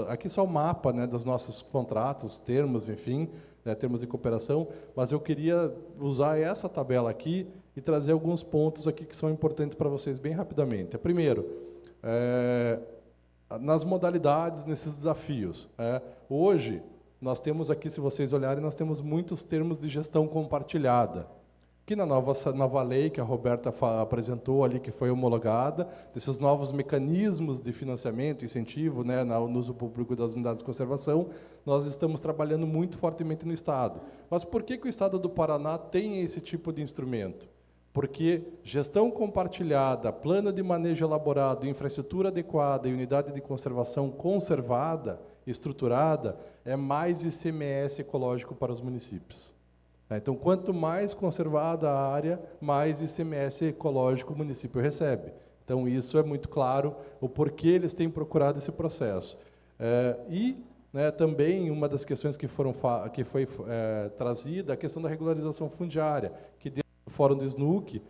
aqui só o mapa, né, dos nossos contratos, termos, enfim, né, termos de cooperação, mas eu queria usar essa tabela aqui e trazer alguns pontos aqui que são importantes para vocês bem rapidamente. Primeiro, nas modalidades, nesses desafios. Hoje, nós temos aqui, se vocês olharem, nós temos muitos termos de gestão compartilhada, que na nova lei que a Roberta apresentou ali, que foi homologada, desses novos mecanismos de financiamento, incentivo, né, no uso público das unidades de conservação, nós estamos trabalhando muito fortemente no Estado. Mas por que o Estado do Paraná tem esse tipo de instrumento? Porque gestão compartilhada, plano de manejo elaborado, infraestrutura adequada e unidade de conservação conservada, estruturada, é mais ICMS ecológico para os municípios. Então, quanto mais conservada a área, mais ICMS ecológico o município recebe. Então, isso é muito claro, o porquê eles têm procurado esse processo. Né, também, uma das questões que foi trazida, a questão da regularização fundiária, que dentro do Fórum do SNUC,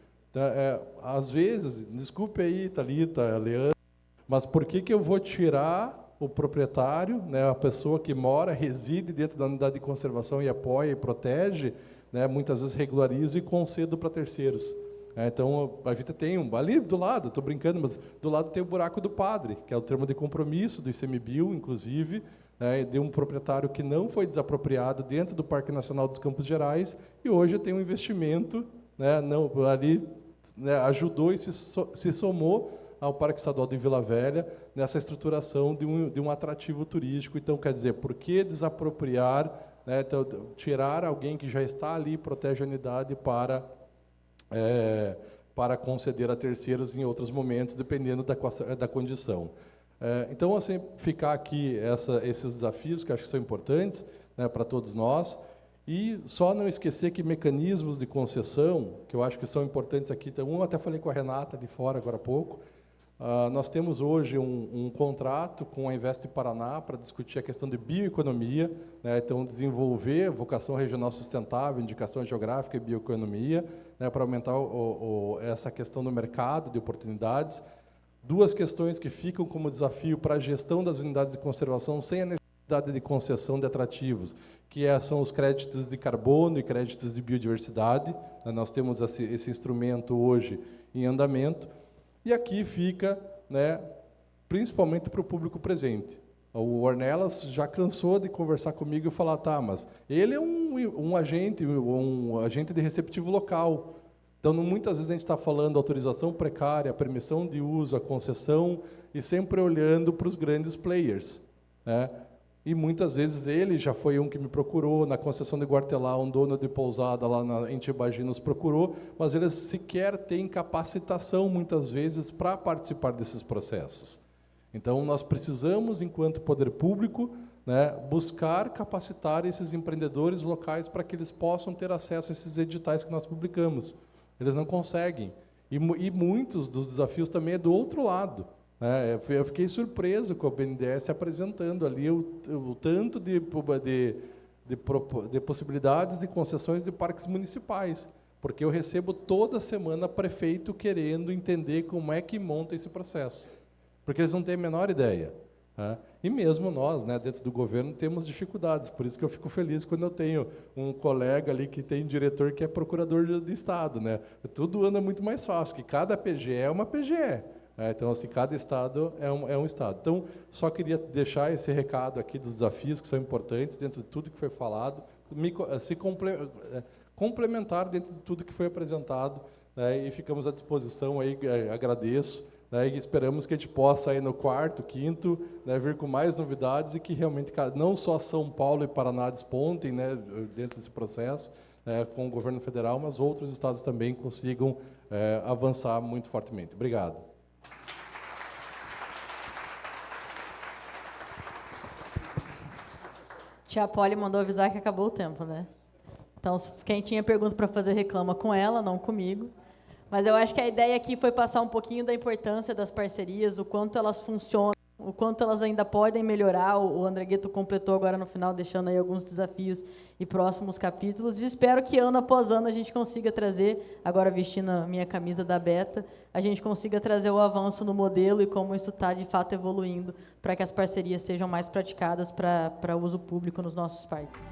às vezes, desculpe aí, Thalita, Leandro, mas por que eu vou tirar o proprietário, né, a pessoa que mora, reside dentro da unidade de conservação e apoia e protege, né, muitas vezes regularizo e concedo para terceiros. Então, a gente tem ali do lado, estou brincando, mas do lado tem o buraco do padre, que é o termo de compromisso do ICMBio, inclusive, né, de um proprietário que não foi desapropriado dentro do Parque Nacional dos Campos Gerais, e hoje tem um investimento, né, ali, né, ajudou e se somou ao Parque Estadual de Vila Velha, nessa estruturação de um atrativo turístico. Então, quer dizer, por que desapropriar, né, então, tirar alguém que já está ali, protege a unidade para conceder a terceiros em outros momentos, dependendo da condição. Então, assim, ficar aqui esses desafios, que acho que são importantes, né, para todos nós, e só não esquecer que mecanismos de concessão, que eu acho que são importantes aqui, então, até falei com a Renata ali fora agora há pouco. Nós temos hoje um contrato com a Invest Paraná para discutir a questão de bioeconomia, né, então desenvolver vocação regional sustentável, indicação geográfica e bioeconomia, né, para aumentar essa questão do mercado de oportunidades. Duas questões que ficam como desafio para a gestão das unidades de conservação sem a necessidade de concessão de atrativos, que são os créditos de carbono e créditos de biodiversidade. Nós temos esse instrumento hoje em andamento. E aqui fica, né, principalmente para o público presente. O Ornelas já cansou de conversar comigo e falar, tá, mas ele é um agente de receptivo local. Então, muitas vezes a gente está falando autorização precária, a permissão de uso, a concessão, e sempre olhando para os grandes players, né? E muitas vezes ele já foi um que me procurou, na concessão de Guartelá, um dono de pousada lá em Tibagi nos procurou, mas eles sequer têm capacitação, muitas vezes, para participar desses processos. Então, nós precisamos, enquanto poder público, né, buscar capacitar esses empreendedores locais para que eles possam ter acesso a esses editais que nós publicamos. Eles não conseguem. E muitos dos desafios também é do outro lado. Eu fiquei surpreso com a BNDES apresentando ali o tanto de possibilidades de concessões de parques municipais, porque eu recebo toda semana prefeito querendo entender como é que monta esse processo, porque eles não têm a menor ideia. E mesmo nós, né, dentro do governo, temos dificuldades. Por isso que eu fico feliz quando eu tenho um colega ali que tem diretor que é procurador de Estado, né? Tudo anda muito mais fácil, que cada PGE é uma PGE. Então, assim, cada estado é um estado. Então, só queria deixar esse recado aqui dos desafios que são importantes dentro de tudo que foi falado, complementar dentro de tudo que foi apresentado, né, e ficamos à disposição aí, agradeço, né, e esperamos que a gente possa aí no quarto, quinto, né, vir com mais novidades e que realmente não só São Paulo e Paraná despontem, né, dentro desse processo, com o governo federal, mas outros estados também consigam avançar muito fortemente. Obrigado. Tia Poli mandou avisar que acabou o tempo, né? Então, quem tinha pergunta para fazer, reclama com ela, não comigo. Mas eu acho que a ideia aqui foi passar um pouquinho da importância das parcerias, o quanto elas funcionam, o quanto elas ainda podem melhorar. O André Gueto completou agora no final, deixando aí alguns desafios e próximos capítulos. E espero que ano após ano a gente consiga trazer, agora vestindo a minha camisa da Beta, a gente consiga trazer o avanço no modelo e como isso está, de fato, evoluindo para que as parcerias sejam mais praticadas para uso público nos nossos parques.